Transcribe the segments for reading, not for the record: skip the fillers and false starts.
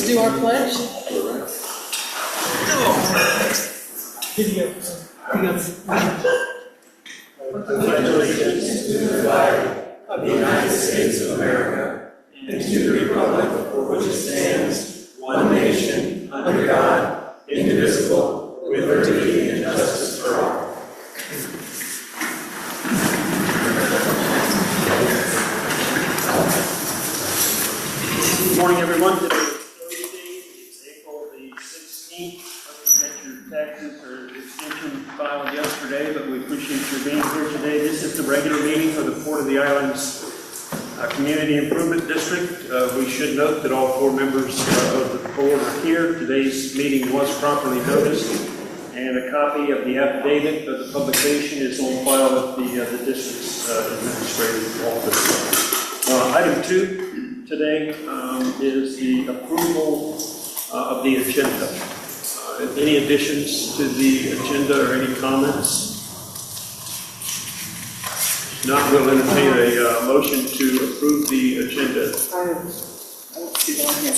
do our pledge? Video. Pledge allegiance to the flag of the United States of America and to the republic for which it stands, one nation, under God, indivisible, with liberty and justice for all. Good morning, everyone. Today is Thursday. It's April the 16th. Get your taxes or extension filed yesterday, but we appreciate your being here today. This is the regular meeting for the Port of the Islands Community Improvement District. We should note that all four members of the board are here. Today's meeting was properly noticed, and a copy of the affidavit of the publication is on file at the district's administrative office. Item 2 today is the approval of the agenda. Any additions to the agenda or any comments? Not, we'll entertain a motion to approve the agenda. I don't see that yet.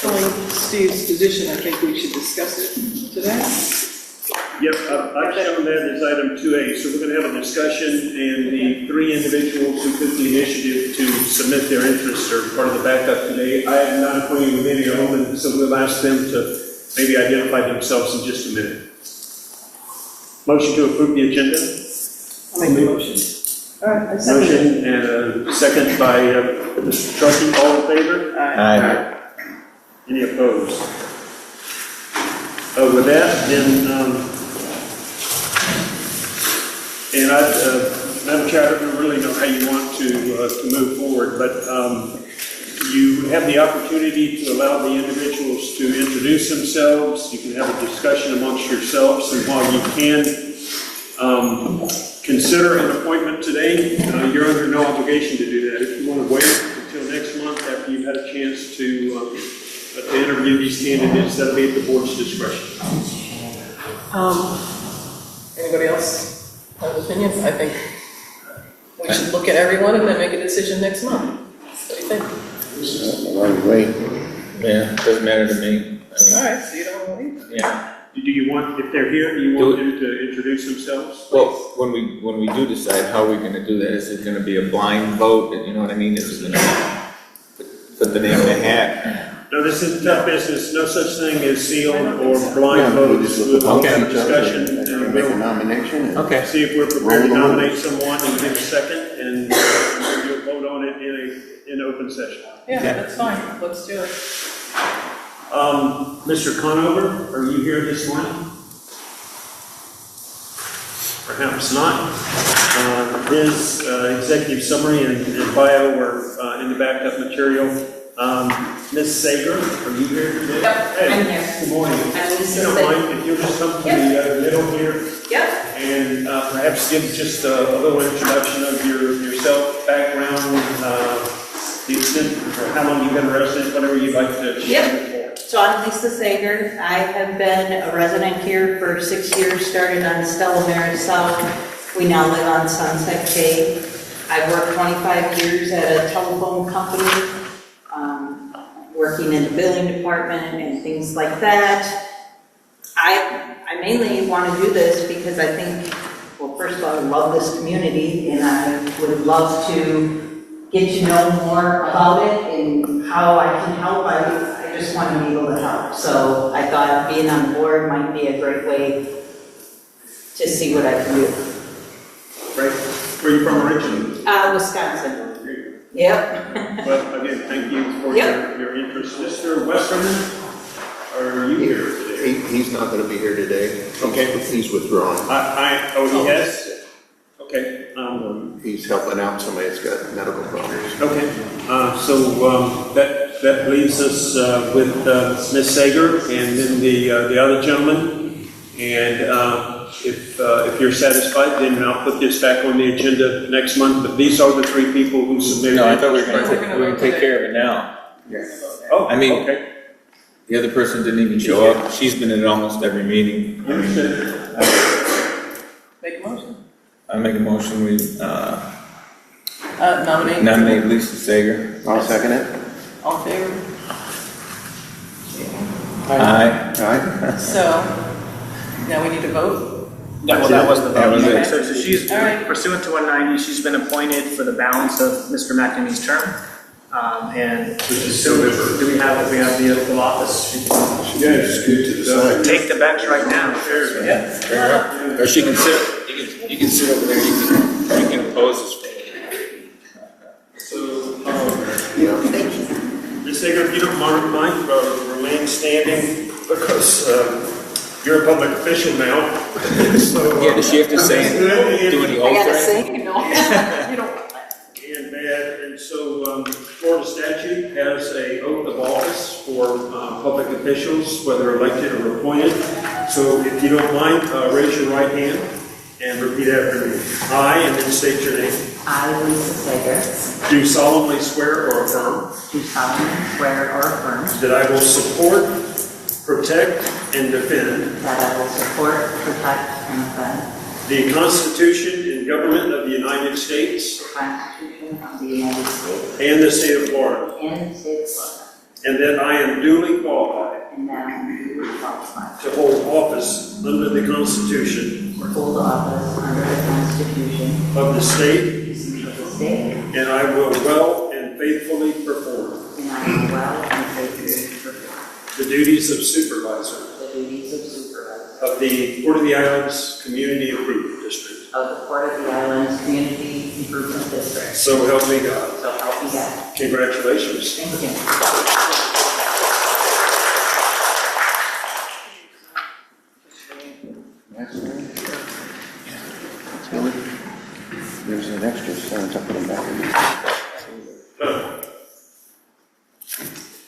Filling Steve's position, I think we should discuss it today. Yep, I've shown that as item 2A. So we're going to have a discussion, and the 3 individuals who took the initiative to submit their interests are part of the backup today. I am not acquainted with any of them, and so we'll ask them to maybe identify themselves in just a minute. Motion to approve the agenda? I'll make the motion. All right, I second it. Motion and a second by Mr. Truckee. All in favor? Aye. Any opposed? With that, then, and Madam Chair, I don't really know how you want to move forward, but you have the opportunity to allow the individuals to introduce themselves. You can have a discussion amongst yourselves, and while you can consider an appointment today, you're under no obligation to do that. If you want to wait until next month after you've had a chance to interview these candidates, that'll be at the board's discretion. Anybody else have opinions? I think we should look at everyone and then make a decision next month. What do you think? Yeah, doesn't matter to me. All right, so you don't want to leave? Yeah. Do you want, if they're here, do you want them to introduce themselves? Well, when we do decide how we're going to do that, is it going to be a blind vote? You know what I mean? Is it going to put the name in the hat? No, this is tough business. No such thing as sealed or blind votes. We'll have a discussion and make a nomination. Okay. see if we're prepared to nominate someone and give a second, and we'll vote on it in open session. Yeah, that's fine. Let's do it. Mr. Conover, are you here this morning? Perhaps not. His executive summary and bio are in the backup material. Ms. Sager, are you here today? Yep, hey, I'm here. Good morning. If you don't mind, if you'll just come to the middle here. Yep. And perhaps give just a little introduction of yourself, background, the extent, or how long you've been a resident, whatever you'd like to share. Yep. So I'm Lisa Sager. I have been a resident here for 6 years, started on Stella Maris South. We now live on Sunset Cay. I worked 25 years at a telephone company, working in the billing department and things like that. I mainly want to do this because I think, well, first of all, I love this community, and I would love to get to know more about it and how I can help. I just want to be able to help. So I thought being on the board might be a great way to see what I can do. Right. Where are you from originally? Wisconsin. Yep. Well, again, thank you for your interest. Mr. Westerman, are you here today? He's not going to be here today. Okay. He's withdrawn. He has? Okay. He's helping out somebody that's got medical problems. Okay. So that leaves us with Ms. Sager and then the other gentleman. And if you're satisfied, then I'll put this back on the agenda next month. But these are the 3 people who submitted. No, I thought we were going to take care of it now. Oh, I mean, okay. The other person didn't even show up. She's been in almost every meeting. Make a motion. I make a motion we Nominate. nominate Lisa Sager. I'll second it. All in favor? Aye. So, now we need to vote? Yeah, well, that was the That was vote. it. So she's, All right. pursuant to 190, she's been appointed for the balance of Mr. McNamee's term. And so do we have the oath of office? Yeah, just scoot to the side. Take the bench right now. Sure. Yeah, bring her up. Or she can sit, you can sit over there, you can oppose this. So, Yeah. Ms. Sager, if you don't mind, remain standing because you're a public official now. So, Yeah, does she have to say, do any oath I or gotta anything? say, you know, you don't want that. And bad, and so Florida statute has a oath of office for public officials, whether elected or appointed. So if you don't mind, raise your right hand and repeat after me. I, and then state your name, I, Lisa Sager, do solemnly swear or affirm do solemnly swear or affirm that I will support, protect, and defend that I will support, protect, and defend the Constitution and government of the United States the Constitution of the United States and the state of Florida, and the state of Florida, and that I am duly qualified and that I am duly qualified to hold office under the Constitution to hold office under the Constitution of the state, of the state, and I will well and faithfully perform and I will well and faithfully perform the duties of supervisor the duties of supervisor of the Port of the Islands Community Improvement District. of the Port of the Islands Community Improvement District. So help me God. So help me God. Congratulations. Thank you. There's an extra, so I'll put them back.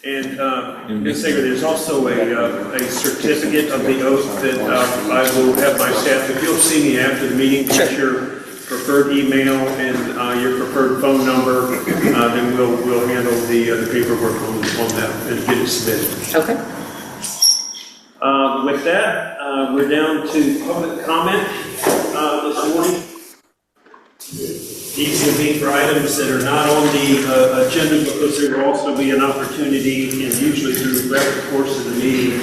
And Ms. Sager, there's also a certificate of the oath that I will have my staff, if you'll see me after the meeting, get your preferred email and your preferred phone number, then we'll handle the paperwork on that and get it submitted. Okay. With that, we're down to public comment this morning. These will be for items that are not on the agenda because there will also be an opportunity, and usually throughout the course of the meeting.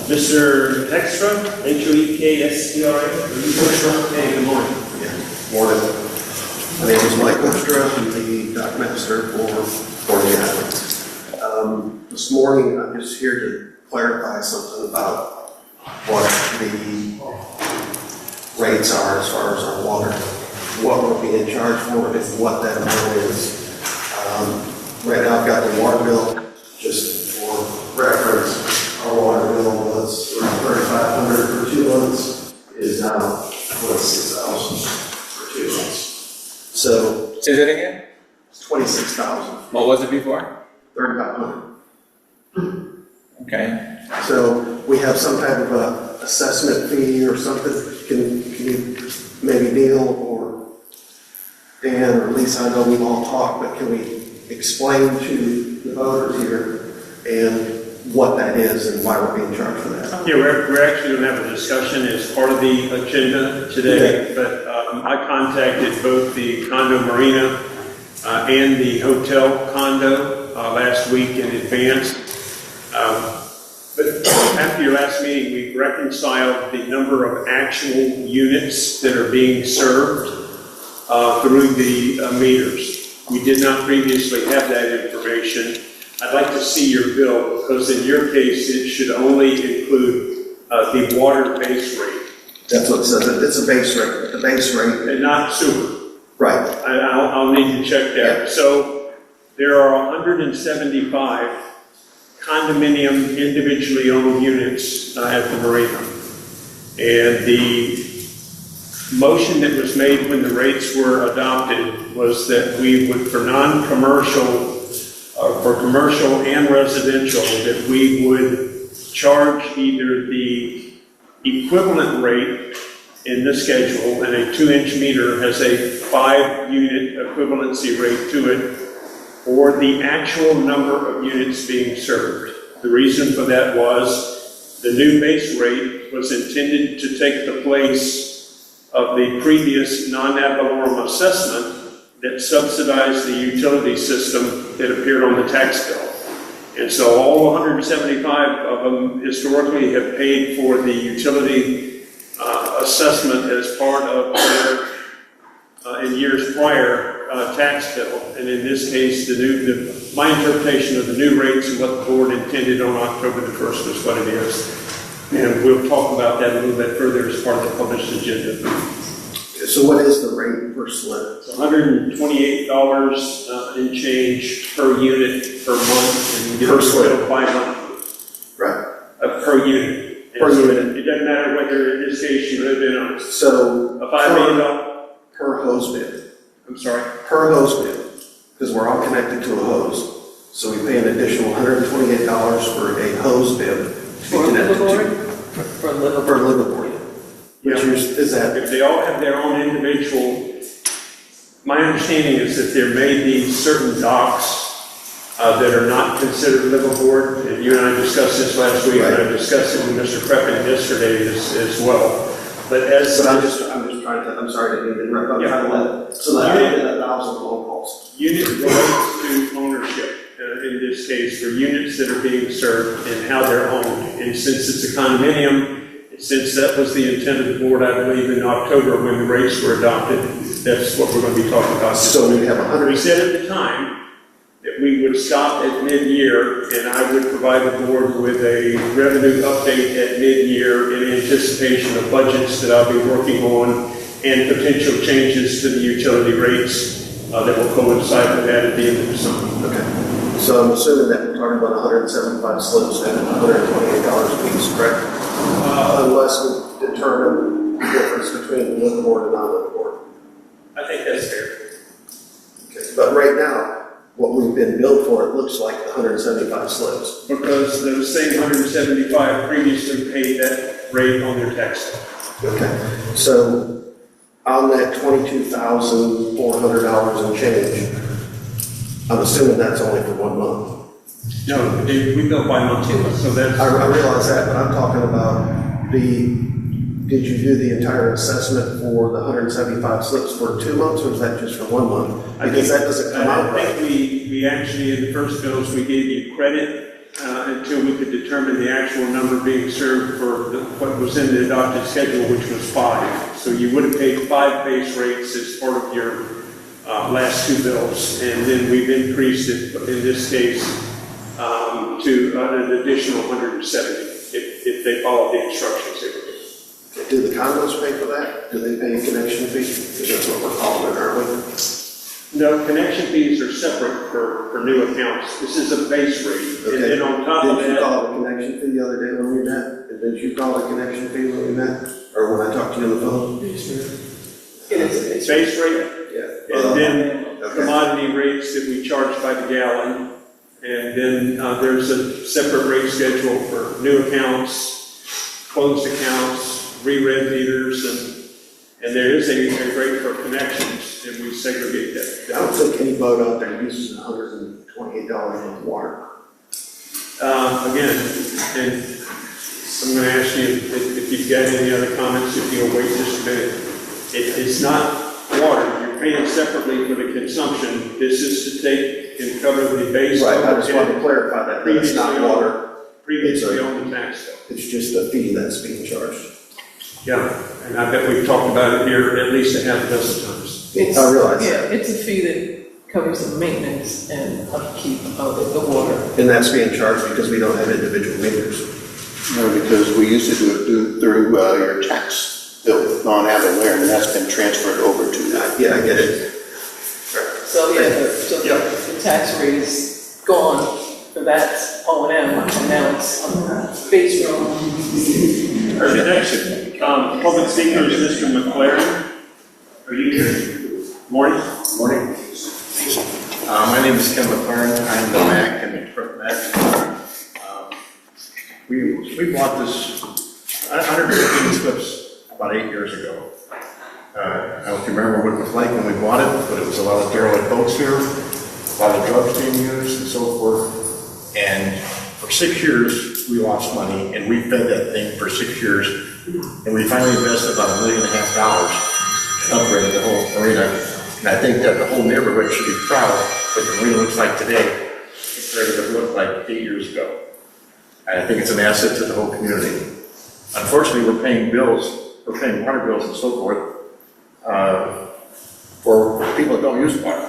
Mr. Hextra, Hoekstra, are you first? Hey, good morning. Morning. My name is Mike Hoekstra. I'm the dock master for the island. This morning, I'm just here to clarify something about what the rates are as far as our water, what we're being charged for, and what that amount is. Right now, I've got the water bill, just for reference, our water bill was around $3,500 for 2 months, is now $26,000 for 2 months. So, Say that again? it's $26,000, What was it before? $3,500. Okay. So we have some type of a assessment fee or something. Can you maybe Neil or Dan or Lisa, I know we've all talked, but can we explain to the voters here and what that is and why we're being charged for that? Yeah, we're actually going to have a discussion as part of the agenda today, but I contacted both the condo marina and the hotel condo last week in advance. But after your last meeting, we reconciled the number of actual units that are being served through the meters. We did not previously have that information. I'd like to see your bill because in your case, it should only include the water base rate. That's what it says. It's a base rate. The base rate. And not sewer. Right. I'll need to check that. Yeah. So there are 175 condominium individually owned units at the marina. And the motion that was made when the rates were adopted was that we would, for non-commercial, for commercial and residential, that we would charge either the equivalent rate in the schedule, and a 2-inch meter has a 5-unit equivalency rate to it, or the actual number of units being served. The reason for that was the new base rate was intended to take the place of the previous non-ad valorem assessment that subsidized the utility system that appeared on the tax bill. And so all 175 of them historically have paid for the utility assessment as part of their, in years prior, tax bill. And in this case, my interpretation of the new rates and what the board intended on October the 1st is what it is. And we'll talk about that a little bit further as part of the published agenda. So what is the rate per slip? It's $128 in change per unit per month, and you get Per a slip. bill bi-monthly. Right. Per unit. Per And so unit. It doesn't matter whether in this case you live in So a $5 million, per hose bib, I'm sorry, per hose bib, because we're all connected to a hose. So we pay an additional $128 for a hose bib to For be connected to. liverboard? For liverboard. For liverboard. Which is that, if they all have their own individual, my understanding is that there may be certain docks that are not considered liverboard, and you and I discussed this last week, and I discussed it with Mr. Preppin yesterday as well. But but I'm just trying to, I'm sorry to interrupt, I'm trying to let, so that I get 1,000 phone calls. unit relates to ownership, in this case, for units that are being served and how they're owned. And since it's a condominium, since that was the intent of the board, I believe in October when the rates were adopted, that's what we're going to be talking about. So we have 100. We said at the time that we would stop at mid-year, and I would provide the board with a revenue update at mid-year in anticipation of budgets that I'll be working on and potential changes to the utility rates that will coincide with that at the end of the summer. Okay. So I'm assuming that we're talking about 175 slips and $128 a piece, correct? Unless we determine the difference between liverboard and non-liverboard. I think that's fair. Okay. But right now, what we've been billed for, it looks like 175 slips. Because those same 175 previously paid that rate on their tax bill. Okay. So on that $22,400 and change, I'm assuming that's only for 1 month. No, we bill by month, so that's. I realize that, but I'm talking about did you do the entire assessment for the 175 slips for 2 months, or is that just for 1 month? Because that doesn't come out right. I think we actually, in the first bills, we gave you credit until we could determine the actual number being served for what was in the adopted schedule, which was 5. So you would have paid 5 base rates as part of your last 2 bills, and then we've increased it, in this case, to an additional 170 if they follow the instructions they were given. Do the condos pay for that? Do they pay a connection fee? Because that's what we're calling it, aren't we? No, connection fees are separate for new accounts. This is a base rate. And then on top of Didn't you that, call it a connection fee the other day when we met? Didn't you call it a connection fee when we met? Or when I talked to you on the phone? It is. base rate, Yeah. and then Okay. commodity rates that we charge by the gallon. And then there's a separate rate schedule for new accounts, closed accounts, re-read meters, and there is a rate for connections, and we segregate that. I don't think any boat out there uses $128 with water. Again, and I'm going to ask you if you've got any other comments, if you'll wait just a minute. It's not water. You're paying separately for the consumption. This is to take and cover the base. Right, I just wanted to clarify that, it's not water. Previously on the tax bill. It's just a fee that's being charged. Yeah, and I bet we've talked about it here at least a half a dozen times. I realize Yeah, that. it's a fee that covers the maintenance and upkeep of the water. And that's being charged because we don't have individual meters. No, because we used to do it through your tax bill, non-having there, and that's been transferred over to that. Yeah, I get it. So, the tax rate is gone for that O&M, and now it's on the base rate. Our next public speaker is Mr. McLaren. Are you here? Morning. Morning. My name is Ken McLaren. I'm the MAC and Mac. We bought this 115 slips about 8 years ago. I don't remember what it was like when we bought it, but it was a lot of derelict boats here, a lot of drugs being used and so forth. And for 6 years, we lost money, and we fed that thing for 6 years. And we finally invested about $1.5 million to upgrade the whole marina. And I think that the whole neighborhood should be proud of what the marina looks like today. compared to what it looked like 8 years ago. And I think it's an asset to the whole community. Unfortunately, we're paying water bills and so forth, for people that don't use water.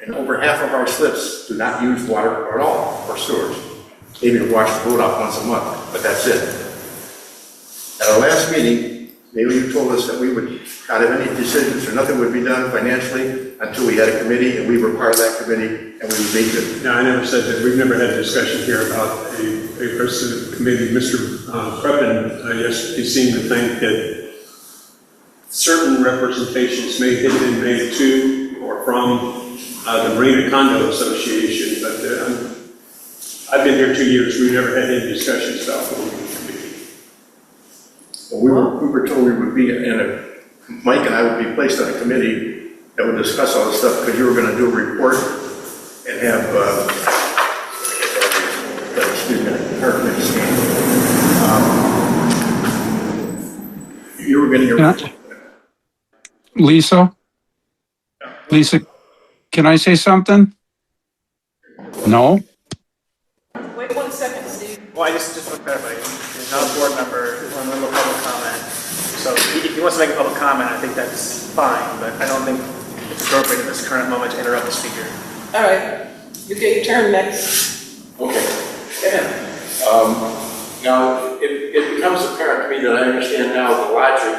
And over half of our slips do not use water at all, or sewers. Maybe to wash the boat off once a month, but that's it. At our last meeting, maybe you told us that we would not have any decisions or nothing would be done financially until we had a committee, and we were part of that committee, and we would make it. No, I never said that. We've never had a discussion here about a person of the committee. Mr. Preppen, yesterday seemed to think that certain representations may have been made to or from the Marina Condo Association, but I've been here 2 years. We've never had any discussions about forming a committee. Well, we were told we would be Mike and I would be placed on a committee that would discuss all this stuff, because you were going to do a report and have, excuse me, hard to understand. You were going to Lisa, can I say something? No? Wait 1 second, Steve. Well, I just want to clarify, he's not a board member, he's one of the public comment. So if he wants to make a public comment, I think that's fine, but I don't think it's appropriate at this current moment to interrupt the speaker. All right, you get your turn next. Okay. Yeah. Now, it becomes apparent to me that I understand now the logic,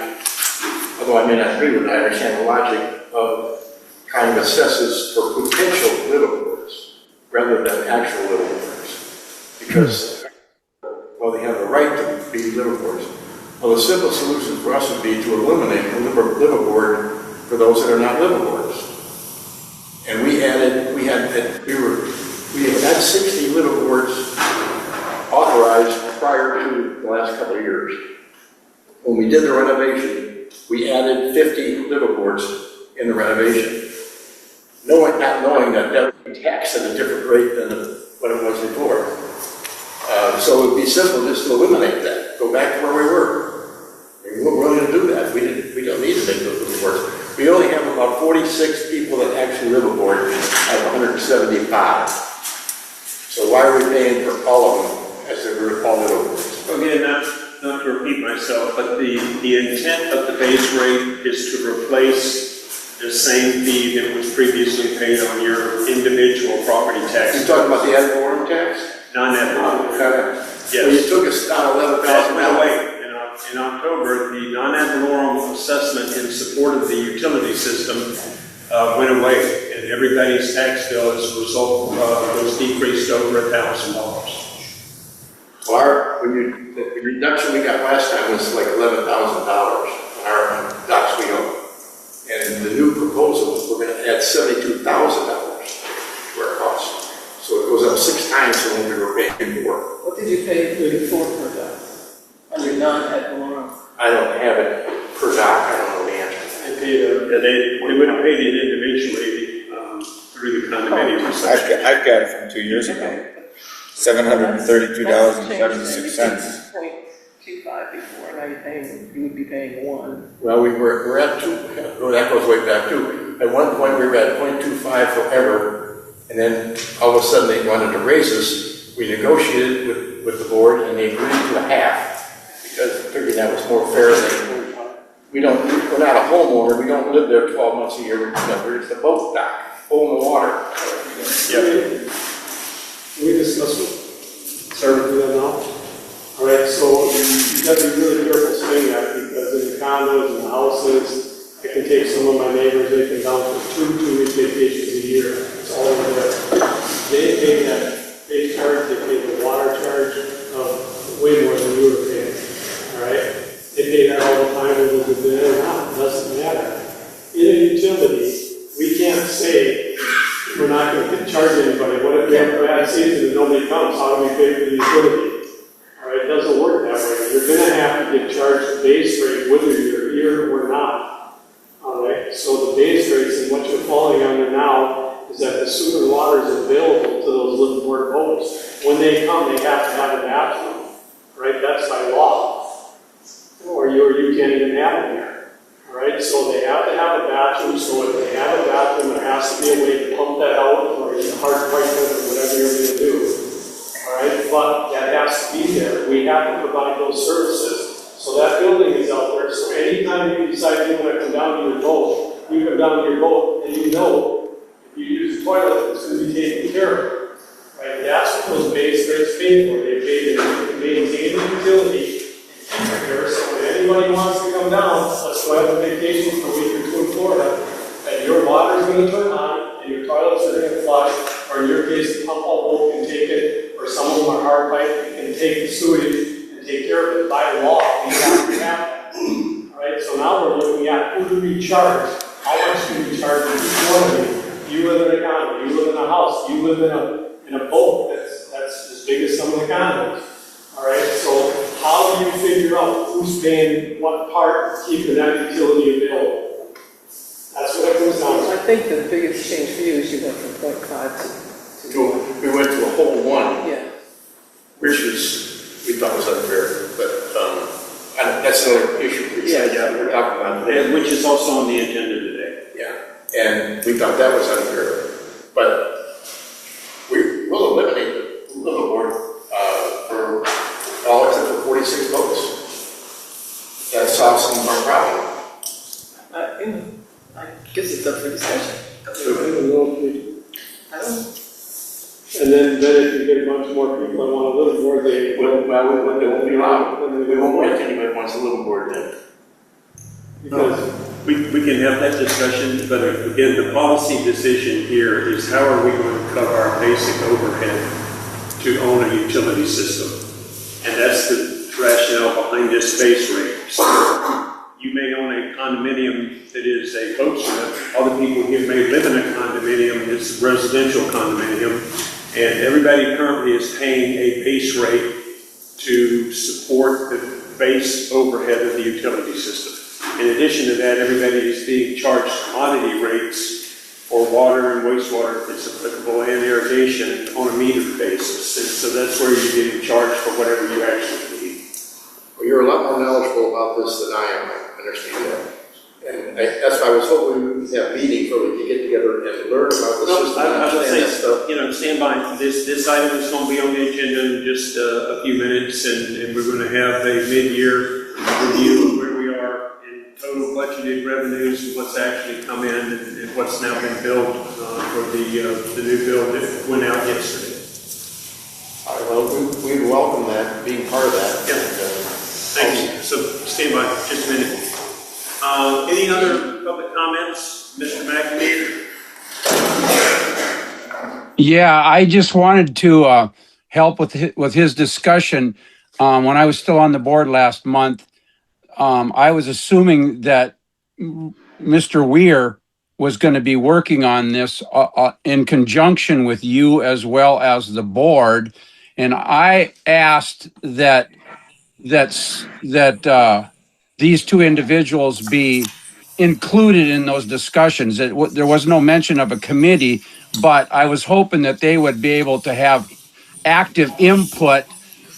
although I may not agree with it, I understand the logic of trying to assess this for potential liveaboards rather than actual liveaboards. Because, well, they have the right to be liveaboards. Well, the simple solution for us would be to eliminate the liveaboard for those that are not liveaboards. And we had 60 liveaboards authorized prior to the last couple of years. When we did the renovation, we added 50 liveaboards in the renovation, not knowing that that would be taxed at a different rate than what it was before. So it would be simple just to eliminate that, go back to where we were. And we're willing to do that. We don't need to make those liveaboards. We only have about 46 people that actually live aboard out of 175. So why are we paying for all of them as if we were all liveaboards? Again, not to repeat myself, but the intent of the base rate is to replace the same fee that was previously paid on your individual property tax. You're talking about the ad valorem tax? Non-ad valorem. Yes. Yes. Well, you took us down That went $11,000. away. In October, the non-ad valorem assessment in support of the utility system went away, and everybody's tax bill as a result was decreased over $1,000. Well, the reduction we got last time was like $11,000 on our docks we own. And the new proposal, we're going to add $72,000 to our cost. So it goes up 6 times from what we were paying before. What did you pay before per dock? On your non-ad valorem? I don't have it per dock, I don't know the answer. They would have paid it individually through the condominium. I've got it from 2 years ago. $732.76. 0.25 before, now you would be paying 1. Well, we're at 2, well, that goes way back too. At one point, we were at 0.25 forever, and then all of a sudden they wanted to raise us. We negotiated with the board, and they agreed to a half, because figuring that was more fair than we're not a homeowner, we don't live there 12 months a year, we're just a boat dock, hole in the water. Yeah. We discuss it. Sorry to do that now. All right, so you got to be really careful saying that, because in the condos and the houses, I can take some of my neighbors, they can down for 2-week vacations a year. It's all over there. They pay that base charge, they pay the water charge way more than you were paying. All right, they pay that all the time, whether it's there or not. It doesn't matter. In a utility, we can't say we're not going to charge anybody. What if we have a bad season and nobody comes? How do we pay for the utility? All right, it doesn't work that way. You're going to have to get charged the base rate whether you're here or not. All right, so the base rates and what you're falling under now is that the sewer water is available to those liveaboard boats. When they come, they have to have a bathroom. Right, that's by law. Or you can't even have it there. All right, so they have to have a bathroom, so if they have a bathroom, there has to be a way to pump that out, or hard pipe it, or whatever you're gonna do. All right, but that has to be there. We have to provide those services. So that building is out there, so anytime you decide you wanna come down to your boat, you come down to your boat, and you know, if you use the toilet, it's gonna be taken care of. Right, that's what those base rates pay for. They pay to maintain the utility and keep it there, so when anybody wants to come down, let's go have a vacation for a week or two in Florida, and your water's gonna turn on, and your toilets are gonna flush, or in your case, the pump out boat can take it, or some of them are hard pipe, and take the sewage and take care of it. By law, we have to have that. All right, so now we're looking at who do we charge? How much do we charge each one of you? You live in a condo, you live in a house, you live in a boat that's as big as some of the condos. All right, so how do you figure out who's paying what part keeping that utility available? That's what it comes down to. I think the biggest change for you is you went from 0.5 to 1. We went to a whole one, Yeah. which was, we thought was unfair, but that's another issue for you. Yeah. We're talking about today. And which is also on the agenda today. Yeah, and we thought that was unfair, but we will eliminate the liveaboard for all except for 46 boats. That solves some of our problem. I guess it's up for discussion. I don't know if we- I don't. And then if you get a bunch more people that want to live more, they will. Well, they won't be allowed. We won't get anybody who wants a liveaboard then. Because We can have that discussion, but again, the policy decision here is how are we going to cover our basic overhead to own a utility system? And that's the rationale behind this base rate. So you may own a condominium that is a boat slip. Other people here may live in a condominium, it's a residential condominium. And everybody currently is paying a base rate to support the base overhead of the utility system. In addition to that, everybody is being charged commodity rates for water and wastewater, if it's applicable, and irrigation on a meter basis. And so that's where you're getting charged for whatever you actually need. Well, you're a lot more knowledgeable about this than I am, I understand that. And that's why I was hoping we would have a meeting so we could get together and learn about the system. I would and that say, stuff. stand by. This item is going to be on the agenda in just a few minutes, and we're going to have a mid-year review of where we are in total budgeted revenues and what's actually come in and what's now been billed for the new bill that went out yesterday. All right, well, we welcome that, being part of that. Yeah. Thank you. So stand by just a minute. Any other public comments? Mr. McNamee? Yeah, I just wanted to help with his discussion. When I was still on the board last month, I was assuming that Mr. Weir was going to be working on this in conjunction with you as well as the board, and I asked that these two individuals be included in those discussions. There was no mention of a committee, but I was hoping that they would be able to have active input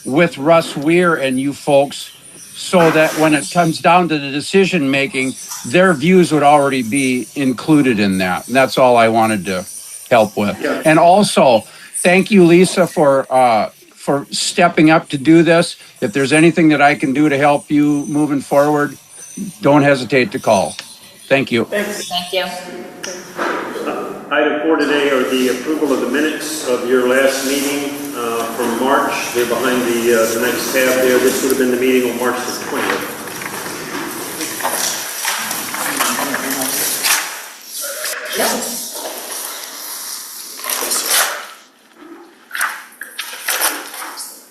with Russ Weir and you folks, so that when it comes down to the decision making, their views would already be included in that. And that's all I wanted to help with. Yeah. And also, thank you, Lisa, for stepping up to do this. If there's anything that I can do to help you moving forward, don't hesitate to call. Thank you. Thanks. Thank you. Item 4 today are the approval of the minutes of your last meeting from March. They're behind the next tab there. This would have been the meeting on March the 20th.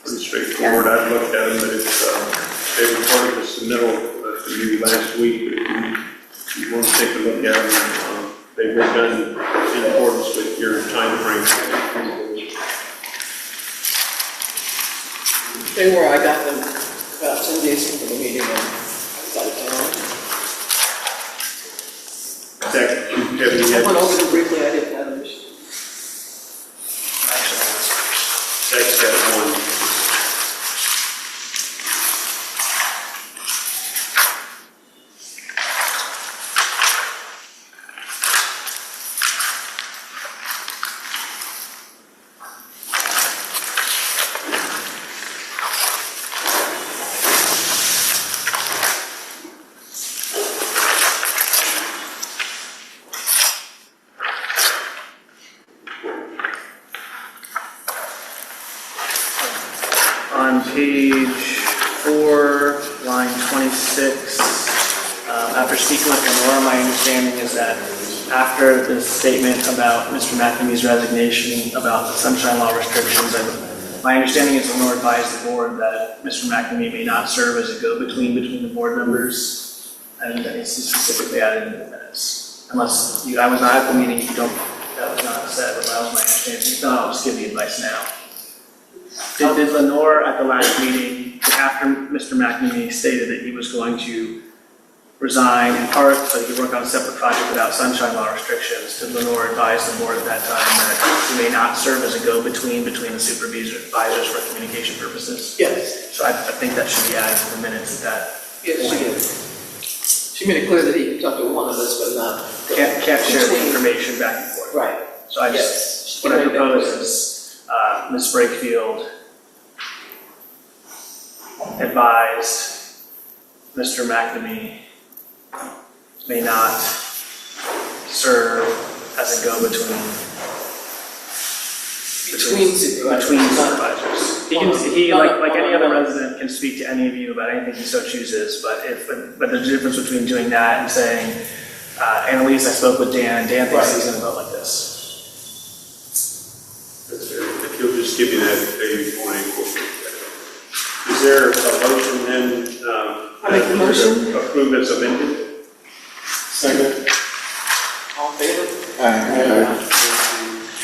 Pretty straightforward. I've looked at them, but it's they were part of the submittal to you last week. If you want to take a look at them, they were done in accordance with your time frame. They were, I got them about 10 days before the meeting and I was out of town. Zach, you have any I went others? over them briefly, I didn't have an issue. Zach's got one. page 4, line 26. After speaking with Lenore, my understanding is that after the statement about Mr. McNamee's resignation about the sunshine law restrictions, my understanding is Lenore advised the board that Mr. McNamee may not serve as a go-between between the board members, and that it's specifically added in the minutes. Unless I was not at the meeting, that was not said, but that was my understanding. If not, I'll just give the advice now. Did Lenore at the last meeting, after Mr. McNamee stated that he was going to resign in part so he could work on a separate project without sunshine law restrictions, did Lenore advise the board at that time that he may not serve as a go-between between the supervisors for communication purposes? Yes, So I think that should be added to the minutes at that. yes, she did. She made it clear that he could talk to one of us, but not. Can't share the information back and forth. Right. So I just, what I propose is, Ms. Brakefield advised Mr. McNamee may not serve as a go-between Between supervisors. He, like any other resident, can speak to any of you about anything he so chooses, but there's a difference between doing that and saying, Annalise, I spoke with Dan thinks he's gonna vote like this. If you'll just give me that, maybe point. Is there a motion then? I make the motion. Approve as amended? Second. All in favor?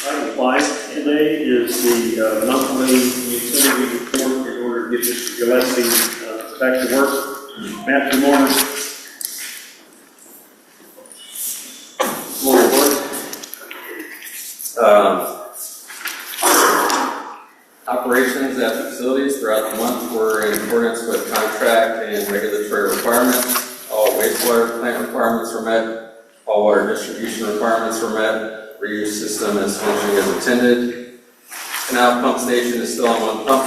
Item 5 today is the monthly utility report in order to get Mr. Gillespie back to work. Matthew Moore. Operations at facilities throughout the month were in accordance with contract and regulatory requirements. All wastewater plant requirements were met. All water distribution requirements were met. Reuse system is functioning as intended. Canal pump station is still on one pump.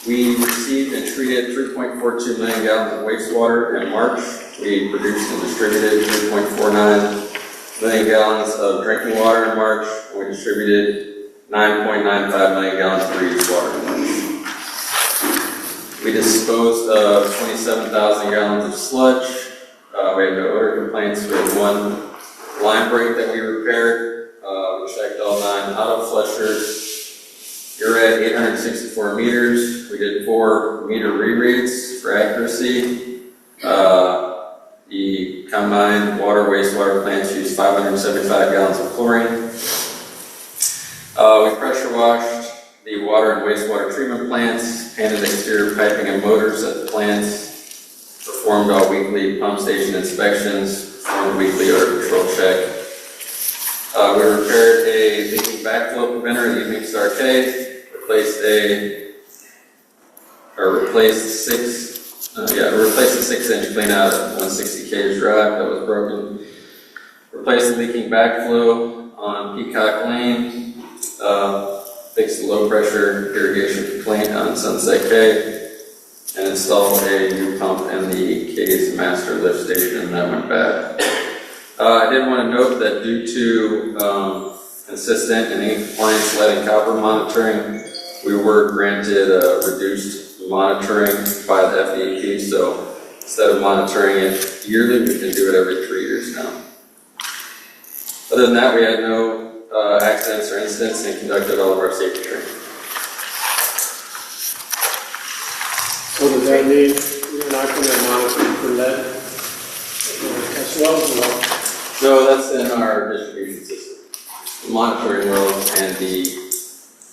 We received and treated 3.42 million gallons of wastewater in March. We produced and distributed 3.49 million gallons of drinking water in March. We distributed 9.95 million gallons of reused water in March. We disposed of 27,000 gallons of sludge. We had no odor complaints. We had one line break that we repaired. We checked all 9 auto flushers. You're at 864 meters. We did 4 meter rereads for accuracy. The combined water wastewater plants used 575 gallons of chlorine. We pressure washed the water and wastewater treatment plants, painted exterior piping and motors at the plants, performed all weekly pump station inspections, performed weekly odor control check. We repaired a leaking backflow preventer at Evening Star K, replaced the 6-inch clean out at 160 Cage Drive that was broken. Replaced the leaking backflow on Peacock Lane. Fixed the low pressure irrigation complaint on Sunset K. And installed a new pump in the K's master lift station, and that went bad. I did want to note that due to consistent and in-compliance lead and copper monitoring, we were granted reduced monitoring by the FEP, so instead of monitoring it yearly, we can do it every 3 years now. Other than that, we had no accidents or incidents and conducted all of our safety training. So does that mean we're not going to monitor for lead as well? No, that's in our distribution system. The monitoring wells and the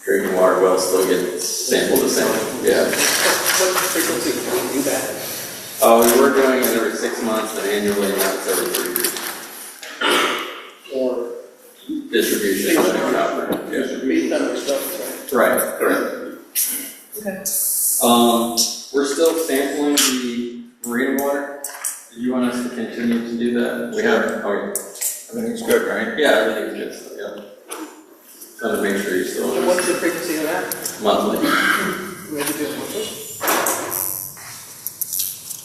drinking water wells still get sampled the same. Yeah. What frequency do we do that? We were doing it every 6 months and annually, now it's every 3 years. Or Distribution and copper. meet that stuff, Right, correct. Okay. We're still sampling the marina water. Did you want us to continue to do that? We have. Oh, yeah. Everything's good, right? Yeah, everything's good. So, yeah. Trying to make sure you're still on. What's the frequency of that? Monthly. We have to do it monthly?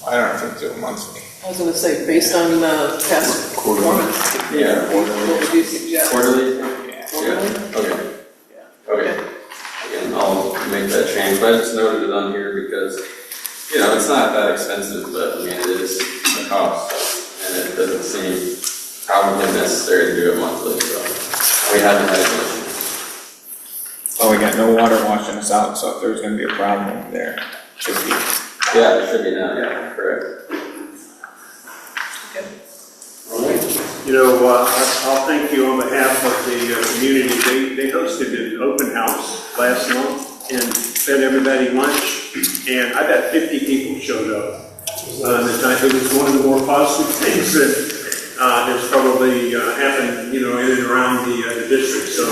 I don't have to do it monthly. I was gonna say, based on past performance. Yeah. What would you suggest? Quarterly? Yeah. Quarterly? Okay. Okay. Again, I'll but I just noted it on here because, you know, it's not that expensive, but I mean, it is a cost, so, and it doesn't seem probably necessary to do it monthly, so we haven't had an issue. Oh, we got no water washing us out, so if there's gonna be a problem over there, should be. Yeah, it should be now, yeah, correct. You know, I'll thank you on behalf of the community. They hosted an open house last month and fed everybody lunch, and I bet 50 people showed up. It was one of the more positive things that has probably happened, you know, in and around the district. So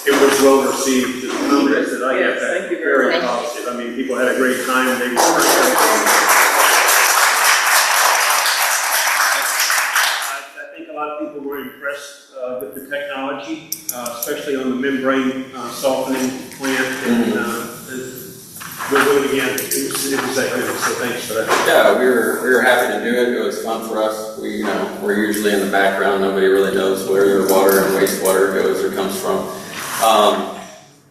it was well received. The numbers that I got Yes, back thank you very very much. positive. I mean, people had a great time. They were I think a lot of people were impressed with the technology, especially on the membrane softening plant, and we'll do it again. It was that good, so thanks for that. Yeah, we were happy to do it. It was fun for us. We're usually in the background. Nobody really knows where their water and wastewater goes or comes from.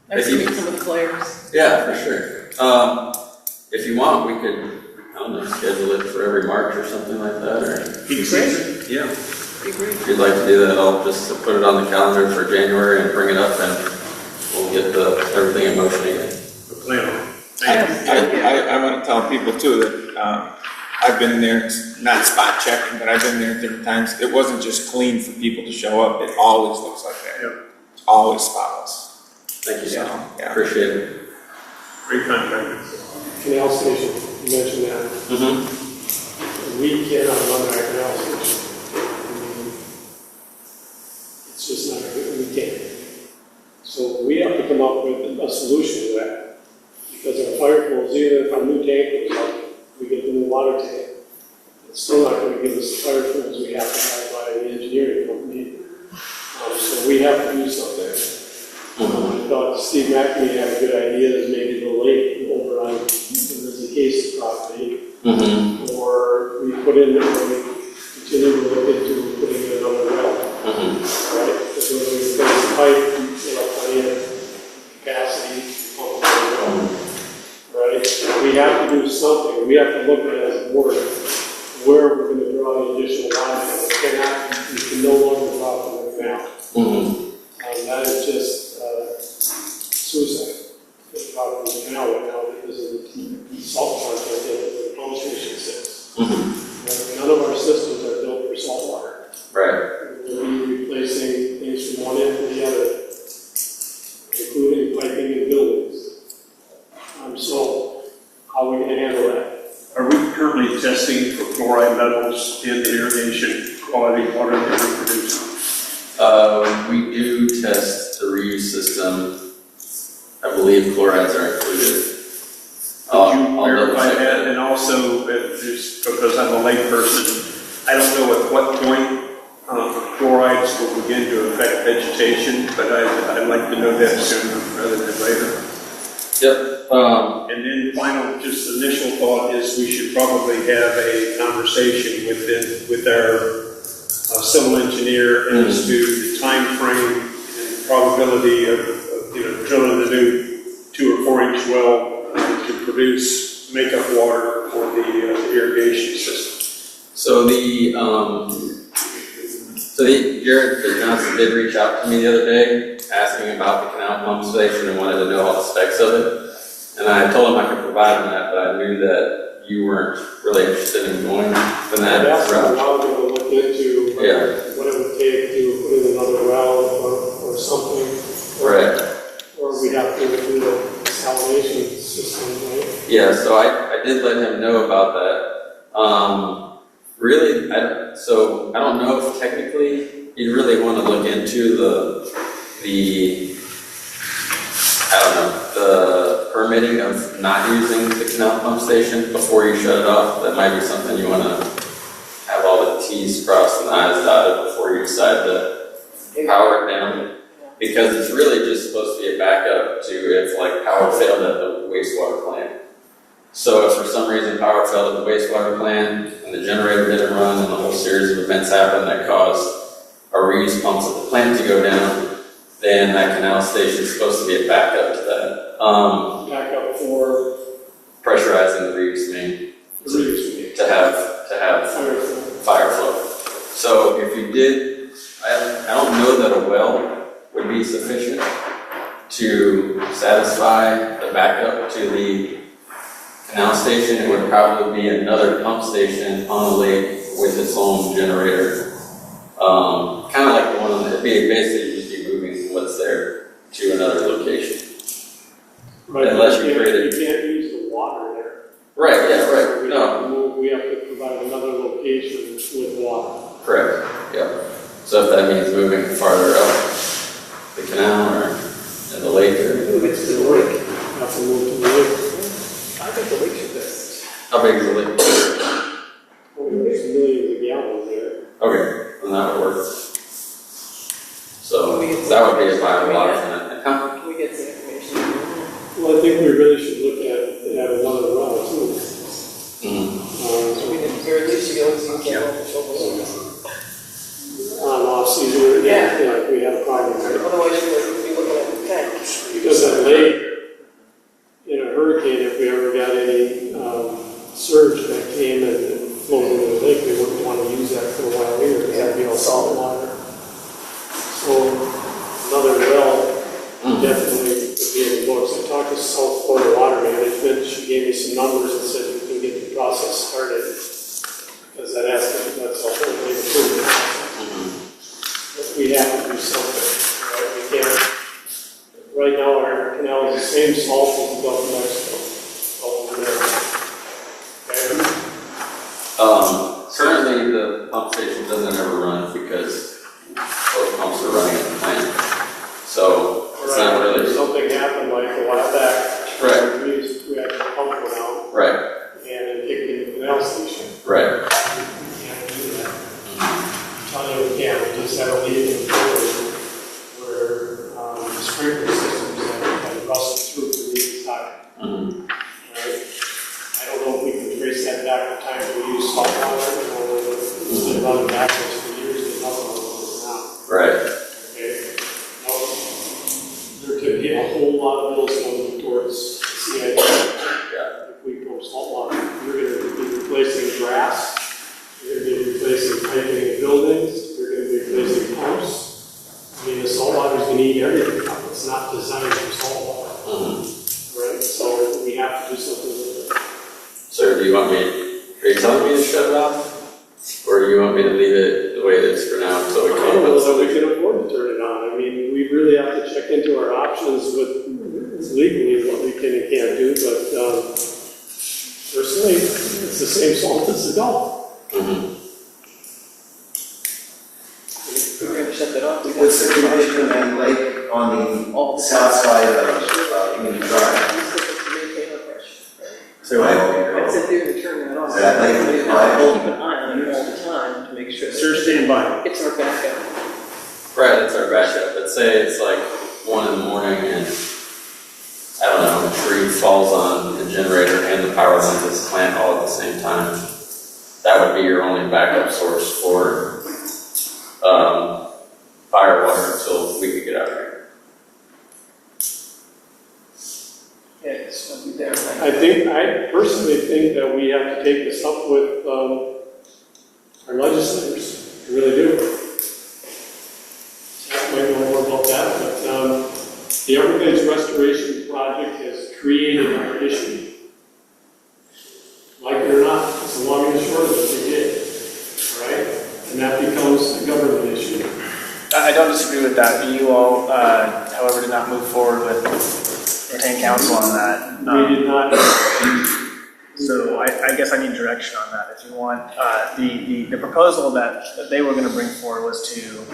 Nice to meet some of the players. Yeah, for sure. If you want, we could, I don't know, schedule it for every March or something like that, or Peak season? Yeah. if you'd like to do that, I'll just put it on the calendar for January and bring it up, and we'll get everything in motion again. We'll plan on it. I want to tell people too that I've been there, not spot checking, but I've been there different times. It wasn't just clean for people to show up. It always looks like that. Yep. It's always spotless. Thank you, So, Sam. yeah. Appreciate it. Great contract. Canal station, you mentioned that. We cannot run our canal station. It's just not, we can't. So we have to come up with a solution to that. Because our fire pools, even if our new tank goes up, we get the new water tank, it's still not going to give us the fire pools we have to have by the engineering company. So we have to do something. I thought Steve McNamee had a good idea, is maybe the lake over on the case property. Or we put in, or we continue to look into putting in another well. Right? Because when we place the pipe, you know, plenty of capacity, pump the well. Right? We have to do something. We have to look at it as a board where we're going to draw the additional line. We can no longer draw from the canal. That is just suicide. The problem is now because of the salt content that the pump station sits. None of our systems are built for salt water. Right. We'll be replacing things from one end to the other, including piping and buildings. So, how are we going to handle that? Are we currently testing for fluoride levels in the irrigation quality water that we produce? We do test the reuse system. I believe chlorides are included. Could you verify that? And also, just because I'm a lay person, I don't know at what point chlorides will begin to affect vegetation, but I'd like to know that sooner rather than later. Yep. And then final, just initial thought is we should probably have a conversation with our civil engineer as to the time frame and probability of drilling the new 2 or 4 inch well to produce makeup water for the irrigation system. So Garrett Johnson did reach out to me the other day, asking about the canal pump station and wanted to know all the specs of it. And I told him I could provide him that, but I knew that you weren't really interested in going in that That's what route. I was going to look into, what it would take to put in another well or something. Right. Or we have to do the desalination system, right? Yeah, so I did let him know about that. Really, I don't know if technically you'd really want to look into the permitting of not using the canal pump station before you shut it off. That might be something you want to have all the T's crossed and the I's dotted before you decide to power it down. Because it's really just supposed to be a backup to if like power failed at the wastewater plant. So if for some reason power failed at the wastewater plant and the generator didn't run and a whole series of events happened that caused our reuse pumps at the plant to go down, then that canal station is supposed to be a backup to that. Backup for Pressurizing the Reeves main the Reeves. to have fire flow. So if you did, I don't know that a well would be sufficient to satisfy the backup to the canal station. It would probably be another pump station on the lake with its own generator. Kind of like the one on it'd be basically just be moving what's there to another location. Right, Unless you you created. can't use the water there. Right, yeah, right. So No, we have to provide another location with water. correct, yeah. So if that means moving farther up the canal or in the lake or, Move it to the lake. Have to move to the lake. I think the lake should best. how big is the lake? Well, there's millions of gallons there. Okay, then that would work. So that would be a viable option, I think. Huh? Can we get some information? Well, I think we really should look at another well too. Mhm. I mean, at the very least, you always use that shovel. On off season, Yeah. yeah, we have a problem there. Otherwise, you'd be looking at the tank. Because that lake, in a hurricane, if we ever got any surge that came and flowed into the lake, we wouldn't want to use that for a while either, because that'd be all salt water. So another well definitely would be in the books. I talked to South Florida Water Management, she gave me some numbers and said we can get the process started. Because that aspect, that's a whole big improvement. But we have to do something, right? We can't, right now our canal is the same salt as the Gulf of Mexico. All over there. Okay? Currently, the pump station doesn't ever run because both pumps are running at the plant. So it's not Right, really. something happened like a while back. Right. We had to pump one out Right, and it kicked in the canal station. right. We can't do that. Tell you we can't, we just had a leak in the building where the sprinkler systems had rusted through the leak's high. Mhm. Right? I don't know if we can trace that back to time we used salt water, it's been running backwards for years, and nothing was going on. Right. Okay? Now, there could be a whole lot of bills going towards CID. Yeah. If we go salt water, we're going to be replacing grass, we're going to be replacing piping in buildings, we're going to be replacing pumps. I mean, the salt water is going to eat everything. It's not designed for salt water. Right? So we have to do something with it. So do you want me, are you telling me to shut it off? Or do you want me to leave it the way it is for now until we I come don't up know with that we something? can afford to turn it on. I mean, we really have to check into our options with legally what we can and can't do, but personally, it's the same salt as the Gulf. If we're gonna shut that off, we What's the condition of that lake on the south side of Union Drive? So I'd sit there and turn that off. Is that lake Keep viable? an eye on it all the time to make sure Sir, that stand by. it's our backup. Right, that's our backup, but say it's like 1 in the morning and, I don't know, a tree falls on the generator and the power line to this plant all at the same time. That would be your only backup source for, fire water until we could get out of here. Yeah, it's gonna be there. I personally think that we have to take this up with our legislators. I really do. I might know more about that, but the Everglades Restoration Project has created an issue. Like it or not, it's a long and short of it, they did. All right? And that becomes a government issue. I don't disagree with that. You all, however, did not move forward with retained counsel on that. We did not. So I guess I need direction on that. If you want, the proposal that they were going to bring forward was to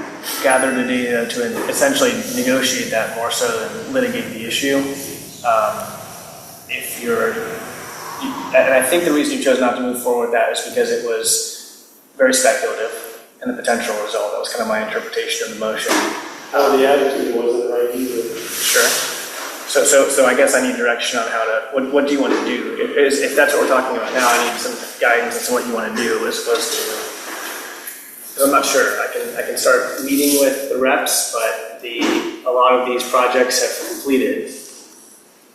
gather the data to essentially negotiate that more so than litigate the issue. If you're, and I think the reason you chose not to move forward with that is because it was very speculative and the potential result. That was kind of my interpretation of the motion. Well, the attitude wasn't right either. Sure. So I guess I need direction on how to, what do you want to do? If that's what we're talking about now, I need some guidance as to what you want to do as opposed to, because I'm not sure. I can start meeting with the reps, but a lot of these projects have completed.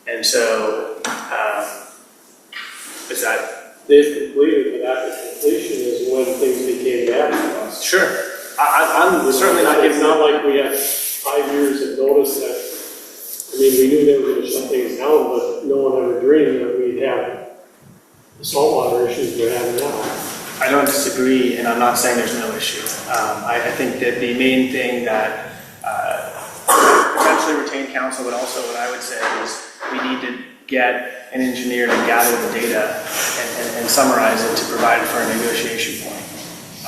And so Is that? They've completed, but after completion is when things became bad for us. Sure. I'm certainly not It's giving not like we had 5 years of notice that, I mean, we knew they were gonna shut things down, but no one ever dreamed that we'd have the saltwater issues we're having now. I don't disagree, and I'm not saying there's no issue. I think that the main thing that potentially retain counsel, but also what I would say is we need to get an engineer to gather the data and summarize it to provide it for a negotiation point.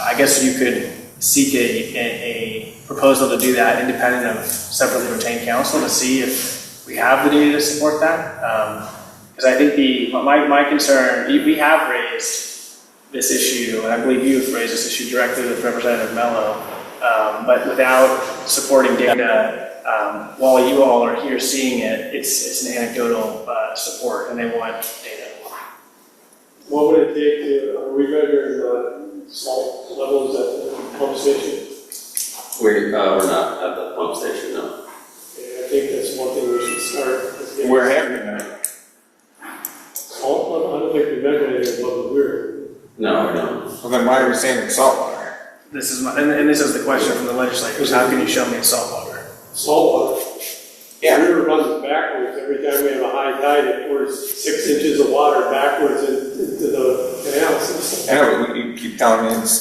I guess you could seek a proposal to do that independent of separately retained counsel to see if we have the data to support that. Because I think my concern, we have raised this issue, and I believe you've raised this issue directly with Representative Mello, but without supporting data, while you all are here seeing it, it's an anecdotal support, and they want data. What would it take to, are we measuring the salt levels at the pump station? We're not at the pump station, no. Yeah, I think that's one thing we should start. We're having that. Salt level, I don't think we measure anything above the weir. No, we don't. Well, then why are we saying it's saltwater? This is and this is the question from the legislators. How can you show me it's saltwater? Saltwater. Yeah. The river runs backwards. Every time we have a high tide, it pours 6 inches of water backwards into the canal system. I know, but you keep telling me it's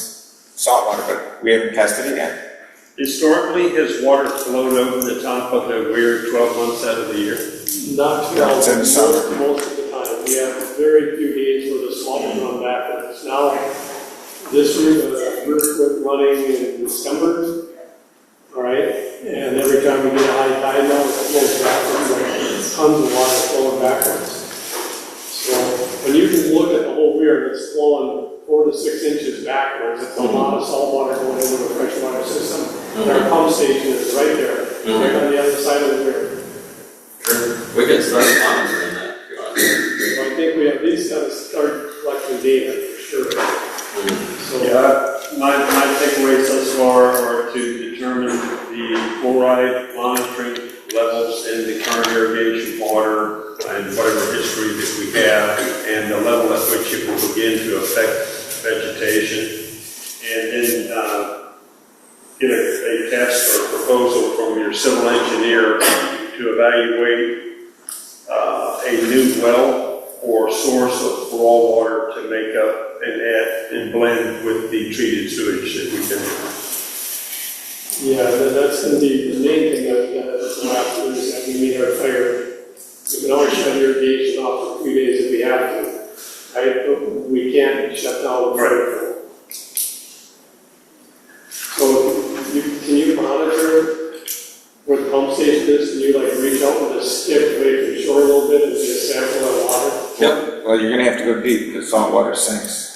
saltwater, but we haven't tested it yet. Historically, has water flowed over the top of the weir 12 months out of the year? Not No, it's in the summer. most of the time. We have very few days where the salt will run backwards. Now, this river quit running in December, all right? And every time we get a high tide now, it flows backwards, like tons of water flowing backwards. So when you can look at the whole weir and it's flowing 4 to 6 inches backwards, it's a lot of salt water going into the freshwater system. And our pump station is right there, right on the other side of the weir. Sure. We could start monitoring that if you want. So I think we at least got to start collecting data for sure. So, Yeah, my takeaways thus far are to determine the chloride monitoring levels in the current irrigation water and whatever history that we have, and the level at which it will begin to affect vegetation. And then get a test or proposal from your civil engineer to evaluate a new well or source of raw water to make up and add and blend with the treated sewage that we've been doing. yeah, that's going to be the main thing that we'll have to do is that we meet our fire. We can always shut irrigation off for 3 days if we have to, right? But we can't shut down the fire. So can you monitor where the pump station is? Can you like reach out with a stick away from shore a little bit and get a sample of water? Yep. Well, you're gonna have to go deep because saltwater sinks.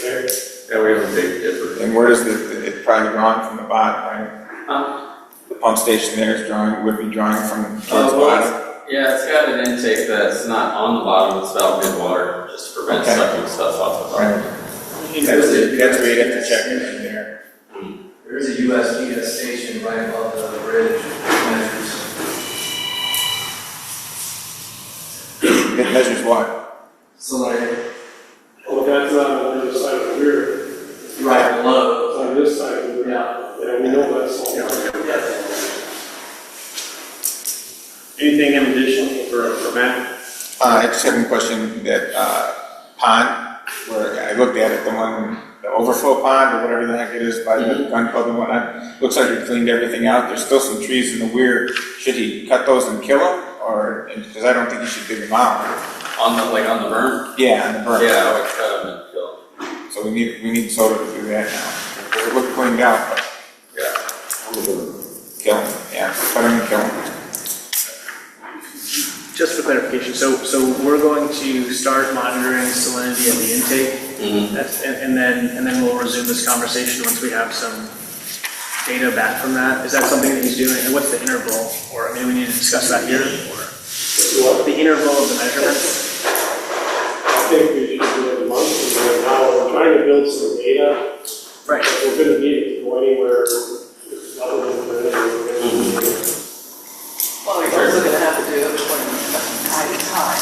There. Yeah, we have a big dipper. And where does it's probably drawing from the bottom, right? The pump station there is would be drawing from towards the bottom. Yeah, it's got an intake that's not on the bottom, it's about mid-water, just to prevent sucking stuff off the bottom. Right. That's where you'd have to check it in there. There is a USGS station right above the bridge that measures. It measures what? Salinity. Oh, that's not on the other side of the weir. Right below. It's on this side of the weir. Yeah. Yeah, we know that's all. Anything in addition for Matt? I just have one question that pond, where I looked at it, the overflow pond or whatever the heck it is by the gun club and whatnot. Looks like he cleaned everything out. There's still some trees in the weir. Should he cut those and kill them? Or, because I don't think he should dig them out. On the berm? Yeah, on the berm. Yeah, I would cut them and kill them. So we need soda to do that now. Because it looked cleaned out, but Yeah. kill them. Yeah, cut them and kill them. Just for clarification, so we're going to start monitoring salinity at the intake, and then we'll resume this conversation once we have some data back from that. Is that something that he's doing? And what's the interval? Or maybe we need to discuss that here. Or the interval of the measurements. I think we should do it monthly right now. We're trying to build some data. Right. We're going to need it to go anywhere. Other than we're going to Well, you're also gonna have to do it when the tide is high.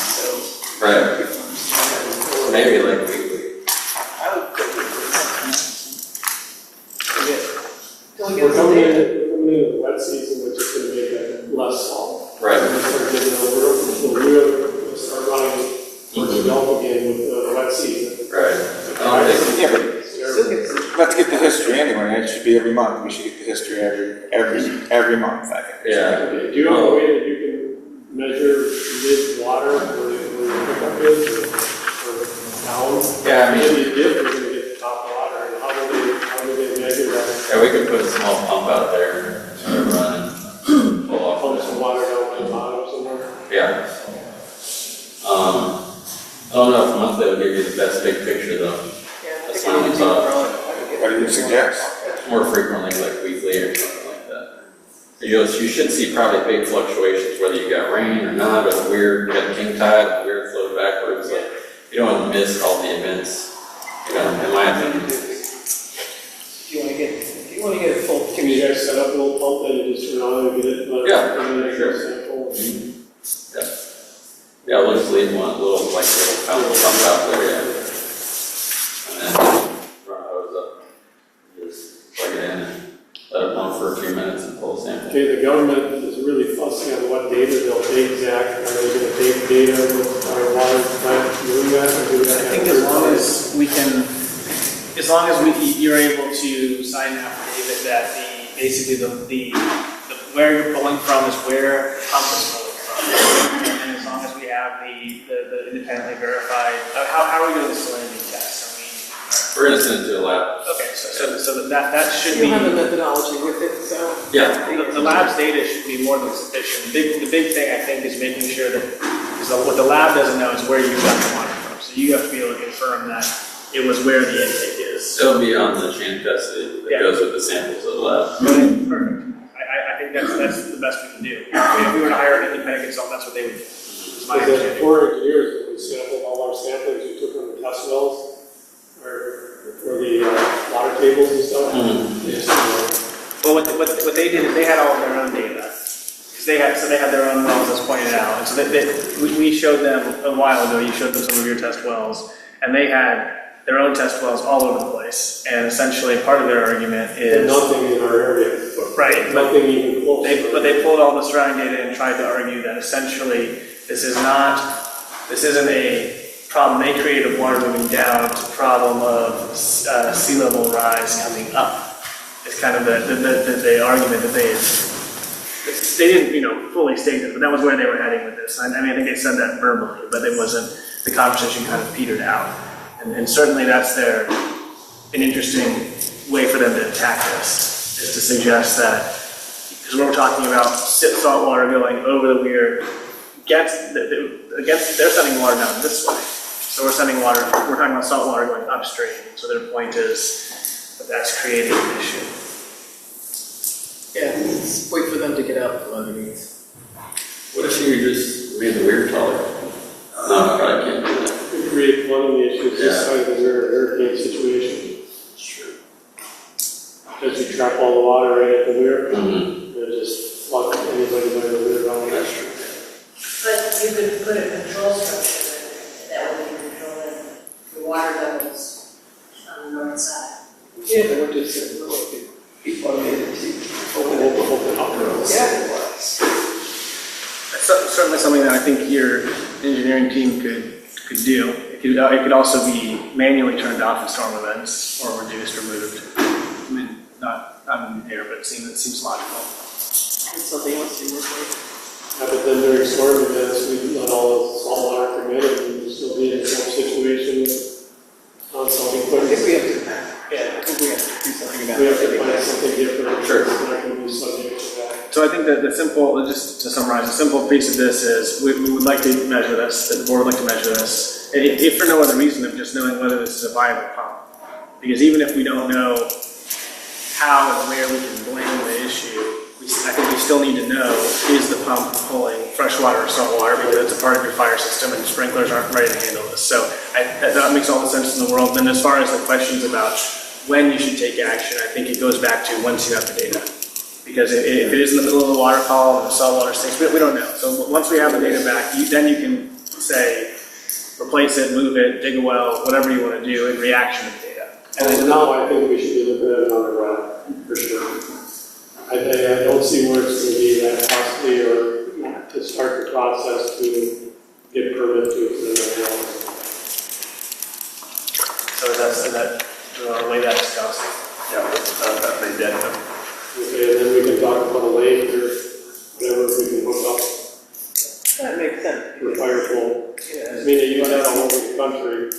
We'll get We're some coming in, data. we're coming into the wet season, which is gonna make it less salt. Right. We'll start getting we'll start running towards the Gulf again with the wet season. Right. Yeah, but let's get the history anyway. It should be every month. We should get the history every month, I think. Yeah. Okay, do you have a way that you can measure mid-water where the pickup is or down? Yeah, I mean- If you dip, you're gonna get the top water, and how do they measure that? Yeah, we could put a small pump out there to run and pull off. Pump some water down to the bottom somewhere? Yeah. I don't know if monthly will give you the best big picture though. Yeah, I That's think fine we with need to us. grow it. What do you suggest? More frequently, like weekly or something like that. You should see probably big fluctuations, whether you got rain or not, or the weird, you got king tide, the weird flow backwards. Like, you don't want to miss all the events, in my opinion. If you wanna get a full Can you guys set up a little pump that you just turn on and get it? Yeah, Sure. sure. Yeah, we'll just leave one little fountain pump out there, yeah. And then run a hose up, just plug it in and let it pump for a few minutes and pull a sample. Okay, the government is really fussing on what data they'll take, Zach. Are they gonna take data with our water plant doing that? Or do we have to I think have as long third as we can, as long as you're able to sign an affidavit that basically where you're pulling from is where the pump is pulling from. And as long as we have the independently verified, how are we doing the salinity test? We're gonna send it to the lab. Okay, so that should You be. have a methodology with it, so. Yeah. The lab's data should be more than sufficient. The big thing, I think, is making sure that, because what the lab doesn't know is where you got the water from. So you have to be able to confirm that it was where the intake is. It'll be on the chain test that goes with the samples of the lab. Perfect. I think that's the best we can do. If we were to hire an independent consultant, that's what they would do. Is my Because understanding. for engineers, we sampled all our samplings we took from the test wells, or the water tables and stuff. Yes, Well, what they did is they had all of their own data. Because they had their own wells, as pointed out. And so we showed them a while ago, you showed them some of your test wells, and they had their own test wells all over the place. And essentially, part of their argument and is. nothing in our area. Right. Nothing even close. But they pulled all the surrounding data and tried to argue that essentially this isn't a problem they created of water moving down, it's a problem of sea level rise coming up. It's kind of the argument that they didn't fully state it, but that was where they were heading with this. I mean, I think they said that verbally, but it wasn't, the conversation kind of petered out. And certainly that's an interesting way for them to attack this, is to suggest that, because when we're talking about salt water going over the weir, they're sending water down this way. So we're talking about salt water going upstream. So their point is that that's creating an issue. Yeah, let's wait for them to get out from underneath. What if you just made the weir taller? No, I probably can't do that. We create flooding issues this side of the hurricane situation. Sure. Because you trap all the water right at the weir, Mm-hmm. they'll just flood anybody by the weir around. That's true. But you could put a control structure in there that would be controlling the water levels on the north side. Yeah, but we're just saying, we'll be automated to Open up. Yeah. That's certainly something that I think your engineering team could do. It could also be manually turned off in storm events, or reduced or moved. I mean, not in the air, but it seems logical. It's something else to work with. Yeah, but then during storm events, we let all the salt water come in and we'll still be in some situation on something. I think we have to, I think we have to do something about We have to it. find something different. Sure. It's not going to be subject to that. So I think that just to summarize, the simple piece of this is we would like to measure this, that the board would like to measure this, if for no other reason of just knowing whether this is a viable pump. Because even if we don't know how and where we can blame the issue, I think we still need to know, is the pump pulling fresh water or salt water, because it's a part of your fire system and sprinklers aren't ready to handle this. So that makes all the sense in the world. Then as far as the questions about when you should take action, I think it goes back to once you have the data. Because if it is in the middle of the water column and the salt water sinks, we don't know. So once we have the data back, then you can say, replace it, move it, dig a well, whatever you want to do in reaction to the data. And now I think we should be looking at another route, for sure. don't see where it's going to be that costly or not to start the process to get permit to put in that well. So that, lay that discussed. Yeah, that made that. Okay, and then we can talk about a lake or whatever we can hook up That makes sense. for fire flow. Yeah. I mean, they use that all over the country.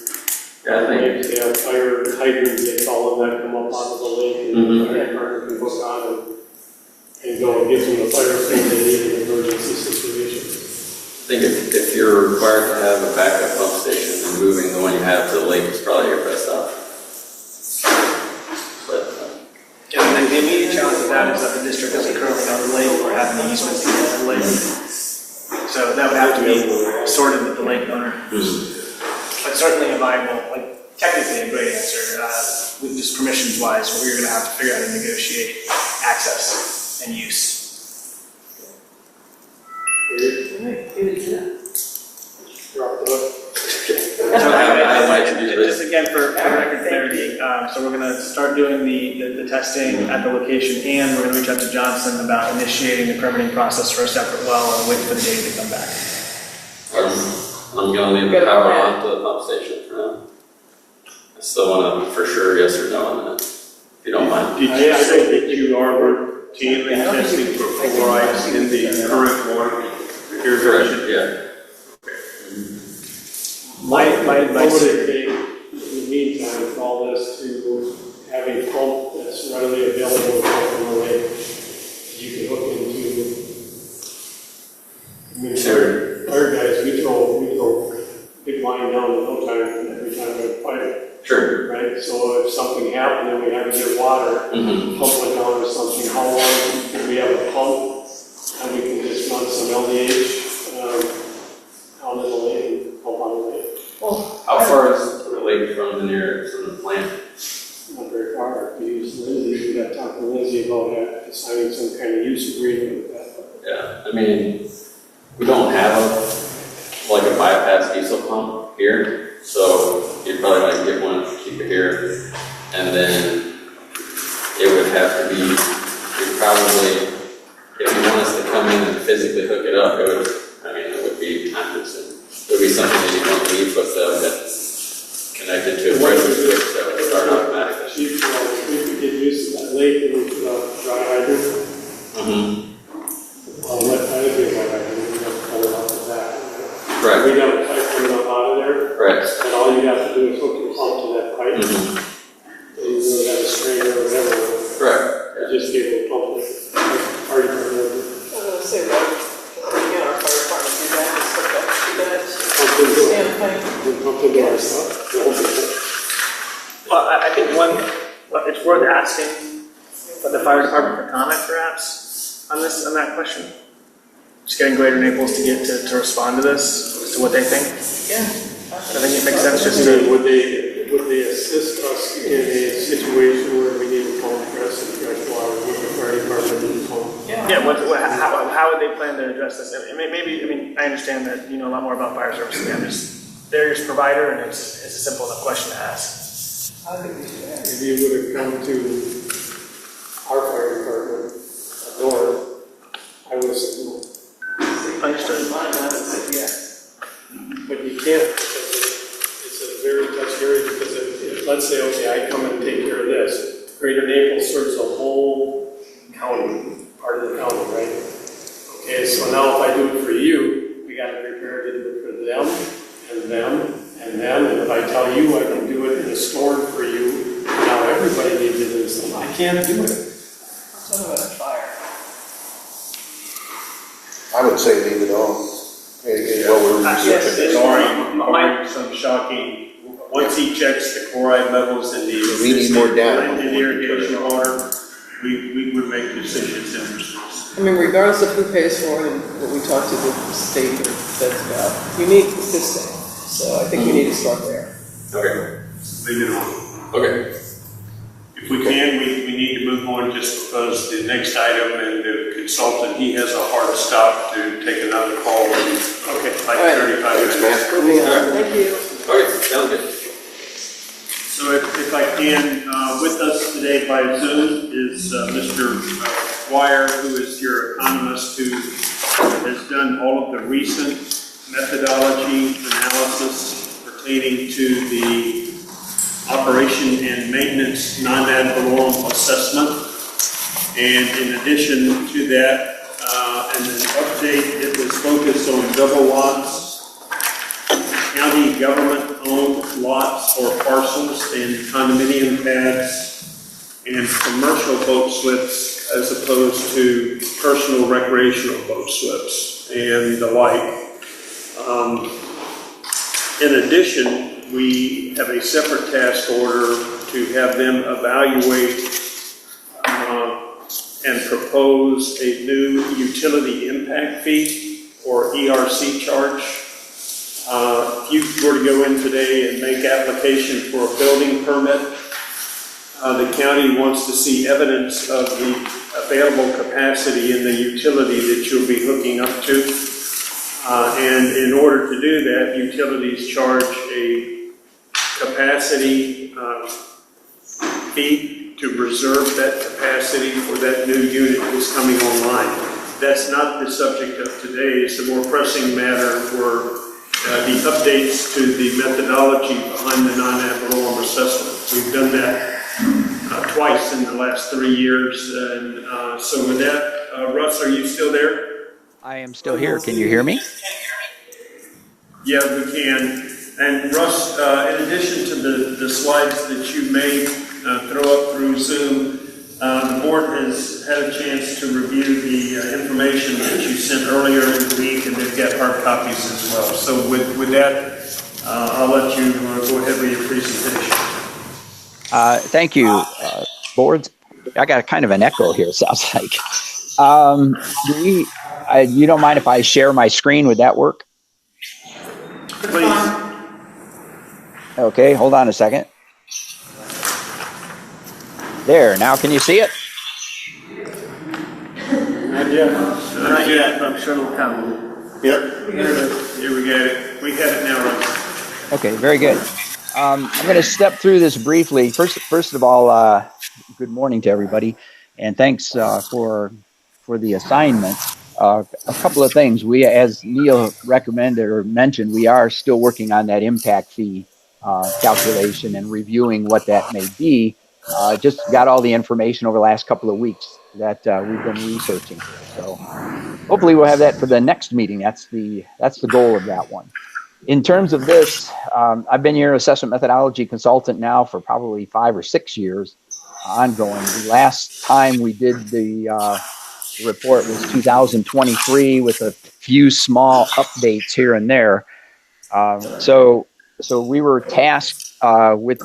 Yeah, I think, They have fire hydrants, they call them, that come up out of the lake and the fire department can hook on and go and give them the fire flow they need in an emergency situation. I think if you're required to have a backup pump station, then moving the one you have to the lake is probably your best option. But, Yeah, and the immediate challenge with that is that the district doesn't currently have a lake or have the easement to get to the lake. So that would have to be sorted with the lake owner. But certainly a viable, like technically a great answer, with just permissions wise, we're gonna have to figure out how to negotiate access and use. Drop the hook. So I might do this. Just again for record clarity, so we're gonna start doing the testing at the location, and we're gonna reach out to Johnson about initiating the permitting process for a separate well and wait for the data to come back. I'm gonna leave the power on to the pump station for now. I still wanna for sure yes or no on that, if you don't mind. Did you say that you are routinely testing for fluorides in the current water? Correct, yeah. My advice. What would it take in the meantime with all this to have a pump that's readily available from the lake? You can hook into. I mean, Sure. Our guys, we throw big line down the no time every time we fire. Sure. Right, so if something happened and we had to get water, pump it down or something, how long can we have a pump? And we can just run some LDH out in the lake and pump on the lake. How far is the lake from the plant? Not very far. We use Lindsay, we got to talk to Lindsay about signing some kind of use agreement with that. Yeah, I mean, we don't have a bypass diesel pump here, so you'd probably want to get one, keep it here, and then it would have to be, you'd probably, if you want us to come in and physically hook it up, it would be time consuming. It would be something that you don't leave with that's connected to a regular switch that would start automatically. We could get used to that lake and we could dry hydrant. Let that be dry hydrant, we have to pull it out of that. Right. We got a pipe coming up out of there. Right. And all you have to do is hook your pump to that pipe. You really have a strainer or whatever. Right. Just give it a pump. Party for I was gonna say, well, again, our fire department do that, just hook up to that stand pipe. Pump into our stuff. Well, I think it's worth asking the fire department for comment perhaps on that question. Just getting Greater Naples to get to respond to this, as to what they think. Yeah. I think it makes sense just to. Would they assist us in a situation where we need a pump press and fresh water with the fire department need a pump? Yeah, how would they plan to address this? I understand that you know a lot more about fire service than me. They're your provider, and it's a simple enough question to ask. I think we should have. If you would have come to our fire department, or I would have said no. Understood. Yes. But you can't, because it's a very touchy area, because if, let's say, okay, I come and take care of this, Greater Naples serves a whole county, part of the county, right? Okay, so now if I do it for you, we gotta prepare to do it for them, and them, and them, and if I tell you I can do it in a store for you, now everybody needs to do something. I can't do it. What about a fire? I would say leave it on. What we're researching. Sorry, some shocking. Once he checks the chloride levels in the We need more data. in the irrigation water, we would make decisions in response. I mean, regardless of who pays for it and what we talk to the state or feds about, you need this thing. So I think we need to start there. Okay. Leave it on. Okay. If we can, we need to move on just because the next item and the consultant, he has a hard stop to take another call. Okay, like All right. 35 minutes. Moving on. Thank you. Okay, sounds good. So if I can, with us today by Zoom is Mr. Dwyer, who is your economist, who has done all of the recent methodology analysis pertaining to the operation and maintenance non-ad valorem assessment. And in addition to that, and an update, it was focused on double lots, county government-owned lots or parcels, and condominium pads, and commercial boat slips as opposed to personal recreational boat slips and the like. In addition, we have a separate task order to have them evaluate and propose a new utility impact fee or ERC charge. If you were to go in today and make application for a building permit, the county wants to see evidence of the available capacity in the utility that you'll be hooking up to. And in order to do that, utilities charge a capacity fee to reserve that capacity for that new unit that's coming online. That's not the subject of today. It's the more pressing matter for the updates to the methodology behind the non-ad valorem assessment. We've done that twice in the last 3 years. And so with that, Russ, are you still there? I am still here. Can you hear me? Yeah, we can. And Russ, in addition to the slides that you may throw up through Zoom, the board has had a chance to review the information that you sent earlier in the week, and they've got hard copies as well. So with that, I'll let you go ahead with your presentation. Thank you, board. I got kind of an echo here, it sounds like. You don't mind if I share my screen? Would that work? Please. Okay, hold on a second. There, now can you see it? Not yet. Not yet, but I'm sure it'll come. Yep. Here we got it. We have it now, right? Okay, very good. I'm going to step through this briefly. First of all, good morning to everybody, and thanks for the assignment. A couple of things. We, as Neil recommended or mentioned, we are still working on that impact fee calculation and reviewing what that may be. Just got all the information over the last couple of weeks that we've been researching. So hopefully we'll have that for the next meeting. That's the goal of that one. In terms of this, I've been your assessment methodology consultant now for probably 5 or 6 years ongoing. The last time we did the report was 2023 with a few small updates here and there. So we were tasked with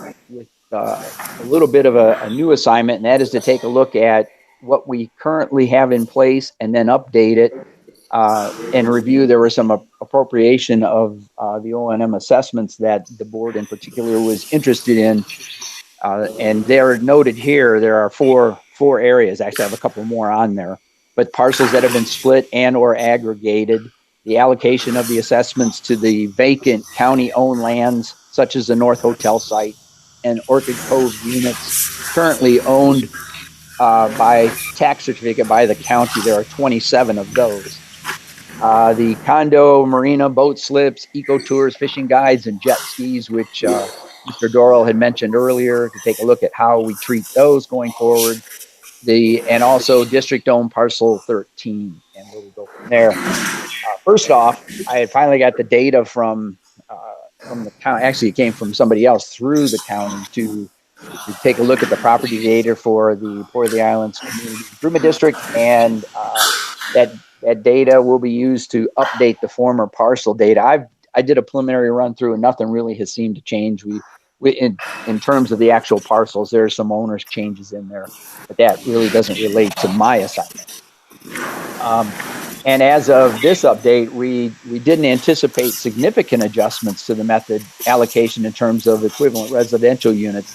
a little bit of a new assignment, and that is to take a look at what we currently have in place and then update it and review. There was some appropriation of the O&M assessments that the board in particular was interested in. And they're noted here. There are four areas. Actually, I have a couple more on there. But parcels that have been split and or aggregated, the allocation of the assessments to the vacant county-owned lands, such as the North Hotel site, and Orchid Cove units currently owned by tax certificate by the county. There are 27 of those. The condo, marina, boat slips, eco tours, fishing guides, and jet skis, which Mr. Dorrell had mentioned earlier, to take a look at how we treat those going forward. And also district-owned parcel 13, and we'll go from there. First off, I had finally got the data from the county. Actually, it came from somebody else through the county to take a look at the property data for the Port of the Islands Community Improvement District, and that data will be used to update the former parcel data. I did a preliminary run through, and nothing really has seemed to change. In terms of the actual parcels, there are some owners changes in there, but that really doesn't relate to my assignment. And as of this update, we didn't anticipate significant adjustments to the method allocation in terms of equivalent residential units,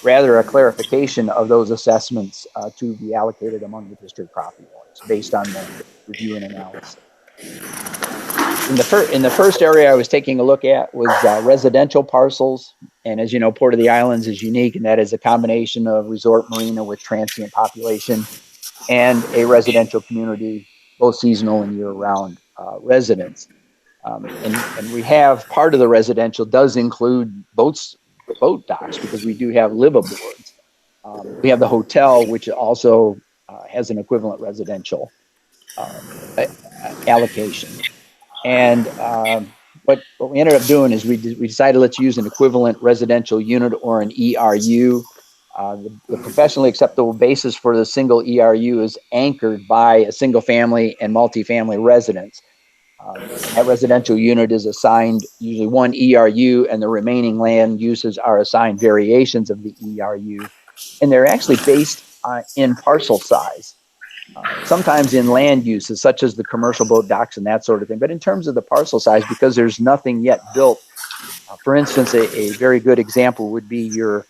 rather a clarification of those assessments to be allocated among the district property owners based on the review and analysis. In the first area I was taking a look at was residential parcels. And as you know, Port of the Islands is unique, and that is a combination of resort marina with transient population. and a residential community, both seasonal and year-round residents. And we have part of the residential does include boat docks because we do have live aboards. We have the hotel, which also has an equivalent residential allocation. And what we ended up doing is we decided let's use an equivalent residential unit or an ERU. The professionally acceptable basis for the single ERU is anchored by a single family and multifamily residence. And that residential unit is assigned usually one ERU, and the remaining land uses are assigned variations of the ERU. And they're actually based in parcel size. Sometimes in land uses, such as the commercial boat docks and that sort of thing. But in terms of the parcel size, because there's nothing yet built, for instance, a very good example would be your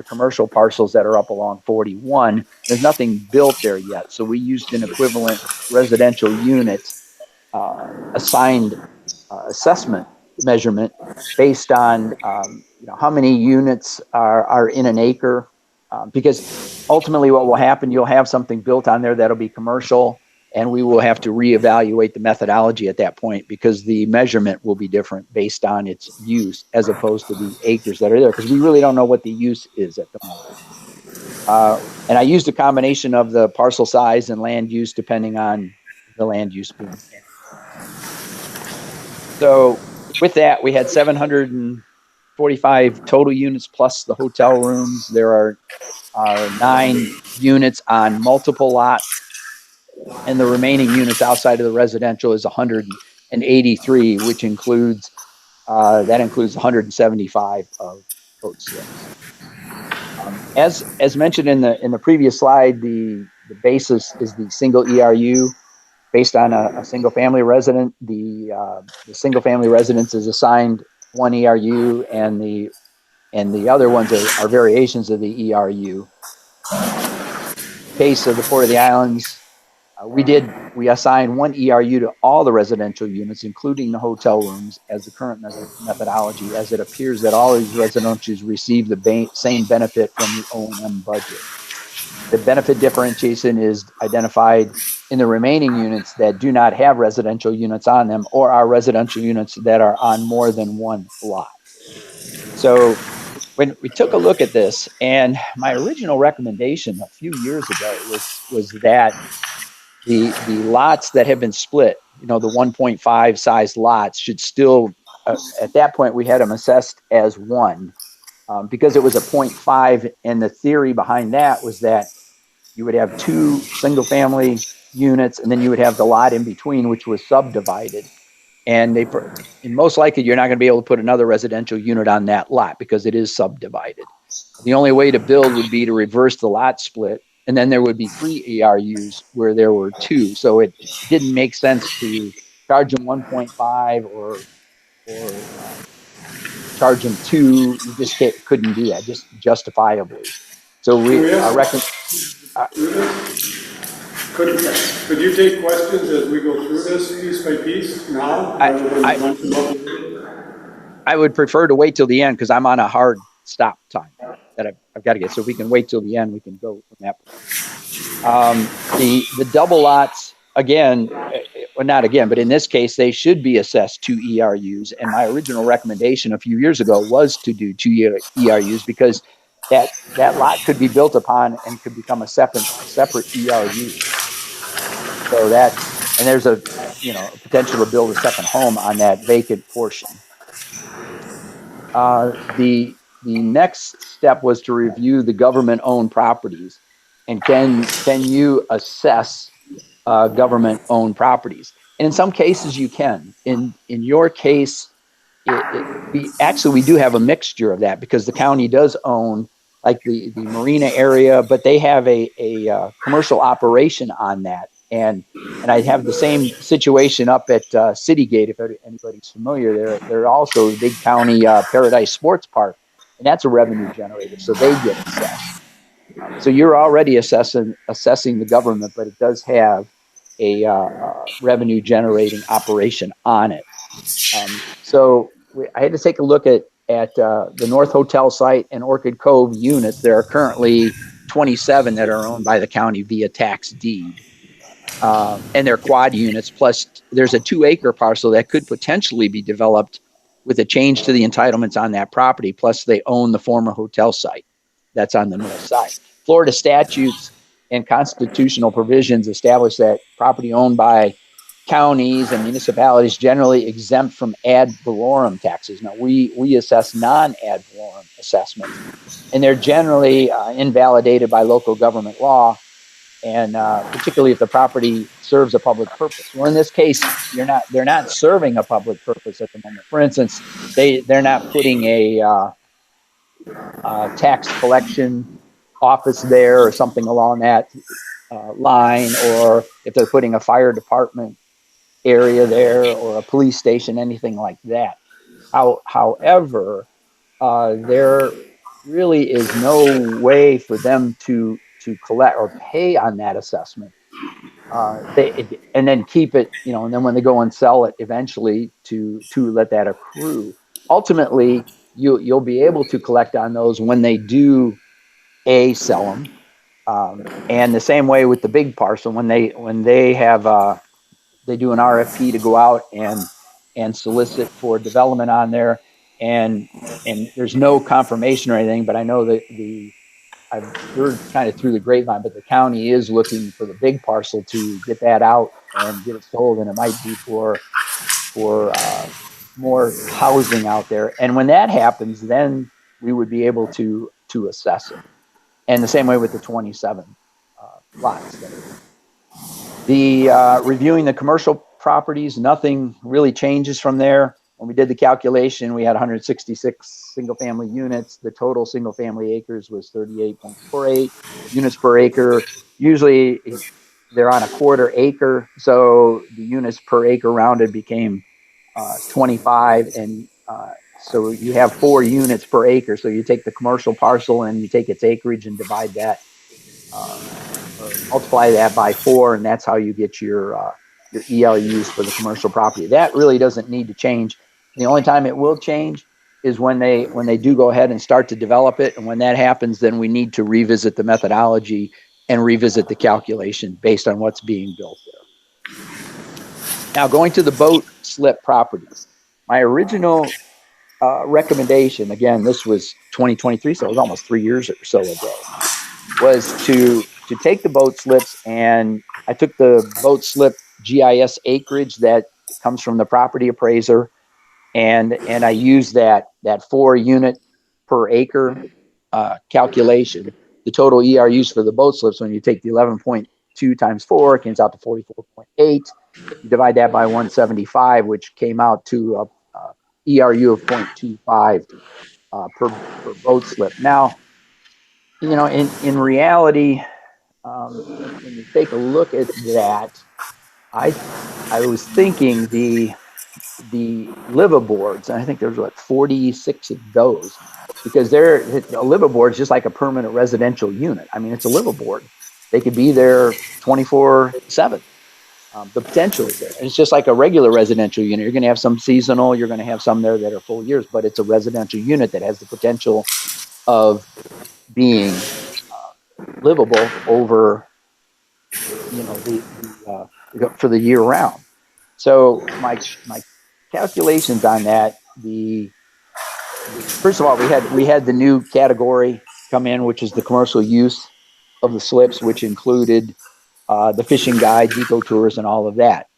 commercial parcels that are up along 41. There's nothing built there yet. So we used an equivalent residential unit assigned assessment measurement based on how many units are in an acre. Because ultimately what will happen, you'll have something built on there that'll be commercial, and we will have to reevaluate the methodology at that point because the measurement will be different based on its use as opposed to the acres that are there, because we really don't know what the use is at the moment. And I used a combination of the parcel size and land use depending on the land use being. So with that, we had 745 total units plus the hotel rooms. There are 9 units on multiple lots, and the remaining units outside of the residential is 183, which includes 175 of boat slips. As mentioned in the previous slide, the basis is the single ERU based on a single family resident. The single family residence is assigned one ERU, and the other ones are variations of the ERU. Case of the Port of the Islands, we assigned one ERU to all the residential units, including the hotel rooms, as the current methodology, as it appears that all of these residentials receive the same benefit from the O&M budget. The benefit differentiation is identified in the remaining units that do not have residential units on them, or are residential units that are on more than one lot. So when we took a look at this, and my original recommendation a few years ago was that the lots that have been split, the 1.5 size lots should still, at that point, we had them assessed as one, because it was a 0.5, and the theory behind that was that you would have 2 single family units, and then you would have the lot in between, which was subdivided. And most likely you're not going to be able to put another residential unit on that lot because it is subdivided. The only way to build would be to reverse the lot split, and then there would be 3 ERUs where there were 2. So it didn't make sense to charge them 1.5 or charge them 2. You just couldn't do that, just justifiably. So Could you take questions as we go through this piece by piece now? I would prefer to wait till the end because I'm on a hard stop time that I've got to get. So if we can wait till the end, we can go from that point. The double lots, again, well, not again, but in this case, they should be assessed 2 ERUs. And my original recommendation a few years ago was to do 2 ERUs because that lot could be built upon and could become a separate ERU. So and there's a potential to build a second home on that vacant portion. The next step was to review the government-owned properties, and can you assess government-owned properties? And in some cases you can. In your case, we do have a mixture of that because the county does own like the marina area, but they have a commercial operation on that. And I have the same situation up at Citygate, if anybody's familiar. They're also a big county Paradise Sports Park, and that's a revenue generator, so they get assessed. So you're already assessing the government, but it does have a revenue generating operation on it. So I had to take a look at the North Hotel site and Orchid Cove units. There are currently 27 that are owned by the county via tax deed. And they're quad units, plus there's a 2-acre parcel that could potentially be developed with a change to the entitlements on that property, plus they own the former hotel site that's on the north side. Florida statutes and constitutional provisions establish that property owned by counties and municipalities generally exempt from ad valorem taxes. Now, we assess non-ad valorem assessments, and they're generally invalidated by local government law, and particularly if the property serves a public purpose. Well, in this case, they're not serving a public purpose at the moment. For instance, they're not putting a tax collection office there or something along that line, or if they're putting a fire department area there or a police station, anything like that. However, there really is no way for them to collect or pay on that assessment. And then keep it, and then when they go and sell it eventually to let that accrue. Ultimately, you'll be able to collect on those when they do sell them. And the same way with the big parcel, when they have they do an RFP to go out and solicit for development on there, and there's no confirmation or anything, but I know that I've heard kind of through the grapevine, but the county is looking for the big parcel to get that out and get it sold, and it might be for more housing out there. And when that happens, then we would be able to assess it. And the same way with the 27 lots that are there. The reviewing the commercial properties, nothing really changes from there. When we did the calculation, we had 166 single-family units. The total single-family acres was 38.48 units per acre. Usually, they're on a quarter acre, so the units per acre rounded became 25, and so you have 4 units per acre. So you take the commercial parcel and you take its acreage and divide that, or multiply that by 4, and that's how you get your ELUs for the commercial property. That really doesn't need to change. The only time it will change is when they do go ahead and start to develop it, and when that happens, then we need to revisit the methodology and revisit the calculation based on what's being built there. Now, going to the boat slip properties, my original recommendation, again, this was 2023, so it was almost 3 years or so ago, was to take the boat slips, and I took the boat slip GIS acreage that comes from the property appraiser, and I used that 4 unit per acre calculation. The total ERUs for the boat slips, when you take the 11.2 times 4, it comes out to 44.8. You divide that by 175, which came out to a ERU of 0.25 per boat slip. Now, in reality, when you take a look at that, I was thinking the liveaboards, and I think there's 46 of those, because a liveaboard is just like a permanent residential unit. I mean, it's a liveaboard. They could be there 24/7. The potential is there. It's just like a regular residential unit. You're going to have some seasonal, you're going to have some there that are full years, but it's a residential unit that has the potential of being livable over, for the year round. So my calculations on that, first of all, we had the new category come in, which is the commercial use of the slips, which included the fishing guides, ecotours, and all of that.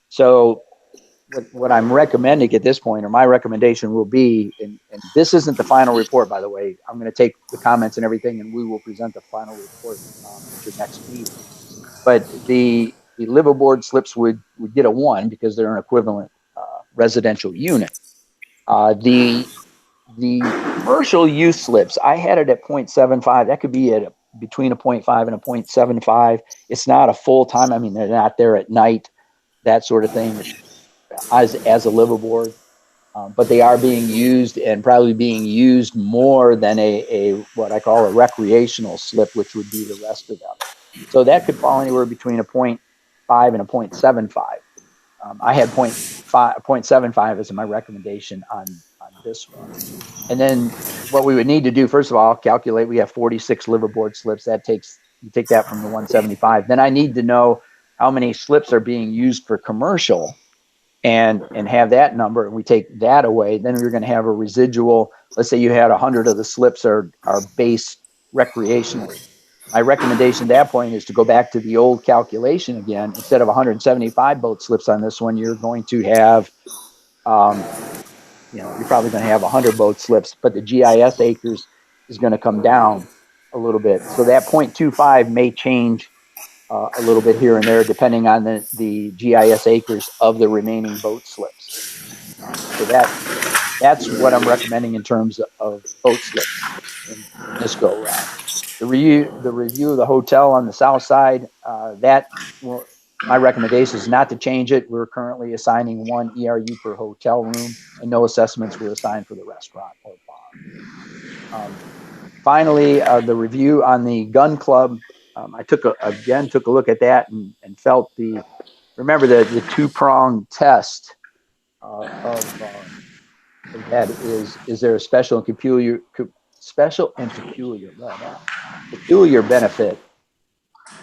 So what I'm recommending at this point, or my recommendation will be, and this isn't the final report, by the way. I'm going to take the comments and everything, and we will present the final report at your next meeting. But the liveaboard slips would get a 1 because they're an equivalent residential unit. The commercial use slips, I had it at 0.75. That could be at between a 0.5 and a 0.75. It's not a full time. I mean, they're not there at night, that sort of thing, as a liveaboard. But they are being used, and probably being used more than a what I call a recreational slip, which would be the rest of them. So that could fall anywhere between a 0.5 and a 0.75. I had 0.75 as my recommendation on this one. And then what we would need to do, first of all, calculate, we have 46 liverboard slips. You take that from the 175. Then I need to know how many slips are being used for commercial and have that number. And we take that away. Then we're going to have a residual. Let's say you had 100 of the slips are base recreationally. My recommendation at that point is to go back to the old calculation again. Instead of 175 boat slips on this one, you're going to have, you're probably going to have 100 boat slips, but the GIS acres is going to come down a little bit. So that 0.25 may change a little bit here and there, depending on the GIS acres of the remaining boat slips. So that's what I'm recommending in terms of boat slips in this go round. The review of the hotel on the south side, my recommendation is not to change it. We're currently assigning 1 ERU per hotel room, and no assessments were assigned for the restaurant or bar. Finally, the review on the gun club, I took a look at that and felt remember the two-pronged test of that is there a special and peculiar benefit,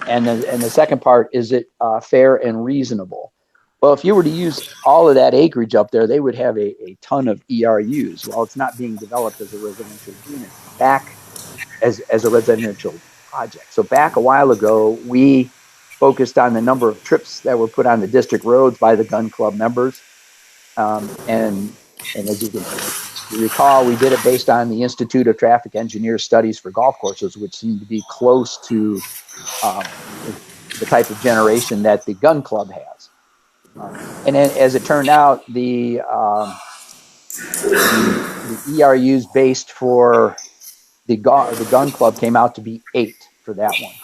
and the second part, is it fair and reasonable? Well, if you were to use all of that acreage up there, they would have a ton of ERUs. Well, it's not being developed as a residential unit back as a residential project. So back a while ago, we focused on the number of trips that were put on the district roads by the gun club members, and as you recall, we did it based on the Institute of Traffic Engineers studies for golf courses, which seemed to be close to the type of generation that the gun club has. And then, as it turned out, the ERUs based for the gun club came out to be 8 for that one.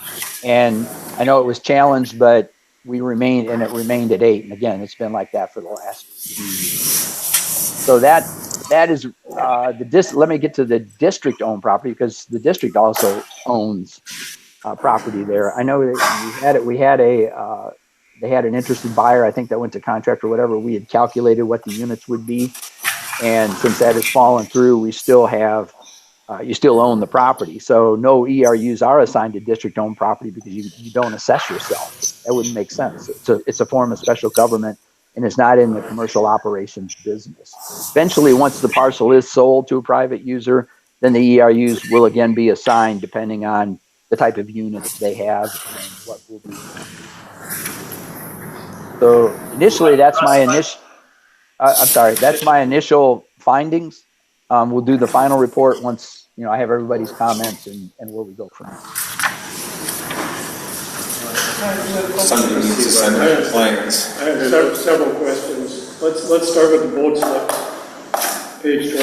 And I know it was challenged, but it remained at 8. And again, it's been like that for the last few years. So that is let me get to the district owned property, because the district also owns property there. I know they had an interested buyer, I think, that went to contract or whatever. We had calculated what the units would be. And since that has fallen through, we still have, you still own the property. So no ERUs are assigned to district owned property, because you don't assess yourself. That wouldn't make sense. It's a form of special government, and it's not in the commercial operations business. Eventually, once the parcel is sold to a private user, then the ERUs will again be assigned depending on the type of units they have and what will be. So initially, that's my initial findings. We'll do the final report once I have everybody's comments and where we go from there. Somebody needs to send us plans. I have several questions. Let's start with the boat slips. Page 12.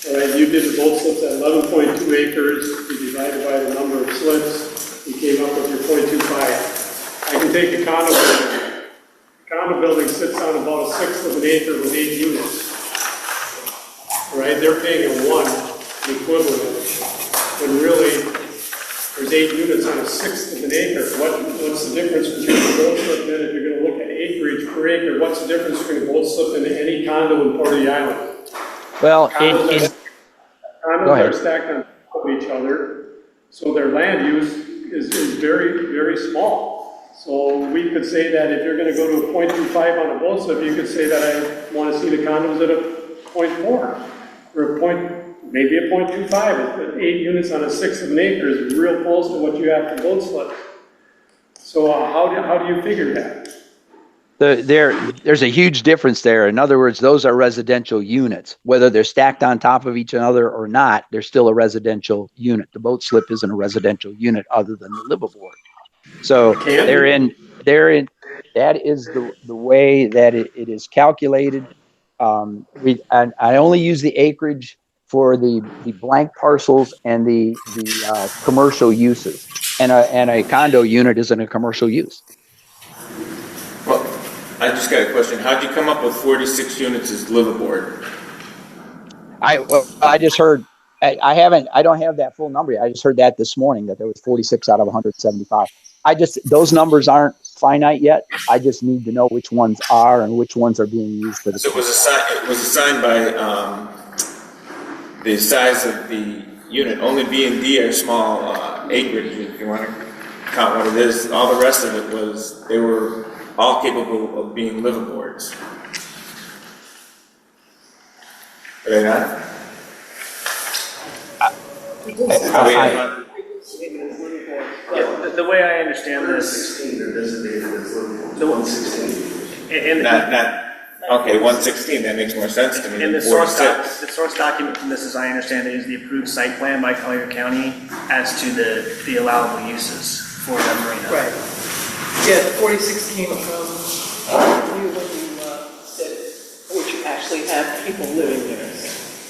All right, you did the boat slips at 11.2 acres. You divided by the number of slips. You came up with your 0.25. I can take the condo building. The condo building sits on about 1/6 of an acre with 8 units. All right, they're paying a 1 equivalent, when really there's 8 units on 1/6 of an acre. What's the difference between a boat slip then, if you're going to look at acreage per acre? What's the difference between a boat slip and any condo in part of the island? Well, condos are stacked on top of each other, so their land use is very, very small. So we could say that if you're going to go to a 0.25 on a boat slip, you could say that I want to see the condos at a 0.4 or maybe a 0.25, but 8 units on 1/6 of an acre is real close to what you have for boat slips. So how do you figure that? There's a huge difference there. In other words, those are residential units. Whether they're stacked on top of each other or not, they're still a residential unit. The boat slip isn't a residential unit other than the liveaboard. So that is the way that it is calculated. I only use the acreage for the blank parcels and the commercial uses, and a condo unit isn't a commercial use. Well, I just got a question. How'd you come up with 46 units as liveaboard? I just heard. I don't have that full number yet. I just heard that this morning, that there was 46 out of 175. Those numbers aren't finite yet. I just need to know which ones are and which ones are being used for the. So it was assigned by the size of the unit. Only B and D are small acreage, if you want to count what it is. All the rest of it was, they were all capable of being liveaboards. Are they not? The way I understand this, Okay, 116, that makes more sense to me. And than the source 46. document from this, as I understand it, is the approved site plan by Collier County as to the allowable uses for the marina. Right. Yeah, 46 came from you when you said, would you actually have people living there?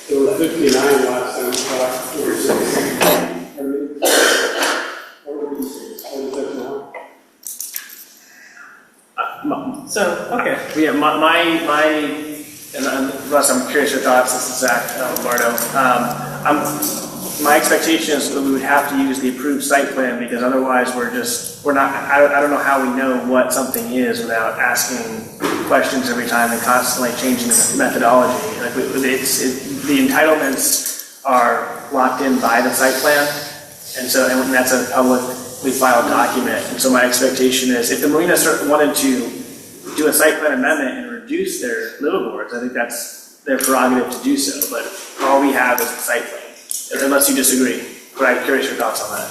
There were 59 last time, 46. So, okay. Yeah, and Russ, I'm curious your thoughts. This is Zach Lombardo. My expectation is that we would have to use the approved site plan because otherwise we're not, I don't know how we know what something is without asking questions every time and constantly changing the methodology. Like the entitlements are locked in by the site plan, and that's a publicly filed document. And so my expectation is if the marina wanted to do a site plan amendment and reduce their liveaboards, I think that's their prerogative to do so. But all we have is the site plan, unless you disagree. But I'm curious your thoughts on that.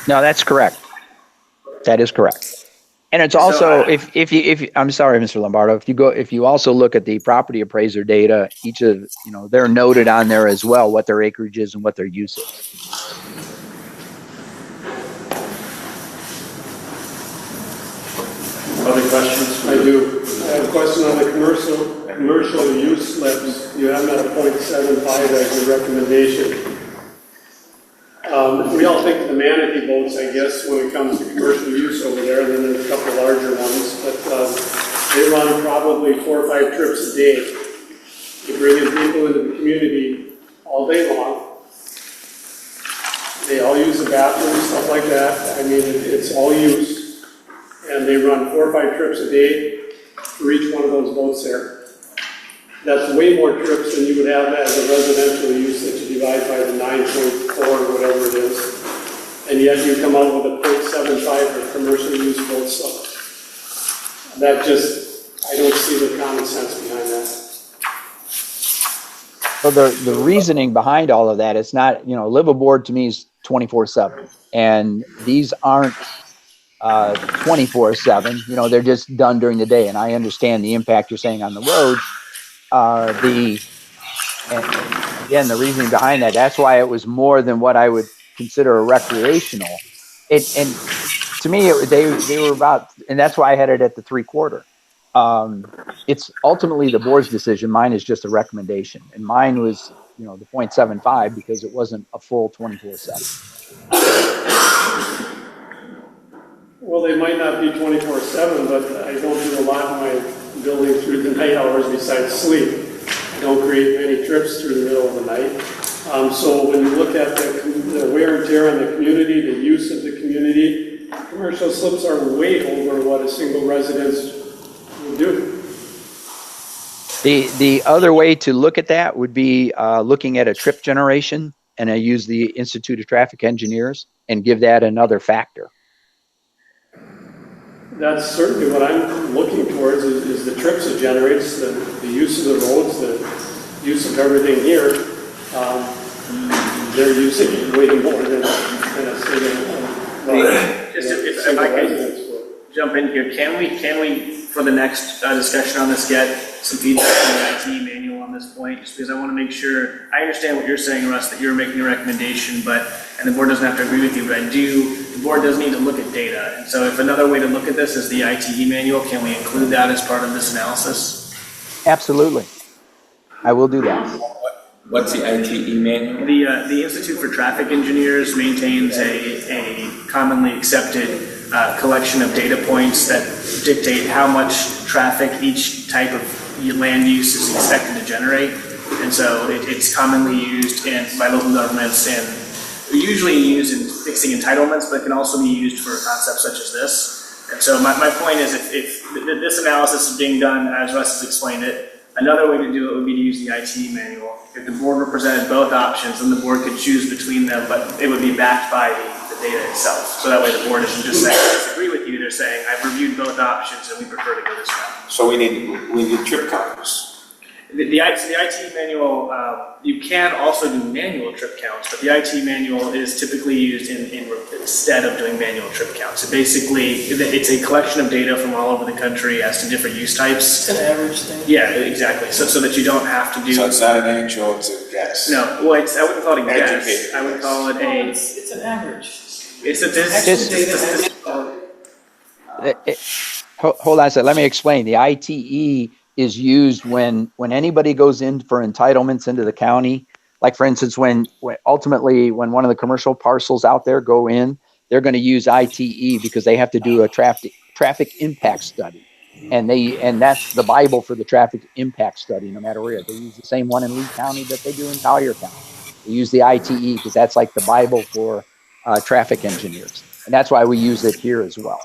No, that's correct. That is correct. And it's also, if you, I'm sorry, Mr. Lombardo, if you also look at the property appraiser data, each of, they're noted on there as well, what their acreage is and what their use is. Other questions? I do. I have a question on the commercial use slips. You have them at 0.75 as your recommendation. We all think of the manatee boats, I guess, when it comes to commercial use over there, and then there's a couple larger ones, but they run probably 4 or 5 trips a day. You bring in people into the community all day long. They all use the bathroom, stuff like that. I mean, it's all use. And they run 4 or 5 trips a day for each one of those boats there. That's way more trips than you would have as a residential use that you divide by the 9.4 or whatever it is. And yet you come out with a 0.75 for commercial use boat stuff. That just, I don't see the common sense behind that. Well, the reasoning behind all of that, it's not, liveaboard to me is 24/7. And these aren't 24/7, they're just done during the day. And I understand the impact you're saying on the roads. And again, the reasoning behind that, that's why it was more than what I would consider a recreational. And to me, they were about, and that's why I had it at the 3/4. It's ultimately the board's decision. Mine is just a recommendation. And mine was, the 0.75 because it wasn't a full 24/7. Well, they might not be 24/7, but I don't do a lot in my building through the night hours besides sleep. I don't create many trips through the middle of the night. So when you look at the wear and tear on the community, the use of the community, commercial slips are way over what a single residence would do. The other way to look at that would be looking at a trip generation, and I use the Institute of Traffic Engineers and give that another factor. That's certainly what I'm looking towards is the trips it generates, the use of the roads, the use of everything here. They're using way more than a If I could jump in here, can we for the next discussion on this get some feedback from the IT manual on this point? Just because I want to make sure, I understand what you're saying, Russ, that you're making a recommendation, and the board doesn't have to agree with you, but the board does need to look at data. And so if another way to look at this is the ITE manual, can we include that as part of this analysis? Absolutely. I will do that. What's the ITE manual? The Institute for Traffic Engineers maintains a commonly accepted collection of data points that dictate how much traffic each type of land use is expected to generate. And so it's commonly used by local governments and usually used in fixing entitlements, but can also be used for concepts such as this. And so my point is, if this analysis is being done as Russ has explained it, another way to do it would be to use the IT manual. If the board represented both options, then the board could choose between them, but it would be backed by the data itself. So that way the board isn't just saying, I disagree with you, they're saying, I've reviewed both options and we prefer to go this route. So we need trip counters. The IT manual, you can also do manual trip counts, but the IT manual is typically used instead of doing manual trip counts. So basically, it's a collection of data from all over the country as to different use types. It's an average thing. Yeah, exactly. So that you don't have to do. So it's not an actual, it's a guess. No, well, I wouldn't call it a guess. Educated I would call it Well, it's an average. It's a Hold on a second. Let me explain. The ITE is used when anybody goes in for entitlements into the county. Like for instance, when ultimately when one of the commercial parcels out there go in, they're going to use ITE because they have to do a traffic impact study, and that's the Bible for the traffic impact study. No matter where they use the same one in Lee County that they do in Collier County. They use the ITE because that's like the Bible for traffic engineers, and that's why we use it here as well.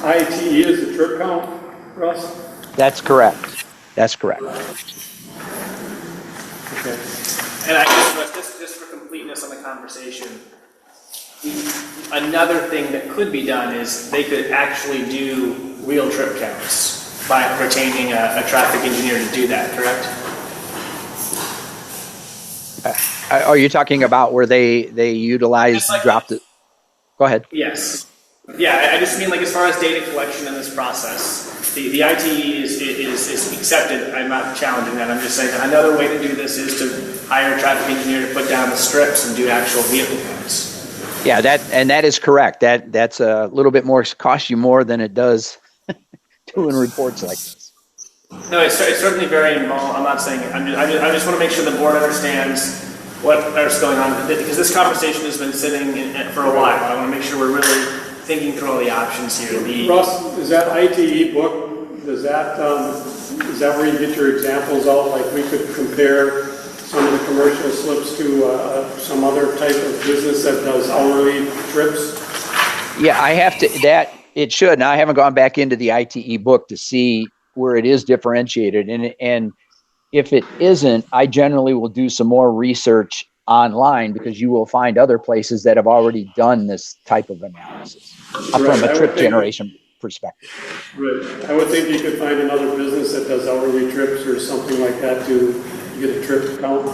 ITE is the trip count, Russ? That's correct. That's correct. Okay. And just for completeness on the conversation, another thing that could be done is they could actually do real trip counts by retaining a traffic engineer to do that, correct? Are you talking about where they utilize dropped it? Go ahead. Yes. Yeah, I just mean like as far as data collection in this process, the ITE is accepted. I'm not challenging that. I'm just saying that another way to do this is to hire a traffic engineer to put down the strips and do actual vehicle counts. Yeah, that is correct. That's a little bit more, costs you more than it does doing reports like this. No, it's certainly very involved. I'm not saying it. I just want to make sure the board understands what's going on, because this conversation has been sitting for a while. I want to make sure we're really thinking through all the options here. Russ, is that ITE book, is that where you get your examples out? Like we could compare some of the commercial slips to some other type of business that does hourly trips? Yeah, I have to, it should. Now I haven't gone back into the ITE book to see where it is differentiated. And if it isn't, I generally will do some more research online, because you will find other places that have already done this type of analysis from a trip generation perspective. Right. I would think you could find another business that does hourly trips or something like that to get a trip count.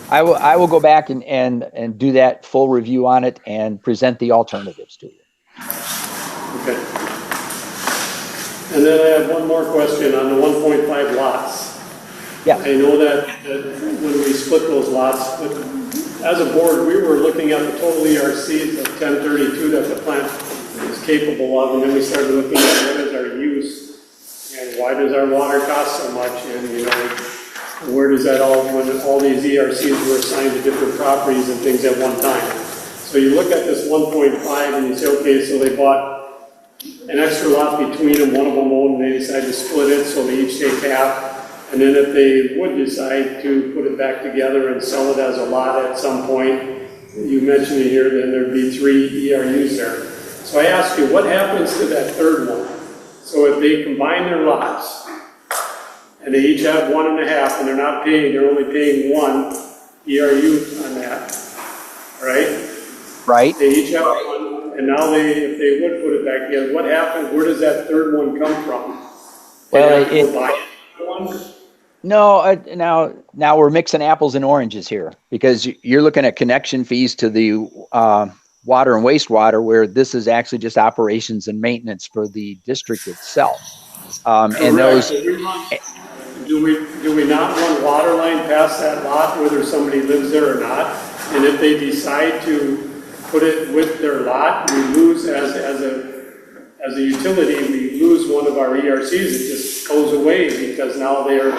I will go back and do that full review on it and present the alternatives to you. Okay. And then I have one more question on the 1.5 lots. Yeah. I know that when we split those lots, but as a board, we were looking at the total ERCs of 1032 that the plant is capable of, and then we started looking at what is our use, and why does our water cost so much, and where does that all, when all these ERCs were assigned to different properties and things at one time. So you look at this 1.5 and you say, okay, so they bought an extra lot between them, one of them owned, and they decided to split it, so they each take half. And then if they would decide to put it back together and sell it as a lot at some point, you mentioned it here, then there'd be 3 ERUs there. So I ask you, what happens to that third one? So if they combine their lots, and they each have 1.5, and they're only paying 1 ERU on that, right? Right. They each have 1, and now if they would put it back together, what happens? Where does that third one come from? Well, One? No, now we're mixing apples and oranges here, because you're looking at connection fees to the water and wastewater, where this is actually just operations and maintenance for the district itself. And those. Do we not run water line past that lot, whether somebody lives there or not? And if they decide to put it with their lot, we lose as a utility, we lose one of our ERCs. It just goes away, because now they're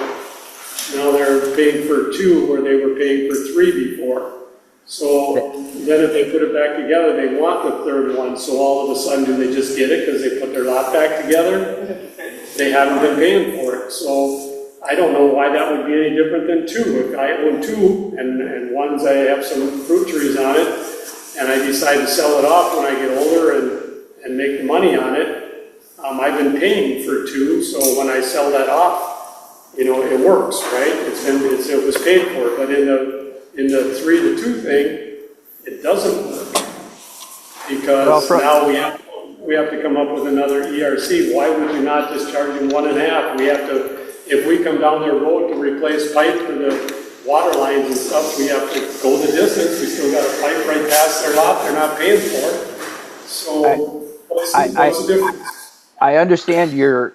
paying for 2 where they were paying for 3 before. So then if they put it back together, they want the third one. So all of a sudden, do they just get it because they put their lot back together? They haven't been paying for it. So I don't know why that would be any different than 2. If I own 2 and I have some fruit trees on it, and I decide to sell it off when I get older and make the money on it. I've been paying for 2, so when I sell that off, you know, it works, right? It was paid for, but in the 3-to-2 thing, it doesn't work. Because now we have to come up with another ERC. Why would you not just charge them 1.5? We have to, if we come down their road to replace pipe for the water lines and stuff, we have to go the distance. We still got a pipe right past their lot they're not paying for. So what's the difference? I understand your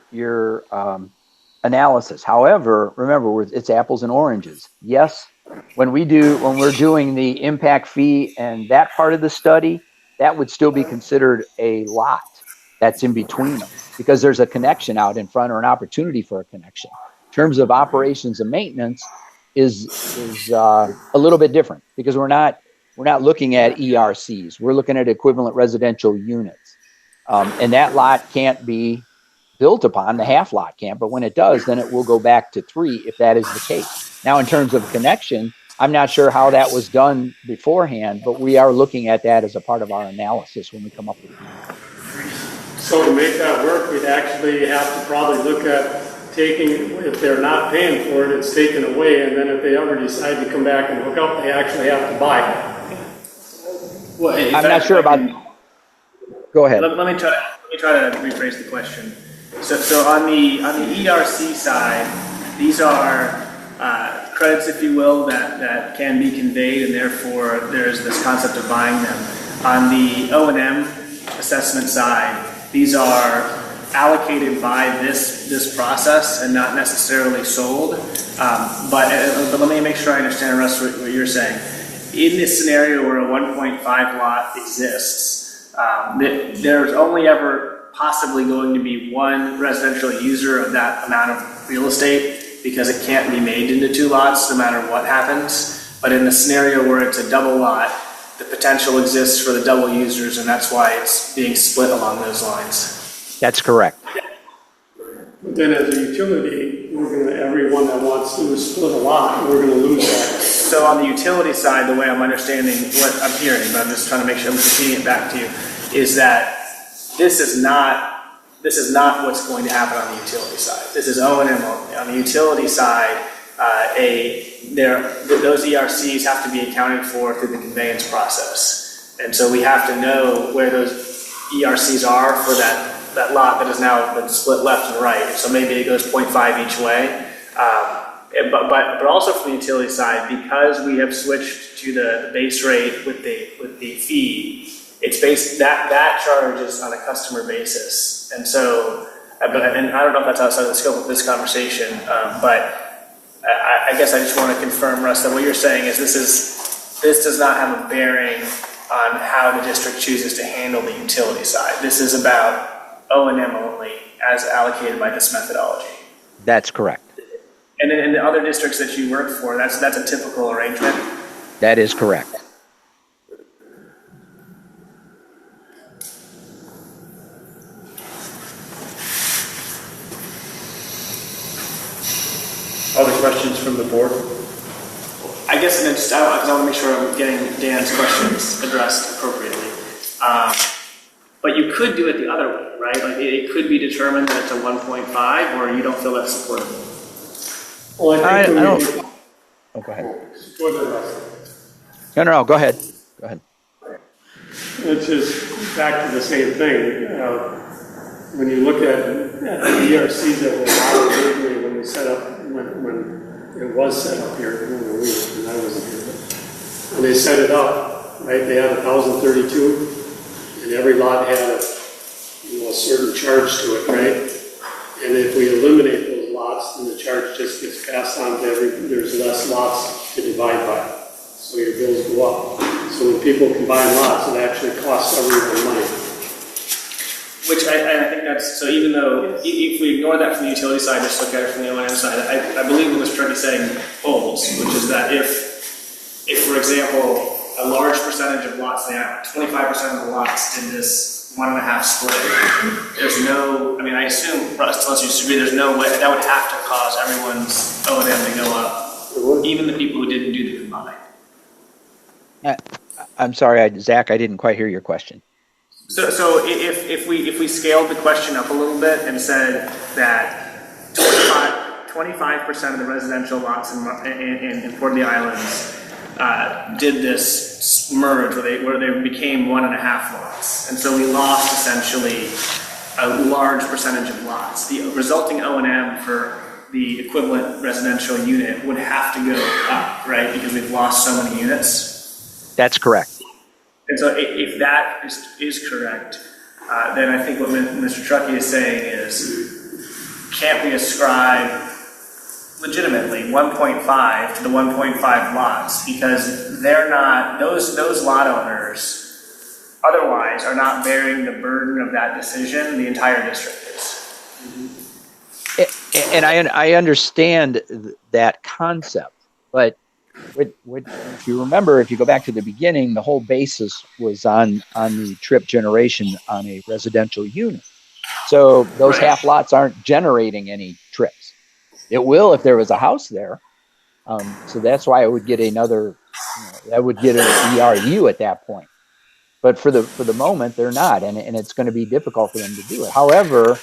analysis. However, remember, it's apples and oranges. Yes, when we're doing the impact fee and that part of the study, that would still be considered a lot that's in between them because there's a connection out in front or an opportunity for a connection. In terms of operations and maintenance is a little bit different because we're not looking at ERCs. We're looking at equivalent residential units. And that lot can't be built upon, the half lot can't, but when it does, then it will go back to 3 if that is the case. Now, in terms of connection, I'm not sure how that was done beforehand, but we are looking at that as a part of our analysis when we come up with it. So to make that work, we'd actually have to probably look at taking, if they're not paying for it, it's taken away, and then if they ever decide to come back and hook up, they actually have to buy it. Well, I'm not sure about. Go ahead. Let me try to rephrase the question. So on the ERC side, these are credits, if you will, that can be conveyed, and therefore there's this concept of buying them. On the O&M assessment side, these are allocated by this process and not necessarily sold. But let me make sure I understand, Russ, what you're saying. In this scenario where a 1.5 lot exists, there's only ever possibly going to be one residential user of that amount of real estate because it can't be made into 2 lots no matter what happens. But in the scenario where it's a double lot, the potential exists for the double users, and that's why it's being split along those lines. That's correct. But then as a utility, everyone that wants to split a lot, we're gonna lose that. So on the utility side, the way I'm understanding what I'm hearing, but I'm just trying to make sure I'm repeating it back to you, is that this is not what's going to happen on the utility side. This is O&M only. On the utility side, those ERCs have to be accounted for through the conveyance process. And so we have to know where those ERCs are for that lot that has now been split left and right. So maybe it goes 0.5 each way. But also from the utility side, because we have switched to the base rate with the fee, it's based that charge is on a customer basis. And so, and I don't know if that's outside the scope of this conversation, but I guess I just want to confirm, Russ, that what you're saying is this does not have a bearing on how the district chooses to handle the utility side. This is about O&M only as allocated by this methodology. That's correct. And in the other districts that you work for, that's a typical arrangement? That is correct. Other questions from the board? I guess, and just, I want to make sure I'm getting Dan's questions addressed appropriately. But you could do it the other way, right? Like it could be determined that it's a 1.5, or you don't feel that's supportable. Well, I don't. Oh, go ahead. Go ahead, Russ. No, go ahead. Go ahead. It's just back to the same thing. When you look at the ERCs that were modeled when we set up, when it was set up here, when I wasn't here, but when they set it up, right, they had 1,032, and every lot had a certain charge to it, right? And if we eliminate those lots, then the charge just gets passed on to there's less lots to divide by. So your bills go up. So when people combine lots, it actually costs everyone money. Which I think that's, so even though, if we ignore that from the utility side, just look at it from the O&M side, I believe what Mr. Turkey saying holds, which is that if for example, a large percentage of lots, 25% of the lots did this 1.5 split, there's no, I mean, I assume, unless you disagree, there's no way, that would have to cause everyone's O&M to go up, even the people who didn't do the combine. I'm sorry, Zach, I didn't quite hear your question. So if we scaled the question up a little bit and said that 25% of the residential lots in Port of the Islands did this merge where they became 1.5 lots, and so we lost essentially a large percentage of lots. The resulting O&M for the equivalent residential unit would have to go up, right? Because we've lost so many units. That's correct. And so if that is correct, then I think what Mr. Truckee is saying is, can't we ascribe legitimately 1.5 to the 1.5 lots, because they're not, those lot owners otherwise are not bearing the burden of that decision, the entire district is. And I understand that concept, but if you remember, if you go back to the beginning, the whole basis was on the trip generation on a residential unit. So those half lots aren't generating any trips. It will if there was a house there. So that's why it would get another, that would get an ERU at that point. But for the moment, they're not, and it's going to be difficult for them to do it. However,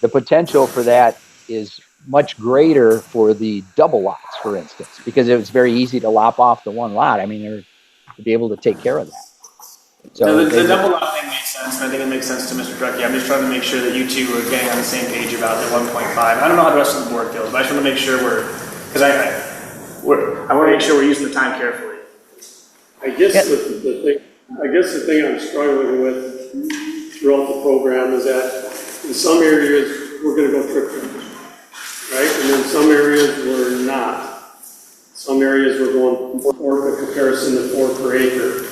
the potential for that is much greater for the double lots, for instance, because it was very easy to lop off the one lot. I mean, they're to be able to take care of that. So the double lot thing makes sense, and I think it makes sense to Mr. Truckee. I'm just trying to make sure that you two are getting on the same page about the 1.5. I don't know how the rest of the board feels, but I just want to make sure because I want to make sure we're using the time carefully. I guess the thing I'm struggling with throughout the program is that in some areas we're going to go trip trips, right? And in some areas we're not. Some areas we're going for the comparison to 4 per acre.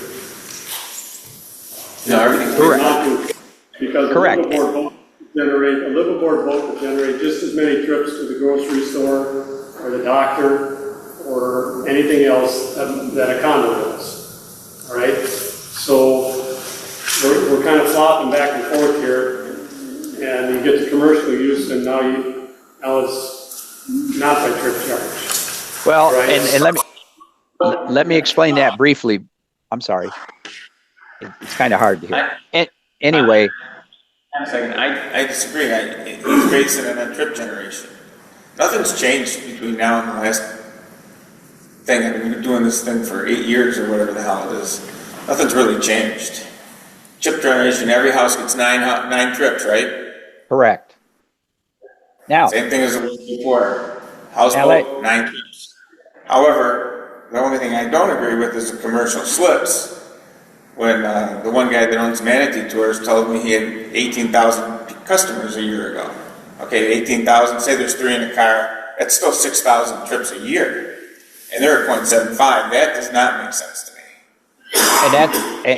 No, everything's correct. Because correct. A liveaboard boat could generate just as many trips to the grocery store or the doctor or anything else that a condo does. All right? So we're kind of flopping back and forth here, and you get the commercial use, and now it's not by trip charge. Well, right? and let me explain that briefly. I'm sorry. It's kind of hard to hear. Anyway. One second, I disagree. He's basing it on trip generation. Nothing's changed between now and the last thing. I've been doing this thing for 8 years or whatever the hell it is. Nothing's really changed. Trip generation, every house gets nine trips, right? Correct. Now. Same thing as it was before. Houseboat, 9 trips. However, the only thing I don't agree with is the commercial slips. When the one guy that owns Manatee Tours told me he had 18,000 customers a year ago. Okay, 18,000, say there's 3 in a car, that's still 6,000 trips a year. And they're at 0.75, that does not make sense to me.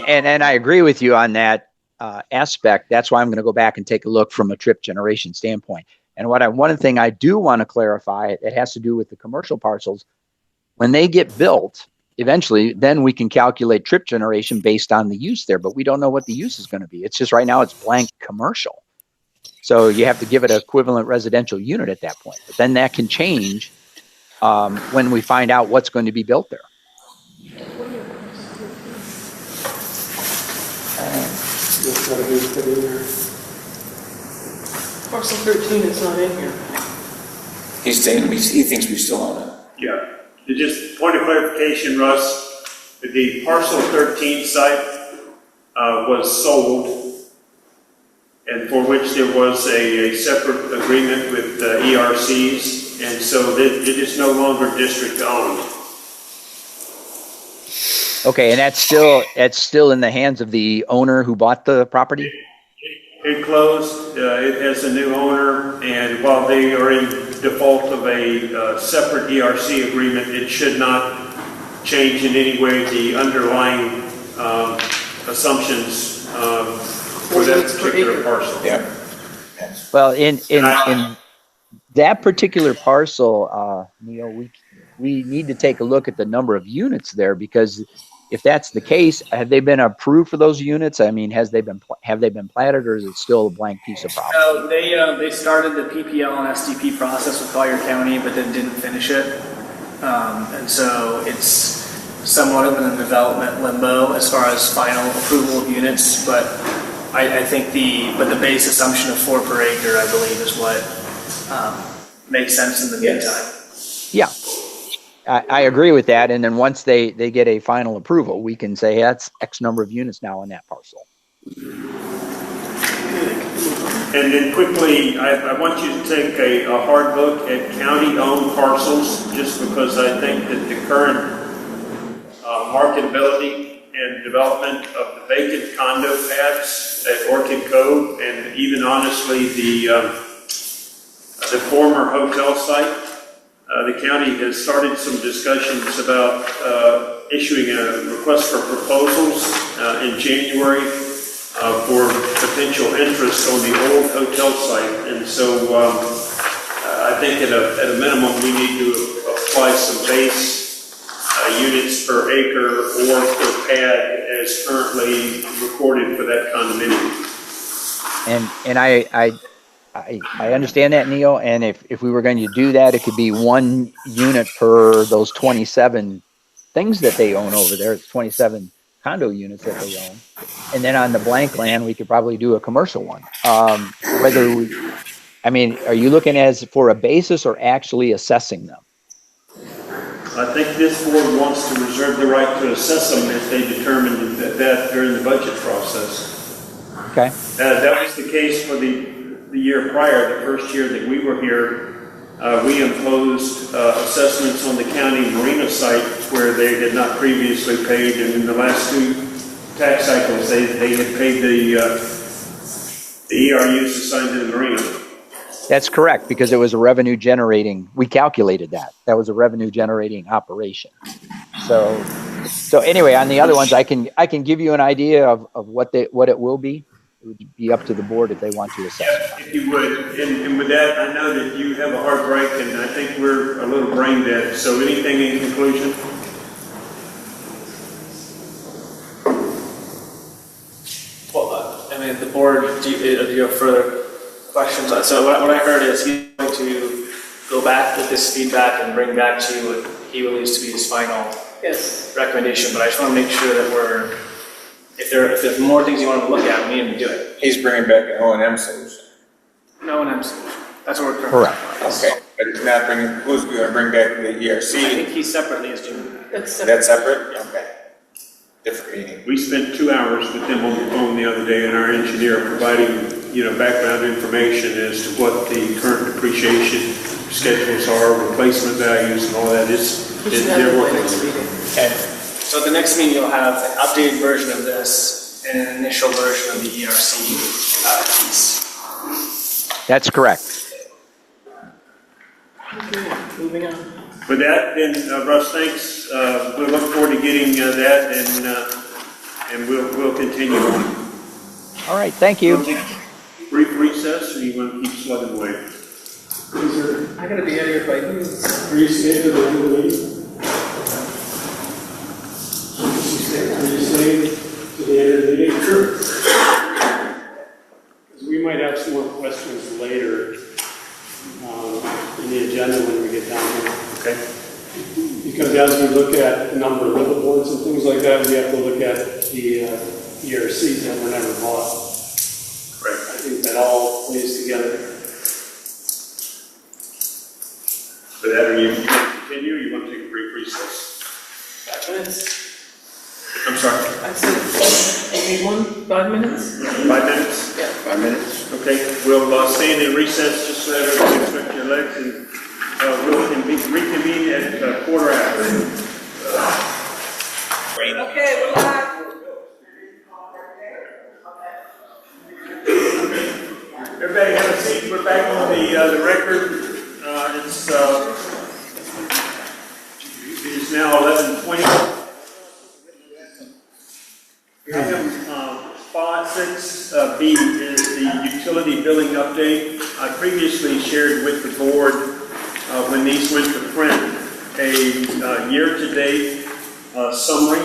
And I agree with you on that aspect. That's why I'm going to go back and take a look from a trip generation standpoint. And one thing I do want to clarify, it has to do with the commercial parcels. When they get built, eventually, then we can calculate trip generation based on the use there, but we don't know what the use is going to be. It's just right now it's blank commercial. So you have to give it an equivalent residential unit at that point. But then that can change when we find out what's going to be built there. Parcel 13 is not in here. He's saying he thinks we still own it. Yeah. Just point of clarification, Russ, the parcel 13 site was sold, and for which there was a separate agreement with ERCs, and so it is no longer district owned. Okay, and that's still in the hands of the owner who bought the property? It closed, it has a new owner, and while they are in default of a separate ERC agreement, it should not change in any way the underlying assumptions for that particular parcel. Yeah. Well, in that particular parcel, Neil, we need to take a look at the number of units there, because if that's the case, have they been approved for those units? I mean, have they been platted, or is it still a blank piece of property? So they started the PPL and SDP process with Collier County, but then didn't finish it, and so it's somewhat of in a development limbo as far as final approval of units. But I think but the base assumption of 4 per acre, I believe, is what makes sense in the meantime. Yeah, I agree with that. And then once they get a final approval, we can say that's X number of units now in that parcel. And then quickly, I want you to take a hard look at county-owned parcels, just because I think that the current marketability and development of the vacant condo pads at Orchid Cove, and even honestly the former hotel site, the county has started some discussions about issuing a request for proposals in January for potential interest on the old hotel site. And so I think at a minimum we need to apply some base units per acre or per pad as currently recorded for that condominium. And I understand that, Neil. And if we were going to do that, it could be 1 unit per those 27 things that they own over there. It's 27 condo units that they own. And then on the blank land, we could probably do a commercial one. Are you looking as for a basis or actually assessing them? I think this board wants to reserve the right to assess them if they determine that during the budget process. Okay. That was the case for the year prior, the first year that we were here. We imposed assessments on the county marina site where they had not previously paid, and in the last 2 tax cycles, they had paid the ERUs assigned to the marina. That's correct, because it was a revenue generating. We calculated that was a revenue generating operation. So anyway, on the other ones, I can give you an idea of what it will be. It would be up to the board if they want to assess. Yeah, if you would. And with that, I know that you have a hard break, and I think we're a little brain dead. So anything in conclusion? Well, the board, do you have further questions? So what I heard is he's going to go back with this feedback and bring back to you what he believes to be his final recommendation. But I just want to make sure that if there's more things you want to look at, we need to do it. He's bringing back an O&M solution. No O&M solution. That's what we're correct. Okay, but he's not bringing. Who's going to bring back the ERC? I think he separately is doing that. That's separate. Okay. Different meeting. We spent 2 hours with them on the phone the other day, and our engineer providing background information as to what the current depreciation schedules are, replacement values, and all that. They're working. Okay. So at the next meeting, you'll have an updated version of this and an initial version of the ERC piece. That's correct. Okay, moving on. With that, then, Russ, thanks. We'll look forward to getting that, and we'll continue on. All right, thank you. Brief recess, or you want to keep slugging away? I gotta be out here by noon. Are you staying to the end of the meeting? Are you staying to the end of the meeting? Sure. Because we might have some more questions later in the agenda when we get down here. Okay. Because as we look at the number of liveaboards and things like that, we have to look at the ERCs that were never bought. Right. I think that all plays together. For that, are you want to continue, or you want to take a brief recess? 5 minutes. I'm sorry. I said, you need 5 minutes? 5 minutes? Yeah. 5 minutes. Okay, we'll stand in recess just so that everybody can stretch your legs, and we'll reconvene at 4:15. Okay, we're live. Everybody have a seat. We're back on the record. It is now 11:20. Item 6B is the utility billing update. I previously shared with the board when these went to print a year-to-date summary,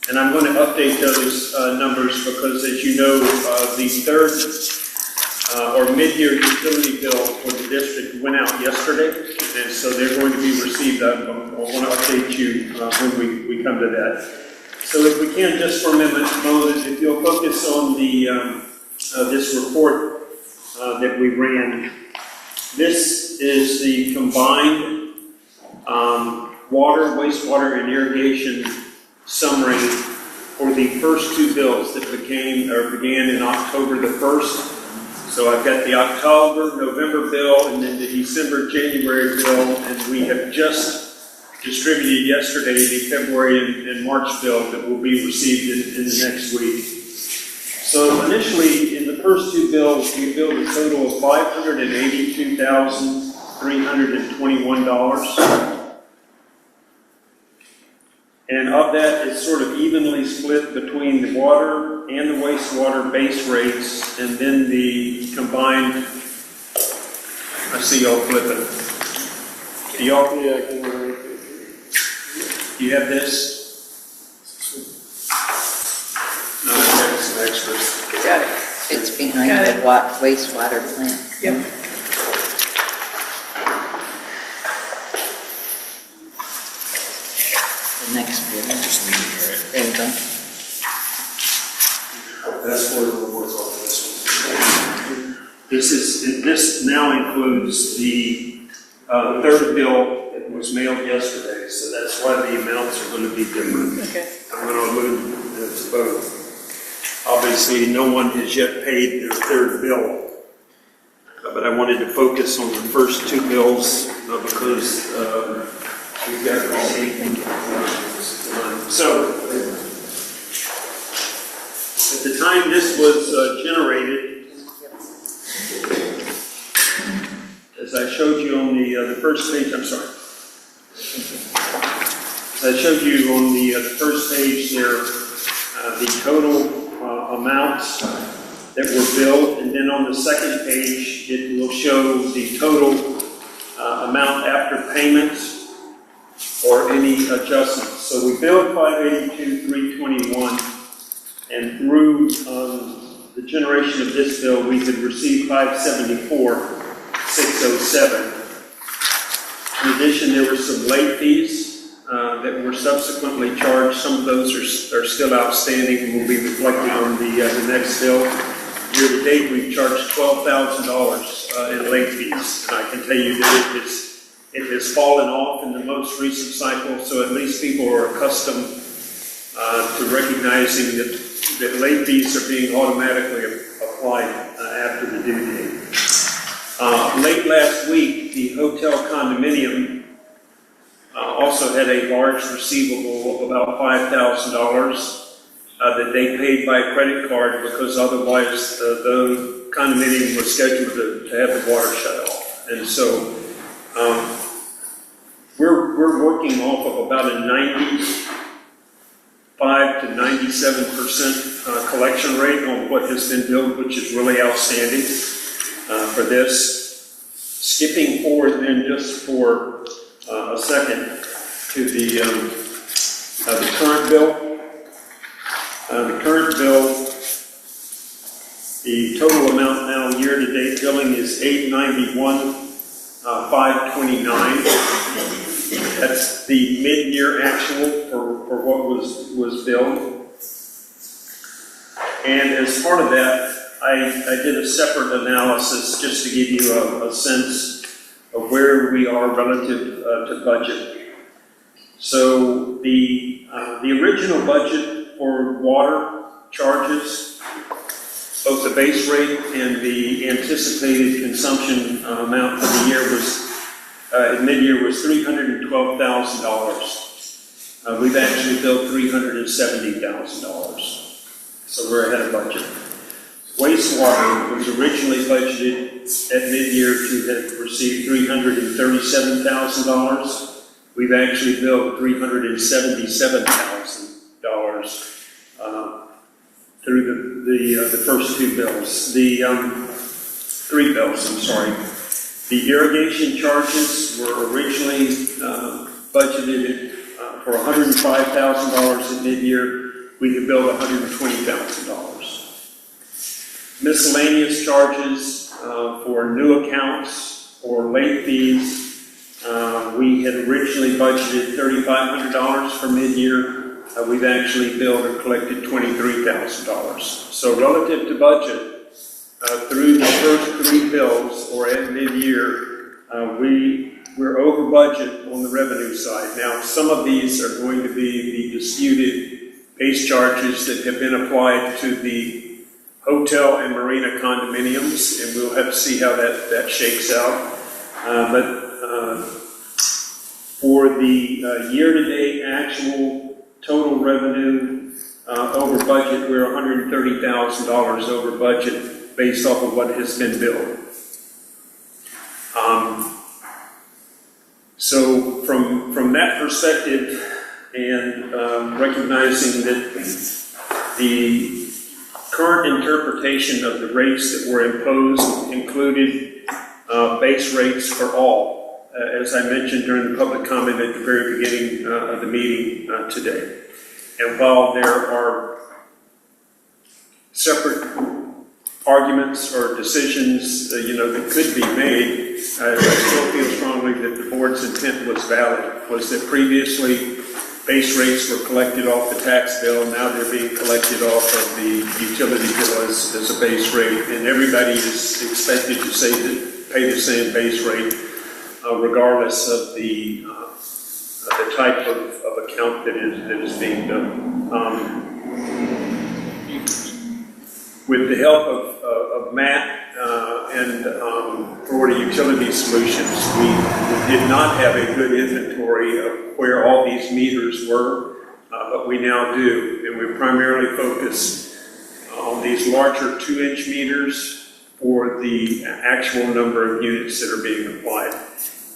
and I'm going to update those numbers because, as you know, the third or mid-year utility bill for the district went out yesterday, and so they're going to be received. I want to update you when we come to that. So if we can, just for a moment, if you'll focus on the this report that we ran. This is the combined water, wastewater, and irrigation summary for the first two bills that began in October the 1st. So I've got the October, November bill, and then the December, January bill, and we have just distributed yesterday the February and March bill that will be received in the next week. So initially, in the first two bills, we billed a total of $582,321. And of that, it's sort of evenly split between the water and the wastewater base rates, and then the combined, I see y'all flipping. Do y'all, do you have this? No, I have some extras. Got it. It's behind Got the it. wastewater plant. Yep. The next bill. There you go. That's where the report's off this one. This now includes the third bill that was mailed yesterday, so that's why the amounts are going to be different. Okay. I'm going to allude to both. Obviously, no one has yet paid their third bill, but I wanted to focus on the first two bills because we've got to receive. So, at the time this was generated, as I showed you on the first page, I'm sorry. As I showed you on the first page there, the total amounts that were billed, and then on the second page, it will show the total amount after payments or any adjustments. So we billed $582,321, and through the generation of this bill, we could receive $574,607. In addition, there were some late fees that were subsequently charged. Some of those are still outstanding and will be reflected on the next bill. Year to date, we've charged $12,000 in late fees, and I can tell you that it has fallen off in the most recent cycle, so at least people are accustomed to recognizing that late fees are being automatically applied after the due date. Late last week, the hotel condominium also had a large receivable of about $5,000 that they paid by credit card because otherwise the condominium was scheduled to have the water shut off. And so we're working off of about a 95 to 97% collection rate on what has been billed, which is really outstanding for this. Skipping forward then just for a second to the current bill. The current bill, the total amount now year-to-date billing is $891,529. That's the mid-year actual for what was billed. And as part of that, I did a separate analysis just to give you a sense of where we are relative to budget. So the original budget for water charges, both the base rate and the anticipated consumption amount for the year was, at mid-year was $312,000. We've actually billed $370,000. So we're ahead of budget. Wastewater was originally budgeted at mid-year to have received $337,000. We've actually billed $377,000 through the first two bills. The three bills, I'm sorry. The irrigation charges were originally budgeted for $105,000 at mid-year. We could bill $120,000. Miscellaneous charges for new accounts or late fees, we had originally budgeted $3,500 for mid-year. we've actually billed or collected $23,000. So relative to budget, through the first 3 bills or at mid-year, we're over budget on the revenue side. Now, some of these are going to be the disputed base charges that have been applied to the hotel and marina condominiums, and we'll have to see how that shakes out. For the year-to-date actual total revenue over budget, we're $130,000 over budget based off of what has been billed. So from that perspective, and recognizing that the current interpretation of the rates that were imposed included base rates for all, as I mentioned during the public comment at the very beginning of the meeting today. And while there are separate arguments or decisions that could be made, I still feel strongly that the board's intent was valid, was that previously base rates were collected off the tax bill, now they're being collected off of the utility bill as a base rate, and everybody is expected to pay the same base rate regardless of the type of account that is being billed. With the help of Matt and Florida Utility Solutions, we did not have a good inventory of where all these meters were, but we now do, and we primarily focus on these larger 2-inch meters for the actual number of units that are being applied.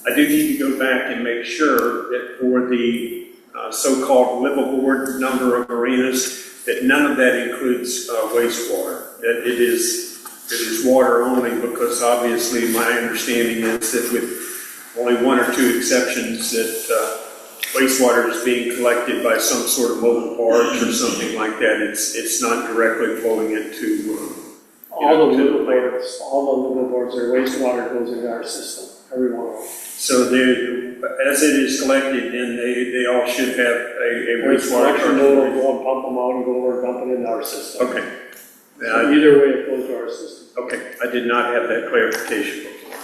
I do need to go back and make sure that for the so-called liveaboard number of marinas, that none of that includes wastewater. That it is water only, because obviously my understanding is that with only 1 or 2 exceptions that wastewater is being collected by some sort of mobile barge or something like that. It's not directly flowing into all the liveaboards, their wastewater goes into our system, every one of them. So as it is collected, then they all should have a wastewater. We'll go and pump them out and go over and dump it into our system. Okay. So either way, it goes to our system. Okay, I did not have that clarification before.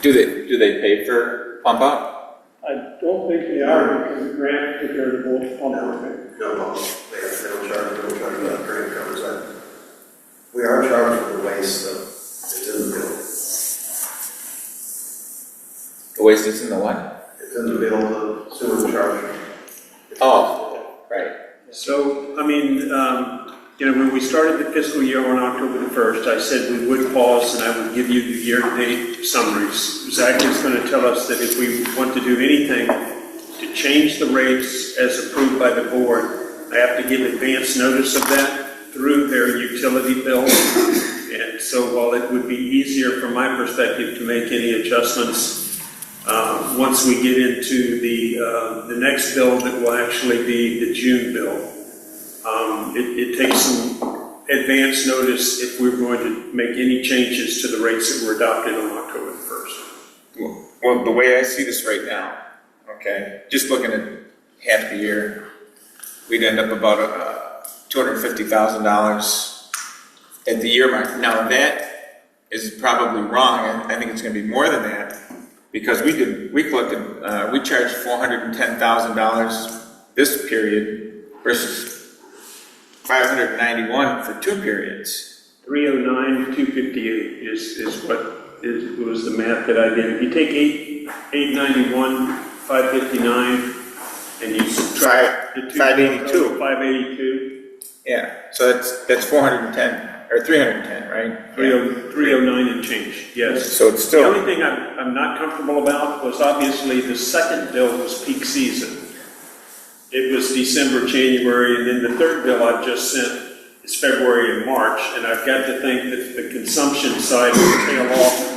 Do they pay for pump out? I don't think they are, because the grant took care of the both pump out. No, they don't charge that, grant covers that. We are charging the waste though, it's in the bill. The waste is in the what? It's in the bill, the sewer charge. Oh, right. So, I mean, when we started the fiscal year on October the 1st, I said we would pause and I would give you the year-to-date summaries. Zach is going to tell us that if we want to do anything to change the rates as approved by the board, I have to give advance notice of that through their utility bill. And so while it would be easier from my perspective to make any adjustments, once we get into the next bill that will actually be the June bill, it takes some advance notice if we're going to make any changes to the rates that were adopted on October the 1st. Well, the way I see this right now, okay, just looking at half the year, we'd end up about $250,000 at the year mark. Now that is probably wrong. I think it's going to be more than that, because we charged $410,000 this period versus $591 for 2 periods. 309, 258 is what was the math that I did. If you take 891, 559, and you subtract the 582. 582. Yeah, so that's 410 or 310, right? 309 and change. Yes. So it's still. The only thing I'm not comfortable about was obviously the second bill was peak season. It was December, January, and then the third bill I've just sent is February and March, and I've got to think that the consumption side will tail off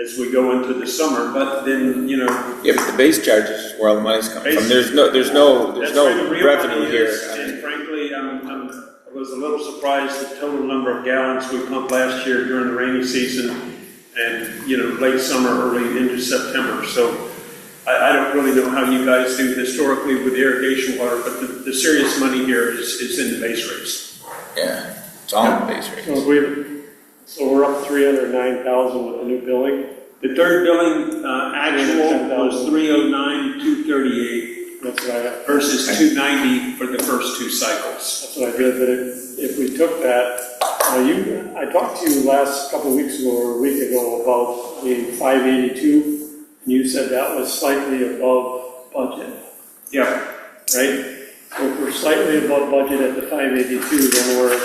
as we go into the summer, but then, Yeah, but the base charges is where all the money's coming from. There's no revenue here. And frankly, I was a little surprised at the total number of gallons we pumped last year during the rainy season and, late summer, early into September. So I don't really know how you guys do historically with irrigation water, but the serious money here is in the base rates. Yeah, it's all in base rates. So we're up 309,000 with the new billing. The third billing actual was 309,238 That's what I have. versus 290 for the first two cycles. That's what I did, but if we took that, I talked to you last couple of weeks ago or a week ago about being 582, and you said that was slightly above budget, Yeah. right? So if we're slightly above budget at the 582, then we're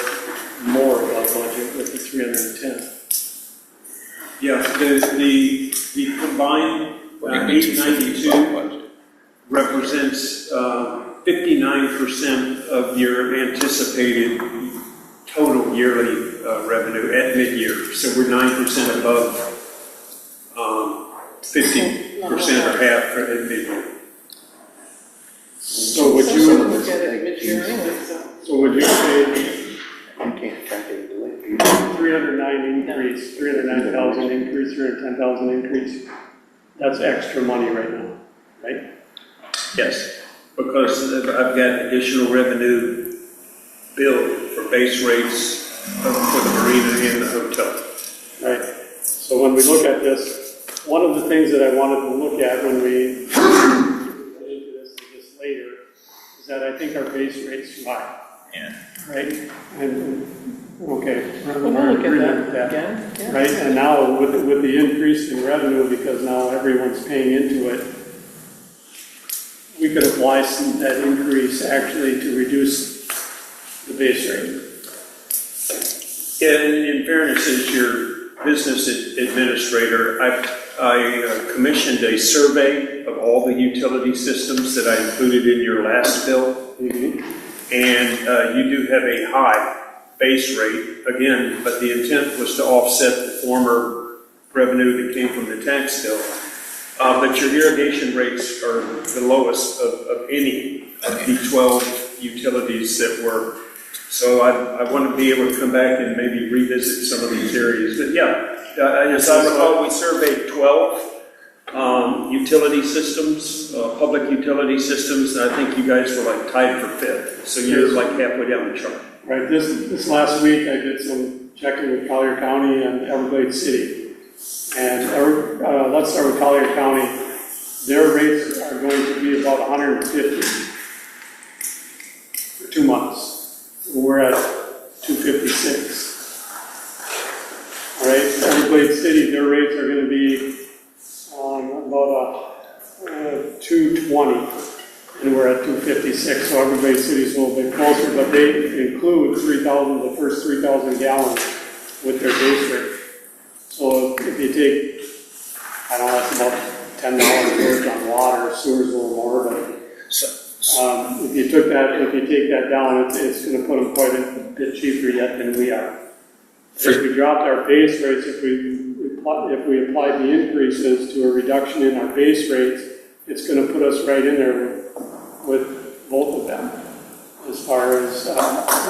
more above budget with the 310. Yeah, the combined 892 represents 59% of your anticipated total yearly revenue at mid-year. So we're 9% above 50% or half at mid-year. So would you, Look at it mid-year anyway, so would you say You can't calculate the late fee. 309 increase, 309,000 increase, 310,000 increase? That's extra money right now, right? Yes, because I've got additional revenue billed for base rates for the marina and the hotel. Right. So when we look at this, one of the things that I wanted to look at when we get into this later is that I think our base rate's too high. Yeah. Right? And, okay. We'll look at that again. Yeah. Right, and now with the increase in revenue, because now everyone's paying into it, we could apply that increase actually to reduce the base rate. In fairness, as your business administrator, I commissioned a survey of all the utility systems that I included in your last bill. Mm-hmm. And you do have a high base rate, again, but the intent was to offset the former revenue that came from the tax bill. But your irrigation rates are the lowest of any of the 12 utilities that were. So I want to be able to come back and maybe revisit some of these areas. But yeah, as I recall, we surveyed 12 utility systems, public utility systems, and I think you guys were like tied for fifth. So you're like halfway down the chart. Right, this last week I did some checking with Collier County and Everglades City. And let's start with Collier County. Their rates are going to be about 150 for 2 months. We're at 256. All right, Everglades City, their rates are going to be about 220, and we're at 256. So Everglades City's a little bit closer, but they include the first 3,000 gallons with their base rate. So if you take, I don't know, that's about $10 worth on water, sewer's a little more, but if you take that down, it's going to put them quite a bit cheaper yet than we are. If we dropped our base rates, if we applied the increases to a reduction in our base rates, it's going to put us right in there with both of them as far as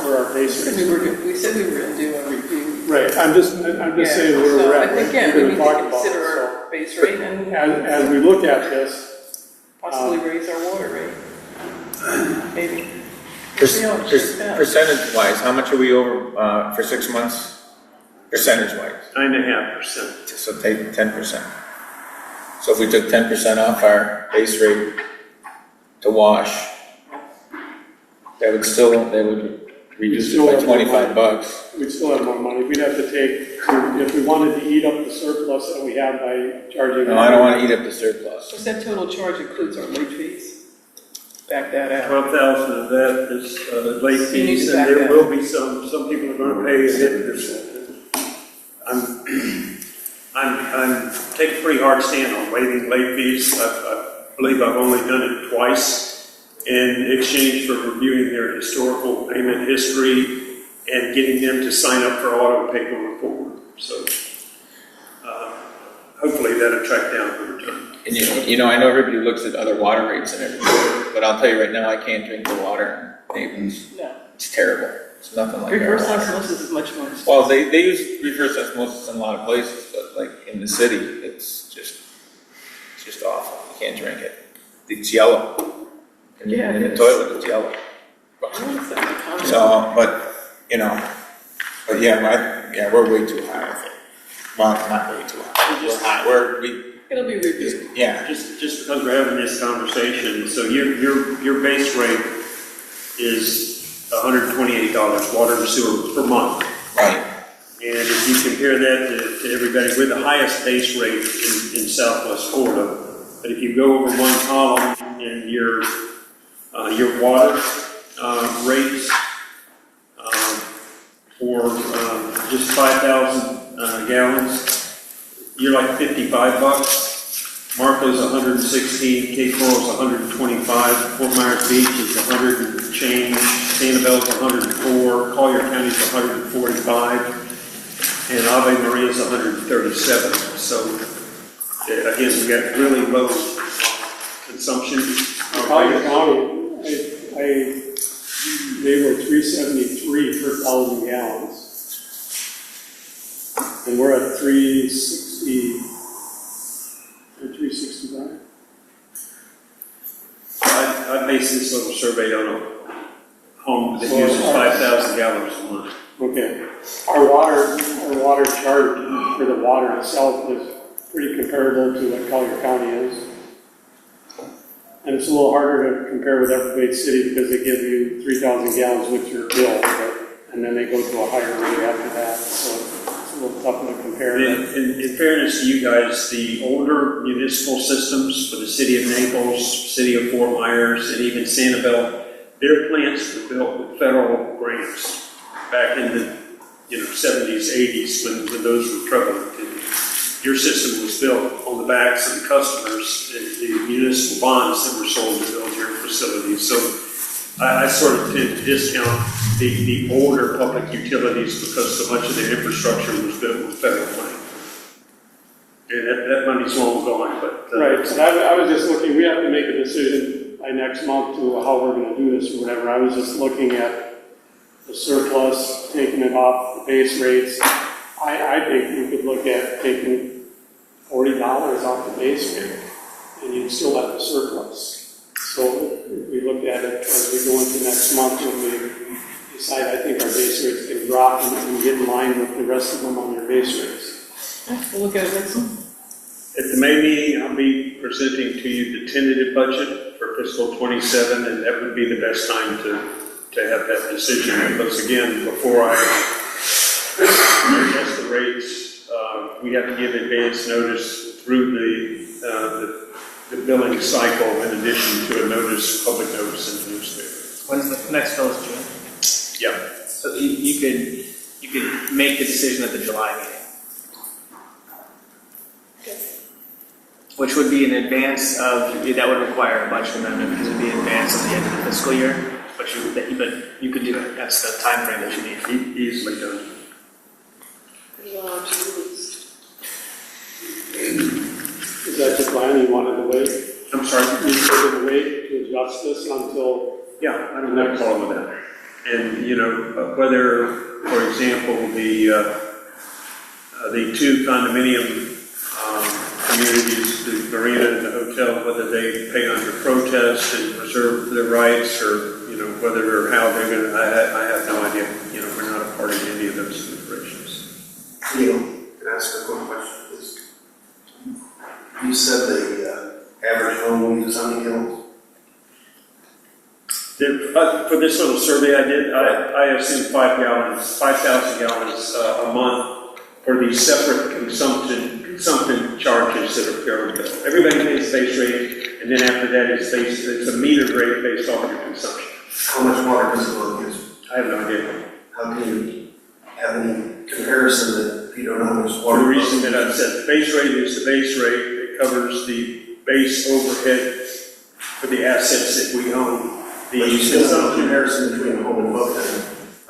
where our base rates. We said we were going to do a review. Right, I'm just saying where we're at. I think, yeah, we need to consider our base rate and as we look at this, possibly raise our water rate. Maybe. Percentage-wise, how much are we over for 6 months? Percentage-wise? 9.5%. So take 10%. So if we took 10% off our base rate to wash, that would reduce it by $25. We'd still have more money. We'd have to if we wanted to eat up the surplus that we have by charging. No, I don't want to eat up the surplus. Because that total charge includes our late fees. Back that out. 12,000 of that is late So you need fees, to and back there that. will be some people are going to pay a hit. I'm taking a pretty hard stand on waiving late fees. I believe I've only done it twice in exchange for reviewing their historical payment history and getting them to sign up for auto pay going forward. So hopefully that'll track down the return. And you know, I know everybody looks at other water rates and everything, but I'll tell you right now, I can't drink the water in Havens. No. It's terrible. It's nothing like our Reverse water. osmosis is much more expensive. Well, they use reverse osmosis in a lot of places, but like in the city, it's just awful. can't drink it. It's yellow. And Yeah, in the it's- toilet, it's yellow. So, but, you know, but yeah, we're way too high, I think. Well, not way too high. We're high, It'll be reviewed. yeah. Just because we're having this conversation, so your base rate is $128 water and sewer per month. Right. And if you compare that to everybody, we're the highest base rate in Southwest Florida. But if you go over one column in your water rates for just 5,000 gallons, you're like $55. Marco's 116, Cape Coral's 125, Fort Myers Beach is 100 and change, Sanibel's 104, Collier County's 145. And Ave Maria's 137. So again, we got really low consumption. Collier County, they were 373 per 1,000 gallons. And we're at 360, or 365. I based this little survey on a home that uses 5,000 gallons a month. Okay. Our water chart for the water itself is pretty comparable to what Collier County is. And it's a little harder to compare with Everglades City because they give you 3,000 gallons with your bill, and then they go to a higher rate after that. So it's a little tougher to compare. In fairness to you guys, the older municipal systems for the city of Naples, city of Fort Myers, and even Sanibel, their plants were built with federal grants back in the 70s, 80s when those were prevalent. And your system was built on the backs of the customers, the municipal bonds that were sold to build your facilities. So I sort of tend to discount the older public utilities because so much of their infrastructure was built with federal money. And that money's long gone, but... Right, so I was just looking, we have to make a decision by next month to how we're going to do this or whatever. I was just looking at the surplus, taking it off the base rates. I think you could look at taking $40 off the base rate, and you'd still have the surplus. So if we look at it as we go into next month, when we decide, I think our base rates can drop and get in line with the rest of them on their base rates. We'll look at it next month. At the May meeting, I'll be presenting to you the tentative budget for fiscal 27, and that would be the best time to have that decision. Because again, before I adjust the rates, we have to give advance notice through the billing cycle in addition to a notice, public notice in the newspaper. When's the next bill is June? Yeah. So you could make the decision at the July meeting. Which would be in advance of, that would require a budget amendment because it would be in advance of the end of the fiscal year. But you could do it. That's the time frame that you need. Easily done. Is that your plan? You wanted to wait? I'm sorry? You wanted to wait to adjust this until... Yeah, I don't have a problem with that. And, whether, for example, the two condominium communities, the marina and the hotel, whether they pay under protest and preserve their rights or, whether or how they're going to, I have no idea. We're not a part of any of those deliberations. Neil, can I ask a quick question, please? You said the average home uses how many gallons? For this little survey I did, I assumed 5,000 gallons a month for these separate consumption charges that are pure bill. Everybody pays base rate, and then after that it's a metered rate based on your consumption. How much water does the bill use? I have no idea. How can you have any comparison that you don't know how much For water? the reason that I said, the base rate is the base rate. It covers the base overhead for the assets that we own. But you still have a comparison between a home and a boat then?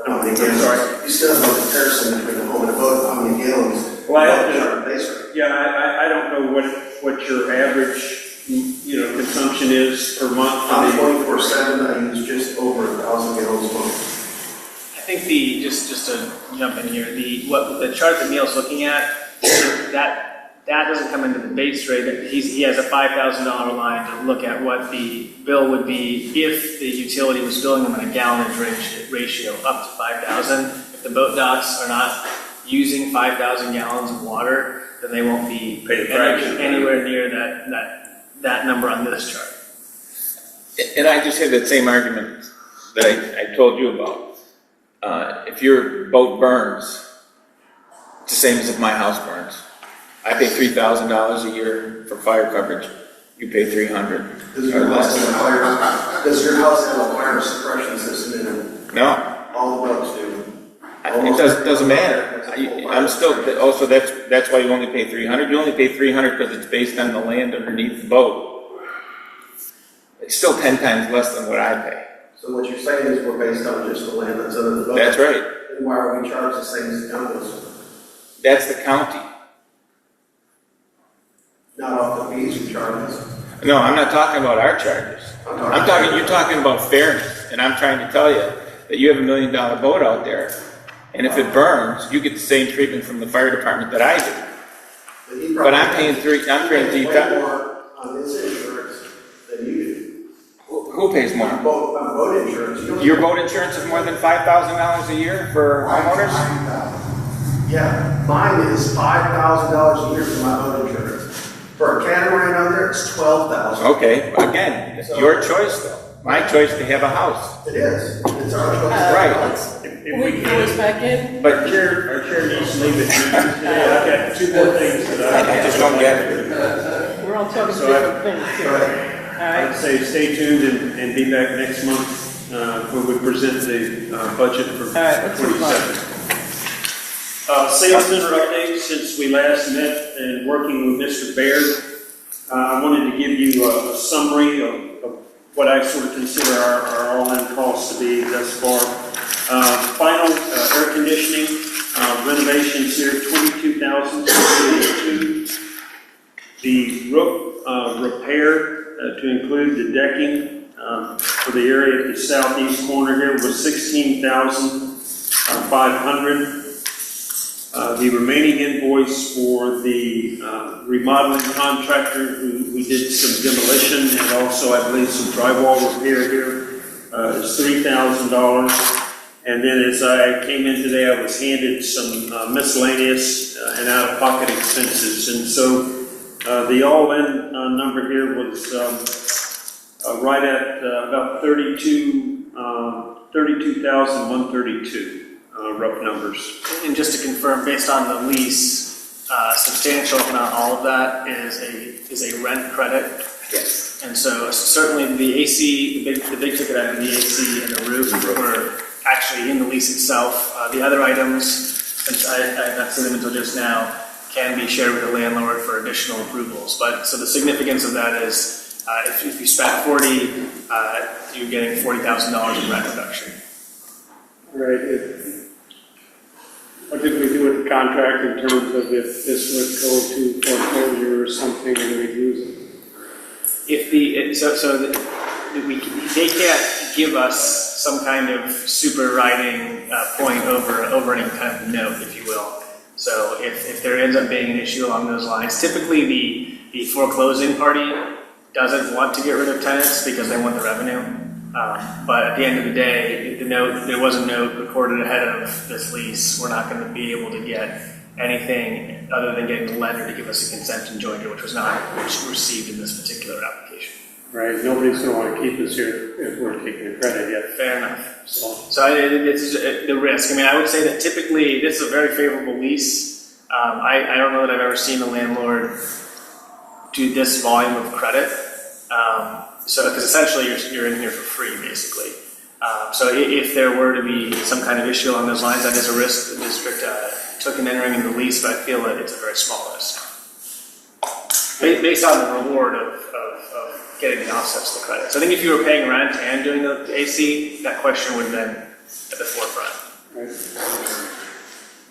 How many gallons? Sorry? You still have a comparison between a home and a boat, how many gallons? Well, I have to, base rate. Yeah, I don't know what your average, consumption is per month. I'm 24/7, I use just over 1,000 gallons a month. I think just to jump in here, the chart that Neil's looking at, that that doesn't come into the base rate. He has a $5,000 line to look at what the bill would be if the utility was billing them in a gallonage ratio up to 5,000. If the boat docks are not using 5,000 gallons of water, then they won't be anywhere near that number on this chart. And I just had that same argument that I told you about. If your boat burns, it's the same as if my house burns. I pay $3,000 a year for fire coverage. You pay $300. Does your house have a fire suppression system in it? No. All the boats do. It doesn't matter. I'm still, also that's why you only pay $300. You only pay $300 because it's based on the land underneath the boat. It's still 10 times less than what I pay. So what you're saying is we're based on just the land that's under the boat? That's right. And why are we charged the same as the condos? That's the county. Not off the fees we charge us? No, I'm not talking about our charges. You're talking about fairness, and I'm trying to tell you that you have $1 million boat out there, and if it burns, you get the same treatment from the fire department that I do. But I'm paying $3,000. More on his insurance than you do. Who pays more? Boat insurance. Your boat insurance is more than $5,000 a year for homeowners? Yeah, mine is $5,000 a year for my boat insurance. For a catamaran on there, it's $12,000. Okay, again, it's your choice though. My choice to have a house. It is. It's our choice. Right. Can we pull this back in? But Our chair needs to leave it. I've got two more things that I just don't get it. We're all talking So different things here. All I'd right. say stay tuned and be back next month when we present the budget for All right, let's move on. 27. Sales center update since we last met and working with Mr. Baird. I wanted to give you a summary of what I sort of consider our all-in costs to be thus far. Final air conditioning renovations here, $22,282. The roof repair to include the decking for the area at the southeast corner here was $16,500. The remaining invoice for the remodeling contractor who did some demolition and also, I believe, some drywall repair here is $3,000. And then as I came in today, I was handed some miscellaneous and out-of-pocket expenses. And so the all-in number here was right at about $32,132. Rough numbers. And just to confirm, based on the lease, substantial, if not all of that, is a rent credit. Yes. And so certainly the AC, the big ticket item, the AC and the roof were actually in the lease itself. The other items, since I have not seen them until just now, can be shared with the landlord for additional approvals. But so the significance of that is if you spent $40,000, you're getting $40,000 in rent reduction. Right. What did we do with the contract in terms of if this would go to foreclosure or something and we'd lose it? They can't give us some kind of superriding point over any kind of note, if you will. So if there ends up being an issue along those lines, typically the foreclosing party doesn't want to get rid of tenants because they want the revenue. But at the end of the day, there was a note recorded ahead of this lease. We're not going to be able to get anything other than getting the lender to give us a consent and joinder, which was not received in this particular application. Right, nobody's going to want to keep us here if we're taking the credit yet. Fair enough. So it's the risk. I mean, I would say that typically this is a very favorable lease. I don't know that I've ever seen a landlord do this volume of credit. So, because essentially you're in here for free, basically. So if there were to be some kind of issue along those lines, that is a risk the district took in entering into the lease, but I feel that it's a very small risk. Based on the reward of getting the offsets to the credit. So I think if you were paying rent and doing the AC, that question would have been at the forefront. Right.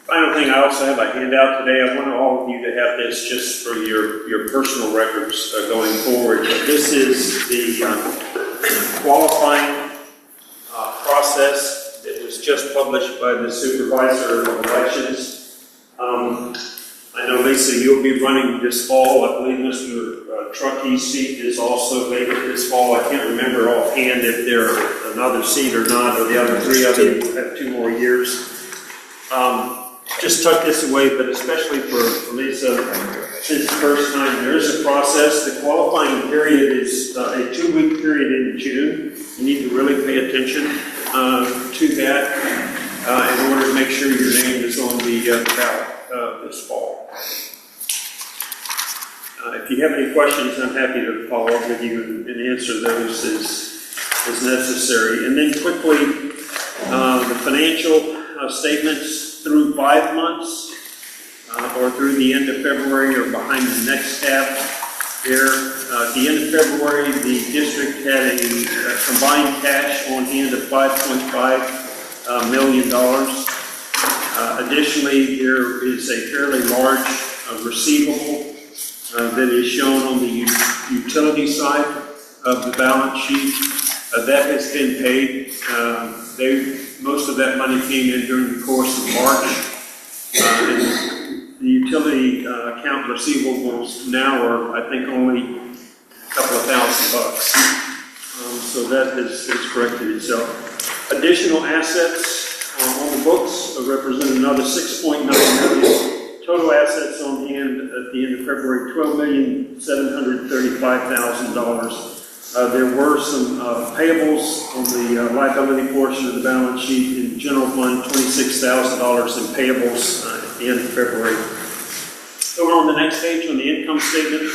Final thing, I also have a handout today. I want all of you to have this just for your personal records going forward. But this is the qualifying process that was just published by the Supervisor of Elections. I know, Lisa, you'll be running this fall. I believe Mr. Truckey's seat is also vacant this fall. I can't remember offhand if there's another seat or not, or the other three of them have 2 more years. Just tuck this away, but especially for Lisa, since the first time, there is a process. The qualifying period is a 2-week period in June. You need to really pay attention to that in order to make sure your name is on the ballot this fall. If you have any questions, I'm happy to follow up with you and answer those as necessary. And then quickly, the financial statements through 5 months or through the end of February or behind the next tab there. At the end of February, the district had a combined cash on hand of $5.5 million. Additionally, there is a fairly large receivable that is shown on the utility side of the balance sheet. That has been paid. Most of that money came in during the course of March. And the utility account receivables now are, I think, only a couple of $1,000. So that has corrected itself. Additional assets on the books represent another $6.9 million. Total assets on hand at the end of February, $12,735,000. There were some payables on the liability portion of the balance sheet. In general fund, $26,000 in payables at the end of February. Over on the next page on the income statement,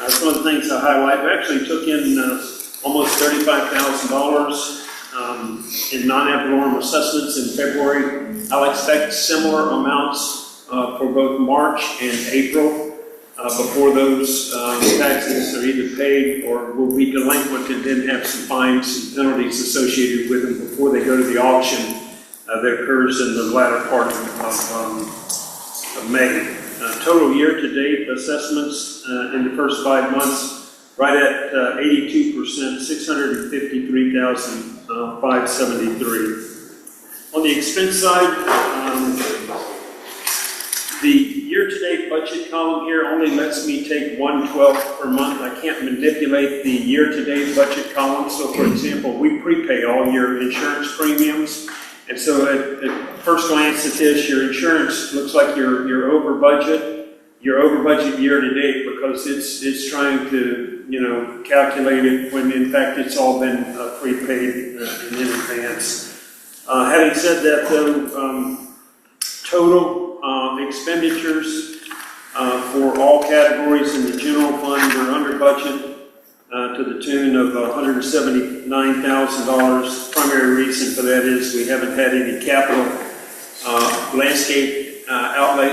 some of the things I highlight, we actually took in almost $35,000 in non-ad valorem assessments in February. I'll expect similar amounts for both March and April before those taxes are either paid or will be delinquent and then have some fines and penalties associated with them before they go to the auction that occurs in the latter part of May. Total year-to-date assessments in the first 5 months, right at 82%, $653,573. On the expense side, the year-to-date budget column here only lets me take 1/12 per month. I can't manipulate the year-to-date budget column. So, for example, we prepay all your insurance premiums. And so at first glance at this, your insurance looks like you're over budget. You're over budget year-to-date because it's trying to, calculate it when in fact it's all been prepaid in advance. Having said that, though, total expenditures for all categories in the general fund are under budget to the tune of $179,000. Primary reason for that is we haven't had any capital landscape outlay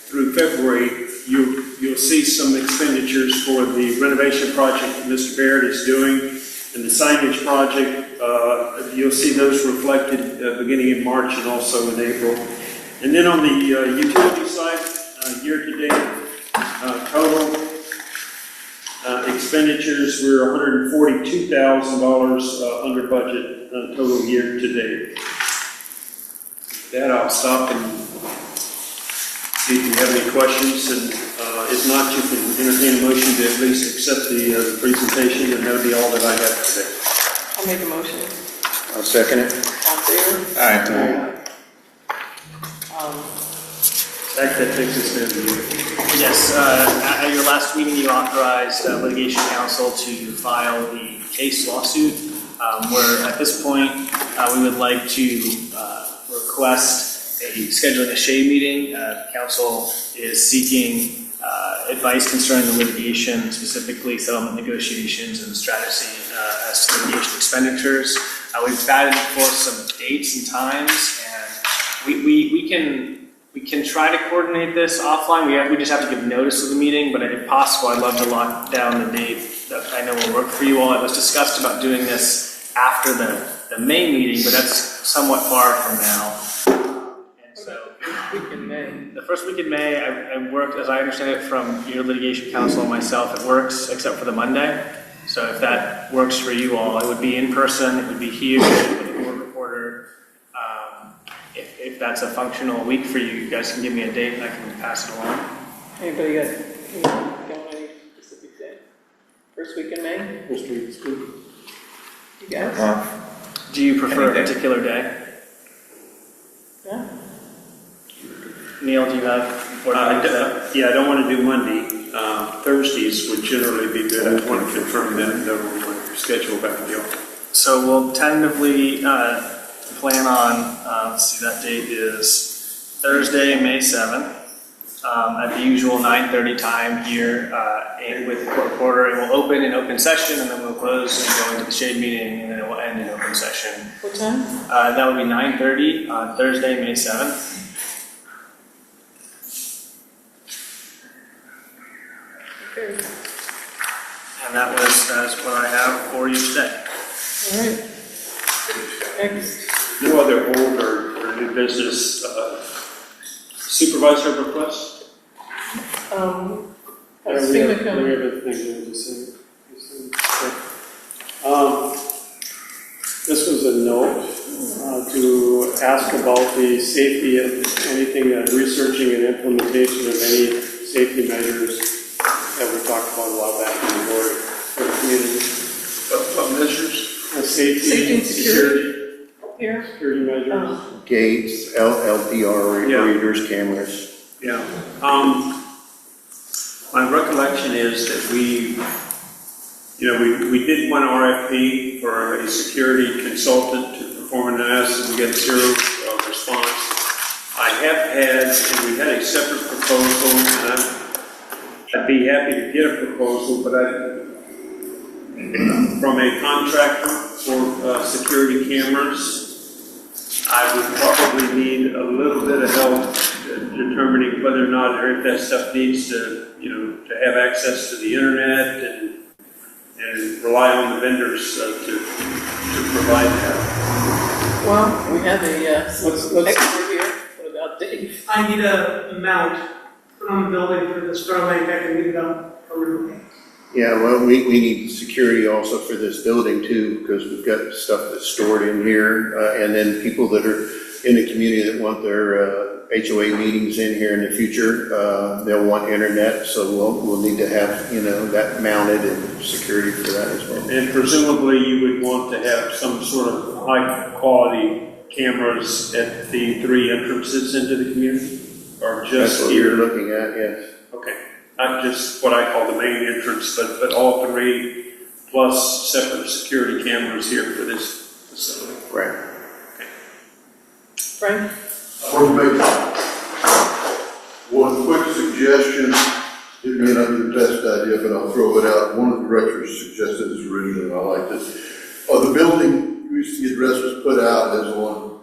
through February. You'll see some expenditures for the renovation project that Mr. Barrett is doing and the signage project. You'll see those reflected beginning in March and also in April. And then on the utility side, year-to-date total expenditures were $142,000 under budget total year-to-date. With that, I'll stop and see if you have any questions. And if not, you can entertain a motion to at least accept the presentation, and that'll be all that I have today. I'll make a motion. I'll second it. All in favor? Aye. That takes us to the Yes, at your last meeting, you authorized litigation counsel to file the case lawsuit, where at this point, we would like to request scheduling a SHAE meeting. Counsel is seeking advice concerning the litigation, specifically settlement negotiations and strategy as to litigation expenditures. We've batted for some dates and times, and we can try to coordinate this offline. We just have to give notice of the meeting, but if possible, I'd love to lock down the date that I know will work for you all. It was discussed about doing this after the May meeting, but that's somewhat far from now. And so, the first week in May, I worked, as I understand it from your litigation counsel and myself, it works except for the Monday. So if that works for you all, it would be in person, it would be here with a court reporter. If if that's a functional week for you, you guys can give me a date and I can pass it along. Anybody got any specific day? First week in May? First week is good. You guys? Do you prefer Any a day. particular day? Yeah? Neil, do you have? Yeah, I don't want to do Monday. Thursdays would generally be good. I just want to confirm that we'll schedule back with you. So we'll tentatively plan on, let's see, that date is Thursday, May 7th, at the usual 9:30 time here with the court reporter. It will open in open session, and then we'll close and go into the shade meeting, and then it will end in open session. What time? That would be 9:30 on Thursday, May 7th. Okay. And that was what I have for you today. All right. Next. No other old or new business supervisor requests? Has We FEMA have come? other things to say. This was a note to ask about the safety of anything, researching and implementation of any safety measures that we talked about a while back in the board for the community. What measures? Safety and security. Here? Security measures. Gates, LPR readers, cameras. Yeah. My recollection is that we did one RFP for a security consultant to perform an analysis. We got zero response. I have had, and we had a separate proposal, and I'd be happy to get a proposal, but from a contractor for security cameras. I would probably need a little bit of help determining whether or not, or if that stuff needs to have access to the internet and rely on the vendors to provide that. Well, we have a Let's expert here. What about Dave? I need a mount put on the building for the Starlink. I can get it up permanently. Yeah, well, we need security also for this building too, because we've got stuff that's stored in here, and then people that are in the community that want their HOA meetings in here in the future, they'll want internet, so we'll need to have, that mounted and security for that as well. And presumably you would want to have some sort of high quality cameras at the 3 entrances into the community, or That's just what here? we're looking at, yes. Okay, not just what I call the main entrance, but all 3 plus separate security cameras here for this facility. Right. Frank? One quick suggestion, it may not be the best idea, but I'll throw it out. One of the directors suggested this originally, and I liked it. The building, the address was put out as on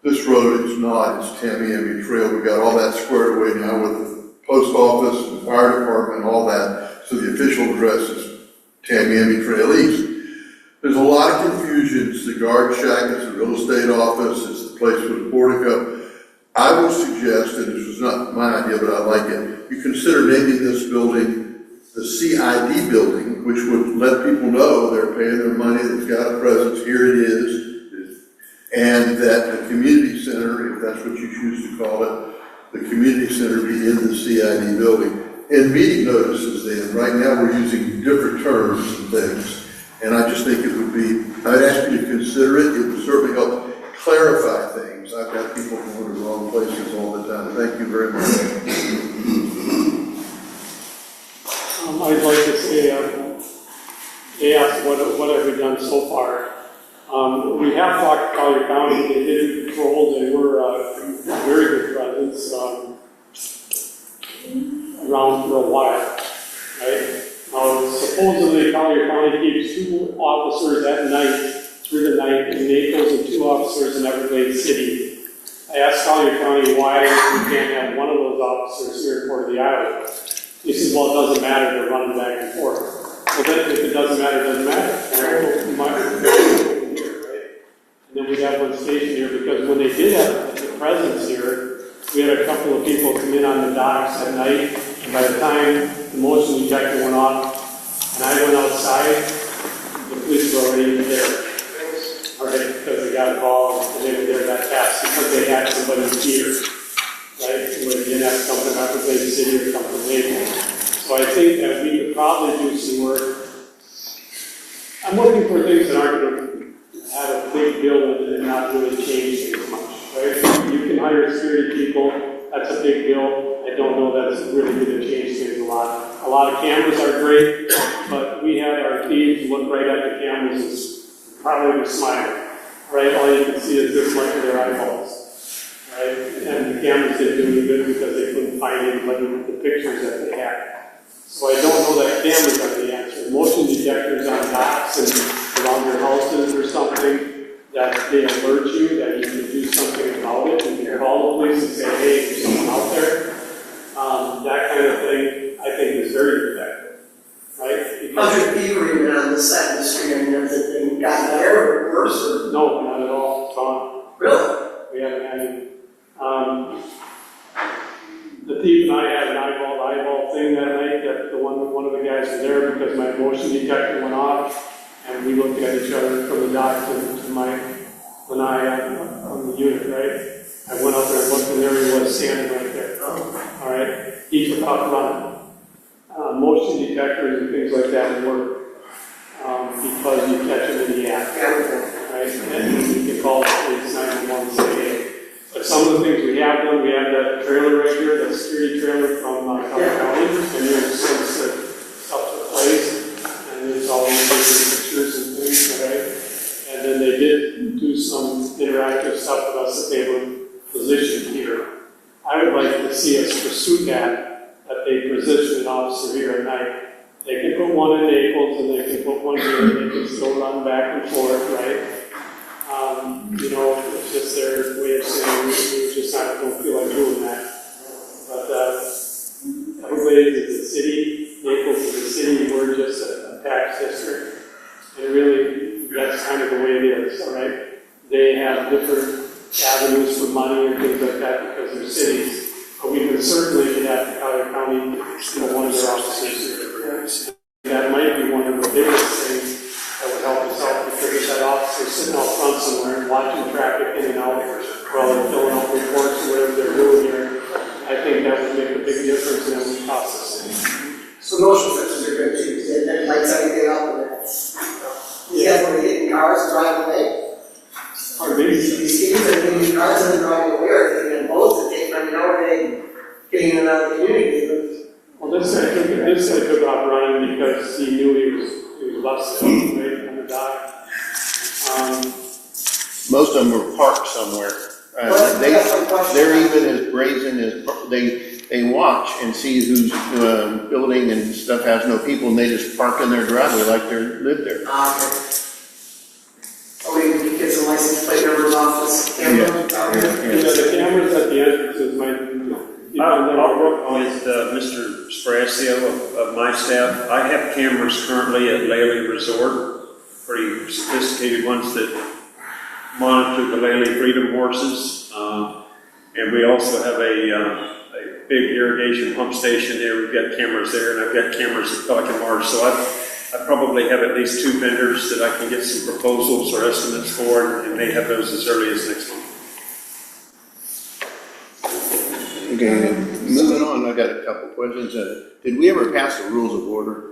this road. It's not, it's Tamiami Trail. We got all that squared away now with the post office and the fire department and all that. So the official address is Tamiami Trail East. There's a lot of confusion. It's the guard shack, it's the real estate office, it's the place for the portico. I would suggest, and this was not my idea, but I like it, you consider naming this building the CID building, which would let people know they're paying their money, it's got a presence, here it is, and that the community center, if that's what you choose to call it, the community center be in the CID building. And meeting notices then, right now we're using different terms and things, and I just think it would be, I'd ask you to consider it, it would certainly help clarify things. I've got people going to the wrong places all the time. Thank you very much. I'd like to say, they asked what have we done so far. We have talked to Collier County, they did patrol, they were very good presence around for a while, right? Supposedly Collier County keeps 2 officers at night, through the night, in Naples and 2 officers in Everglades City. I asked Collier County why we can't have one of those officers here in Port of the Island. He said, well, it doesn't matter, they're running back and forth. Well, then if it doesn't matter, it doesn't matter. And then we have one station here, because when they did have the presence here, we had a couple of people come in on the docks at night, and by the time the motion detector went off, and I went outside, the police were already there. All right, because the got involved and they were there that fast because they had somebody here, right? Where they didn't have to come from Appleton City or come from Naples. So I think that we could probably do some work. I'm looking for things that aren't going to have a big bill and not really change things much, right? You can hire security people, that's a big bill. I don't know that it's really going to change things a lot. A lot of cameras are great, but we had our thieves look right at the cameras and probably were smiling, right? All you can see is this much of their eyeballs, right? And the cameras didn't do any good because they couldn't find anybody with the pictures that they had. So I don't know that cameras are the answer. Motion detectors on docks and around your houses or something, that they alert you that you can do something about it. You can call the police and say, hey, there's someone out there. That kind of thing, I think, is very effective, right? Other people even on the side of the street, I mean, has it been gotten better or worse? Or? No, not at all. It's gone. Really? We haven't had any. The thief and I had an eyeball thing that night, that one of the guys was there because my motion detector went off, and we looked at each other from the dock to my lanai on the unit, right? I went up there and looked, and there he was standing right there. All right? He took off running. Motion detectors and things like that work because you catch them in the act, right? And you can call the police 911 and say, hey. But some of the things we have done, we have that trailer right here, that security trailer from County, and there's some stuff to place, and there's all these pictures and things, right? And then they did do some interactive stuff with us that they were positioned here. I would like to see us pursue that they position an officer here at night. They can put one in Naples and they can put one here, and they can still run back and forth, right? You know, it's just their way of saying we just don't feel like doing that. But everybody is a city, Naples is a city, we're just a tax district. And really, that's kind of the way it is, all right? They have different avenues for money and things like that because they're cities. But we can certainly have the County, one of their officers here. That might be one of the biggest things that would help us out because if that officer sitting out front somewhere and watching traffic in and out while they're filling out reports or whatever they're doing here, I think that would make a big difference in the process. So motion sensors are good too, because it lights everything up and that's, you guys want to get in cars and drive away? Or maybe these cities are getting in cars and driving away, or taking in boats and taking, how are they getting in and out of the community? Well, this guy took off running because he knew he was busted right on the dock. Most of them were parked somewhere. They're even as brazen as, they watch and see who's building and stuff has no people, and they just park in their driveway like they live there. Okay. Or we can get some license plate numbers off this camera. The cameras at the entrances might. I'll work with Mr. Spracio of my staff. I have cameras currently at Lely Resort, pretty sophisticated ones that monitor the Lely Freedom horses. And we also have a big irrigation pump station there. We've got cameras there, and I've got cameras at Pelican Marsh. So I probably have at least 2 vendors that I can get some proposals or estimates for, and may have those as early as next month. Okay, moving on, I got a couple questions. Did we ever pass the rules of order?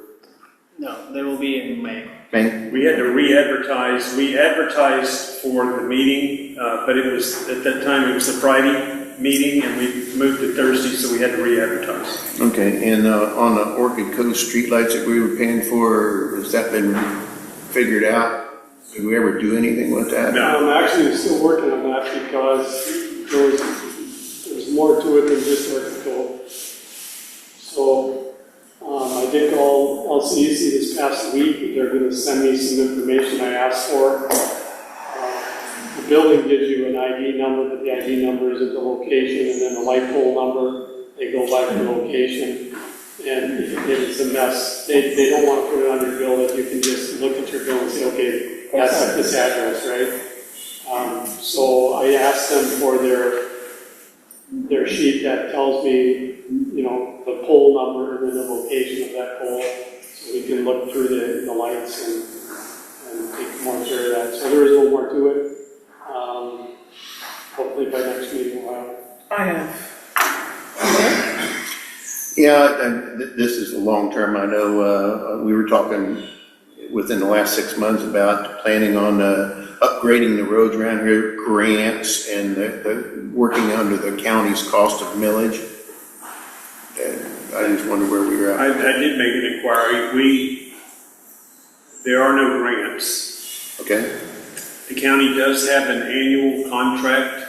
No, they will be in May. May? We had to re-advertise. We advertised for the meeting, but it was, at that time, it was the Friday meeting, and we moved to Thursday, so we had to re-advertise. Okay, and on the Orchid Coast streetlights that we were paying for, has that been figured out? Did we ever do anything with that? No, I'm actually still working on that because there's more to it than just electrical. So I did call LCEC this past week. They're going to send me some information I asked for. The building gives you an ID number, but the ID number isn't the location, and then the light pole number, they go by the location, and it's a mess. They don't want to put it on your bill that you can just look at your bill and say, okay, that's at this address, right? So I asked them for their sheet that tells me, you know, the pole number and then the location of that pole, so we can look through the lights and take more care of that. So there is a little more to it. Yeah, and this is a long term. I know, we were talking within the last 6 months about planning on, upgrading the roads around here, grants, and the working under the county's cost of millage. And I just wonder where we were I at. did make an inquiry. There are no grants. Okay? The county does have an annual contract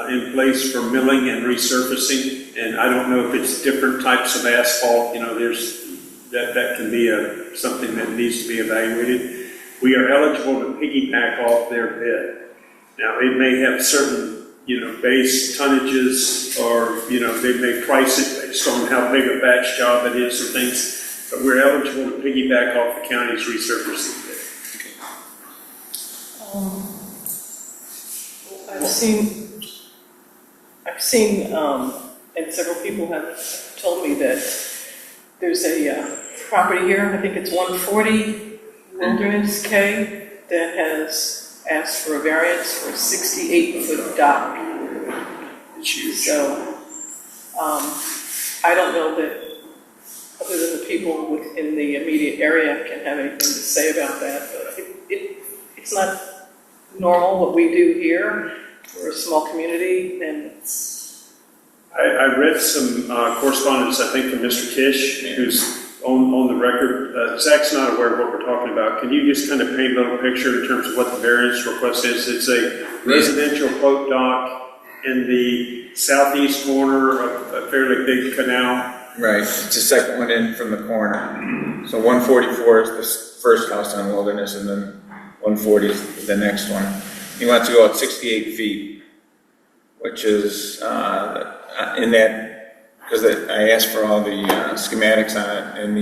in place for milling and resurfacing, and I don't know if it's different types of asphalt, that can be something that needs to be evaluated. We are eligible to piggyback off their bid. Now, it may have certain, base tonnages, or, they may price it based on how big a batch job it is and things, but we're eligible to piggyback off the county's resurfacing bid. I've seen, and several people have told me that there's a property here, I think it's 140 Wilderness K, that has asked for a variance for a 68-foot dock. So, I don't know that, other than the people within the immediate area can have anything to say about that, but it's not normal what we do here. We're a small community, and I read some correspondence, I think, from Mr. Tisch, who's on the record. Zach's not aware of what we're talking about. Can you just kind of paint a little picture in terms of what the variance request is? It's a residential boat dock in the southeast corner of a fairly big canal. Right, it's the second one in from the corner. So 144 is the first house on Wilderness, and then 140 is the next one. He wants to go at 68 feet, which is in that, because I asked for all the schematics on it, and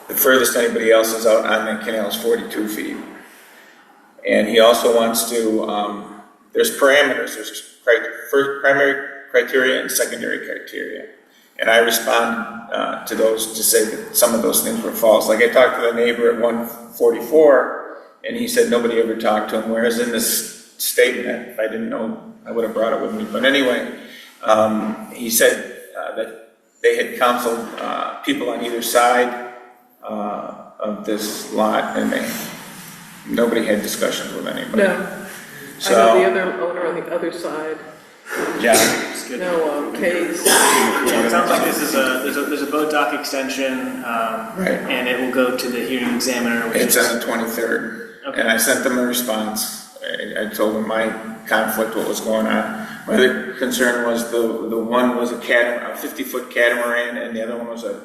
the furthest anybody else is out on the canal is 42 feet. And he also wants to, there's parameters, there's primary criteria and secondary criteria. And I respond to those to say that some of those things were false. Like I talked to the neighbor at 144, and he said nobody ever talked to him, whereas in this statement, if I didn't know, I would have brought it with me. But anyway, he said that they had counseled people on either side of this lot, and nobody had discussions with anybody. no. So, I know the other owner on the other side. Yeah. No, K's. It sounds like there's a boat dock extension, Right. and it will go to the hearing examiner. It's on the 23rd. Okay. And I sent them a response. I told them my conflict, what was going on. My other concern was the one was a 50-foot catamaran, and the other one was a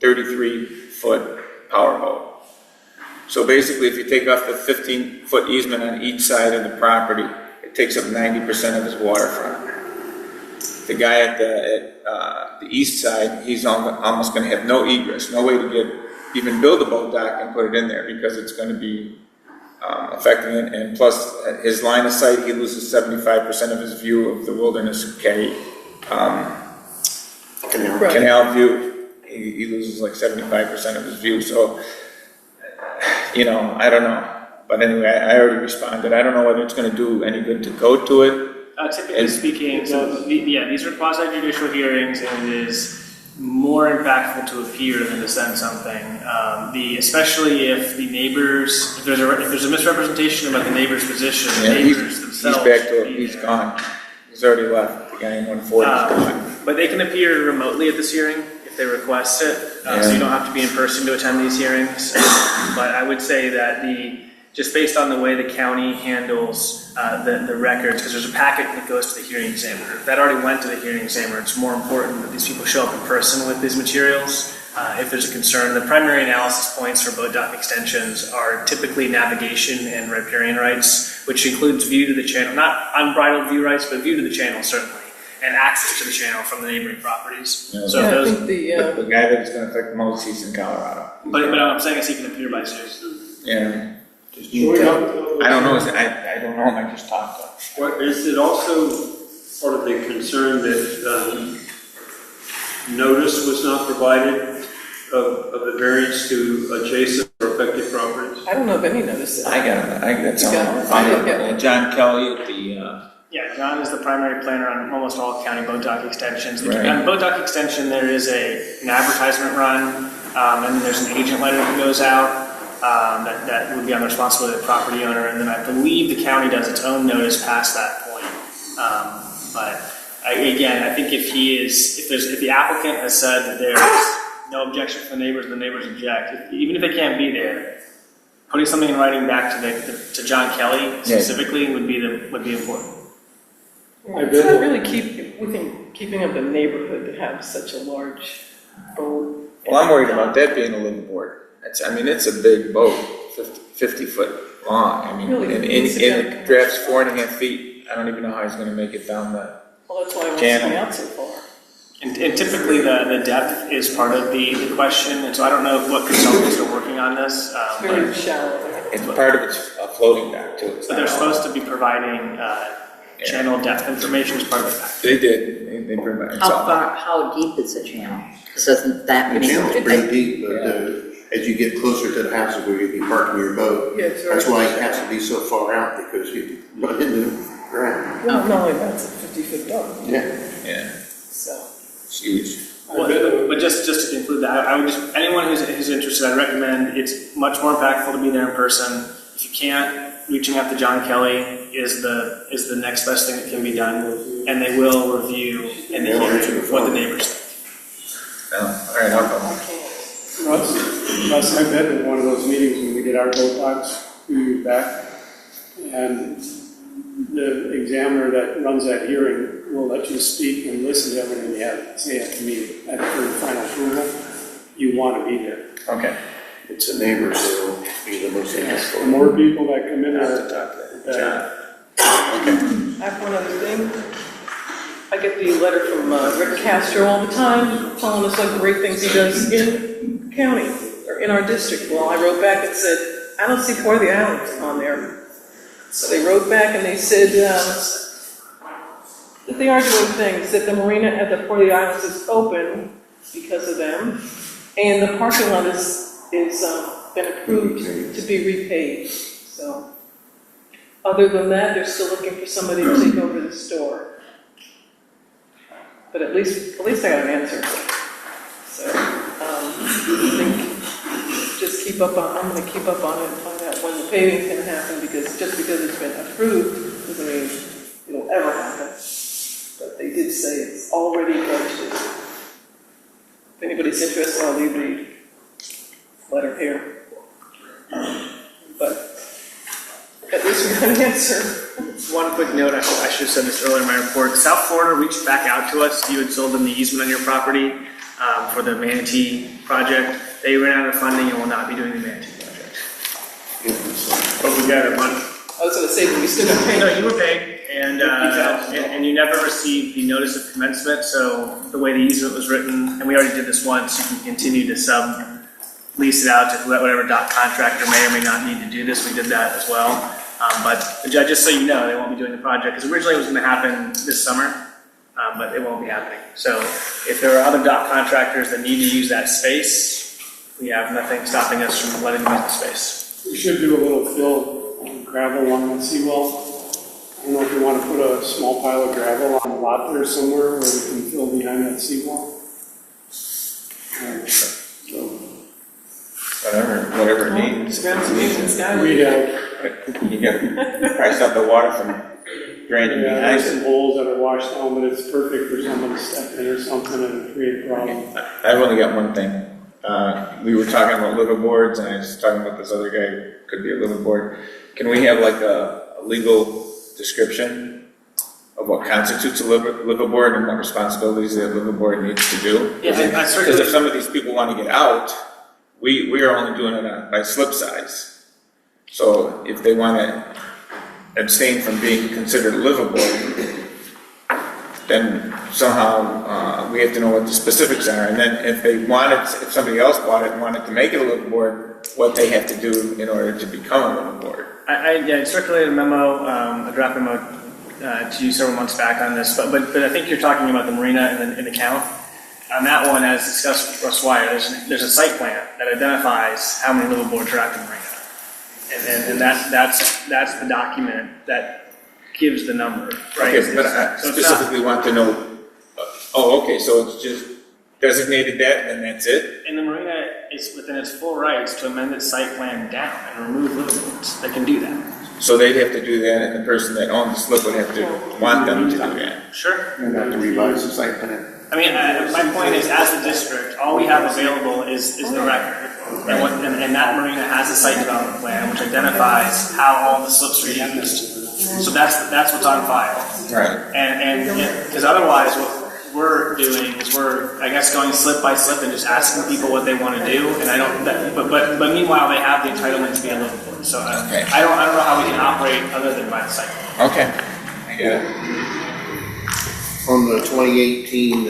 33-foot powerboat. So basically, if you take off the 15-foot easement on each side of the property, it takes up 90% of his waterfront. The guy at the east side, he's almost going to have no egress, no way to even build a boat dock and put it in there, because it's going to be affecting it. And plus, his line of sight, he loses 75% of his view of the Wilderness canal view. He loses like 75% of his view. So, I don't know. But anyway, I already responded. I don't know whether it's going to do any good to go to it. Typically speaking, these are quasi-judicial hearings, and it is more impactful to appear than to send something. Especially if the neighbors, if there's a misrepresentation about the neighbor's position, the neighbors themselves. He's back to it. He's gone. He's already left. The guy in 140 is gone. But they can appear remotely at this hearing if they request it, so you don't have to be in person to attend these hearings. But I would say that just based on the way the county handles the records, because there's a packet that goes to the hearing examiner. If that already went to the hearing examiner, it's more important that these people show up in person with these materials. If there's a concern, the primary analysis points for boat dock extensions are typically navigation and riparian rights, which includes view to the channel, not unbridled view rights, but view to the channel certainly, and access to the channel from the neighboring properies. Yeah, So I those, think the guy that it's going to affect the most, he's in Colorado. but what I'm saying is he can appear by Zoom. Yeah. I don't know. I don't know. I just talked to him. Is it also part of the concern that notice was not provided of the variance to adjacent or affected properties? I don't know of any notice. I got someone. I didn't get one. John Kelly at the Yeah, John is the primary planner on almost all county boat dock extensions. Right. On boat dock extension, there is an advertisement run, and then there's an agent letter that goes out that would be on the responsibility of the property owner, and then I believe the county does its own notice past that point. Again, I think if the applicant has said that there's no objection from the neighbors object, even if they can't be there, putting something in writing back to John Kelly specifically would be important. It's not really keeping up the neighborhood to have such a large boat. Well, I'm worried about that being a liveaboard. It's a big boat, 50 foot long. I mean, Really, and it's it drafts 4.5 feet. I don't even know how he's gonna make it down the Well, that's why I was channel. coming out so far. And typically the depth is part of the question, and so I don't know what consultants are working on this. It's very shallow. It's part of it's a floating dock too. It's But not they're all- supposed to be providing channel depth information as part of the package. They did. They provide. How deep is the channel? Doesn't that The make? channel's pretty deep, but as you get closer to the houses where you'd be parking your boat, Yeah, it's very that's why it has to be so far out, because you run into the ground. Well, not only that, it's a 50-foot boat, Yeah. Yeah, so. it's huge. But just to conclude that, I would just, anyone who's interested, I'd recommend, it's much more impactful to be there in person. If you can't, reaching out to John Kelly is the next best thing that can be done, and they will review and hear what the neighbors think. No, all right, I'll go. Russ, I've been in one of those meetings when we did our boat docks a few years back, and the examiner that runs that hearing will let you speak and listen to everything you have to say at the meeting, at the final approval. You want to be there. Okay. It's the neighbors that will be the most The impactful. more people that come in I have there, to talk to the John. I have one other thing. I get the letter from Rick Castro all the time, telling us what great things he does in the county, or in our district. Well, I wrote back and said, I don't see Port of the Islands on there. So they wrote back and they said that they are doing things, that the marina at the Port of the Islands is open because of them, and the parking lot is been approved to be repaid. So, other than that, they're still looking for somebody to take over the store. But at least I got an answer. So, I think just keep up on. I'm going to keep up on it and find out when the paving's going to happen, because just because it's been approved doesn't mean it'll ever happen. But they did say it's already budgeted. If anybody's interested, I'll leave the letter here. But at least we got an answer. One quick note, I should have said this earlier in my report. South Florida reached back out to us. You had sold them the easement on your property for the Manatee project. They ran out of funding and will not be doing the Manatee project. But we got our money. I was going to say, we still got paid. No, you were paid, and you never received the notice of commencement. So the way the easement was written, and we already did this once, you can continue to lease it out to whatever dock contractor may or may not need to do this. We did that as well. But just so you know, they won't be doing the project, because originally it was going to happen this summer, but it won't be happening. So if there are other dock contractors that need to use that space, we have nothing stopping us from letting them use the space. we should do a little fill on gravel on that seawall. I don't know if you want to put a small pile of gravel on a lot there somewhere where we can fill behind that seawall. Whatever it needs. Ground solution sky. We have, You get price up the water from draining behind there's it. some holes that are washed down, but it's perfect for someone to step in or something and create a problem. I've only got one thing. We were talking about liveaboards, and I was talking about this other guy, could be a liveaboard. Can we have like a legal description of what constitutes a liveaboard and what responsibilities that liveaboard needs to do? Yeah, Because if some of these people want to get out, we are only doing it by slip size. So if they want to abstain from being considered liveaboard, then somehow we have to know what the specifics are. And then if somebody else bought it and wanted to make it a liveaboard, what they have to do in order to become a liveaboard. I circulated a memo, a draft memo to you several months back on this, but I think you're talking about the marina and the count. On that one, as discussed with Russ Wire, there's a site plan that identifies how many liveaboards are at the marina. And that's the document that gives the number, right? Okay, but I So it's not- specifically want to know, okay, so it's just designated that and that's it? And the marina is within its full rights to amend its site plan down and remove liveaboards. They can do that. So they'd have to do that, and the person that owns the slip would have to want them to do that. Sure. And have to revise the site plan. I mean, my point is, as a district, all we have available is the record. And that marina has a site development plan which identifies how all the slips are used. So that's what's on file. Right. And because otherwise, what we're doing is we're, I guess, going slip by slip and just asking people what they want to do. And I don't, but meanwhile, they have the entitlement to be a liveaboard. So Okay. I don't know how we can operate other than by the site plan. Okay, I get it. On the 2018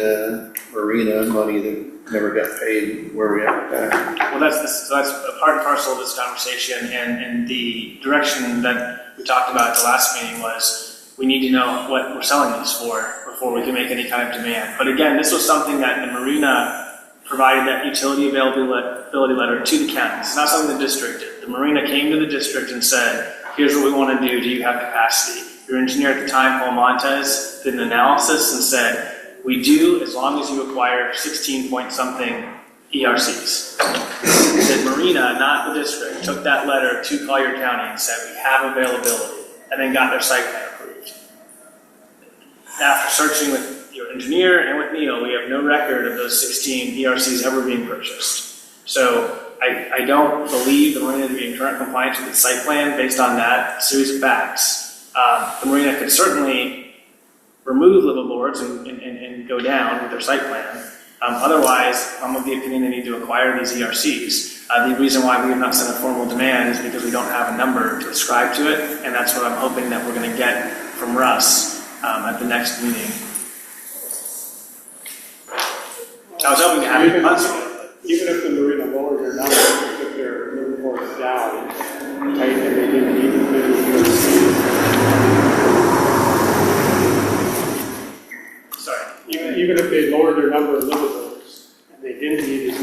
marina money that never got paid, where are we at with that? Well, that's a part and parcel of this conversation, and the direction that we talked about at the last meeting was we need to know what we're selling these for before we can make any kind of demand. But again, this was something that the marina provided that utility availability letter to the county. It's not something the district did. The marina came to the district and said, here's what we want to do. Do you have capacity? Your engineer at the time, Paul Montez, did an analysis and said, we do as long as you acquire 16 point something ERCs. The marina, not the district, took that letter to Collier County and said, we have availability, and then got their site plan approved. After searching with your engineer and with Neil, we have no record of those 16 ERCs ever being purchased. So I don't believe the marina to be in current compliance with its site plan based on that series of facts. The marina could certainly remove liveaboards and go down with their site plan. Otherwise, I'm of the opinion they need to acquire these ERCs. The reason why we have not sent a formal demand is because we don't have a number to ascribe to it, and that's what I'm hoping that we're going to get from Russ at the next meeting. I was hoping to have it months ago. Even if the marina lowered their number, they took their liveaboards down, tightened and they didn't even Even if they lowered their number of liveaboards, and they didn't need as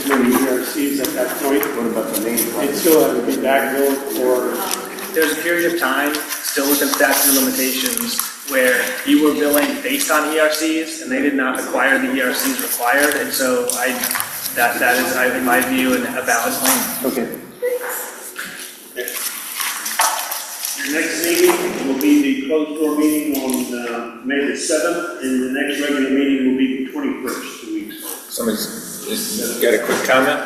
many ERCs at that point, What about the main one? it still had to be backfilled for. There's a period of time, still within statute of limitations, where you were billing based on ERCs, and they did not acquire the ERCs required, and so that is, in my view, a valid claim. Okay. Your next meeting will be the closed door meeting on May the 7th, and the next regular meeting will be the 21st, 2 weeks. Somebody's got a quick comment?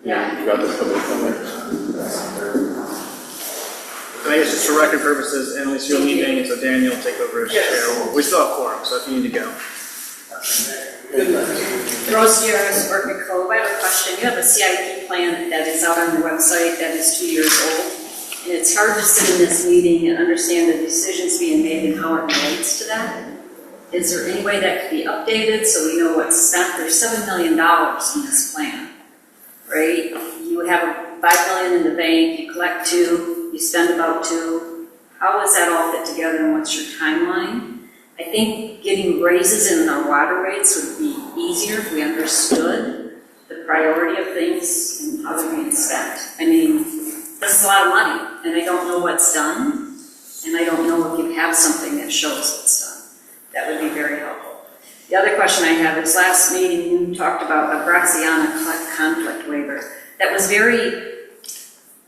Yeah. You got the public comments. I think it's just for record purposes, unless you're leaving, so Daniel will take over as chair. We still have quorum, so if you need to go. Rose Sierra's Orchid Cove. I have a question. You have a CID plan that is out on your website that is 2 years old. And it's hard to sit in this meeting and understand the decisions being made and how it relates to that. Is there any way that could be updated so we know what's spent? There's $7 million in this plan, right? You have $5 million in the bank, you collect 2, you spend about 2. How does that all fit together and what's your timeline? I think getting raises in our water rates would be easier if we understood the priority of things and how they're being spent. I mean, this is a lot of money, and I don't know what's done, and I don't know if you have something that shows what's done. That would be very helpful. The other question I have is, last meeting you talked about a Graziana conflict waiver. That was very,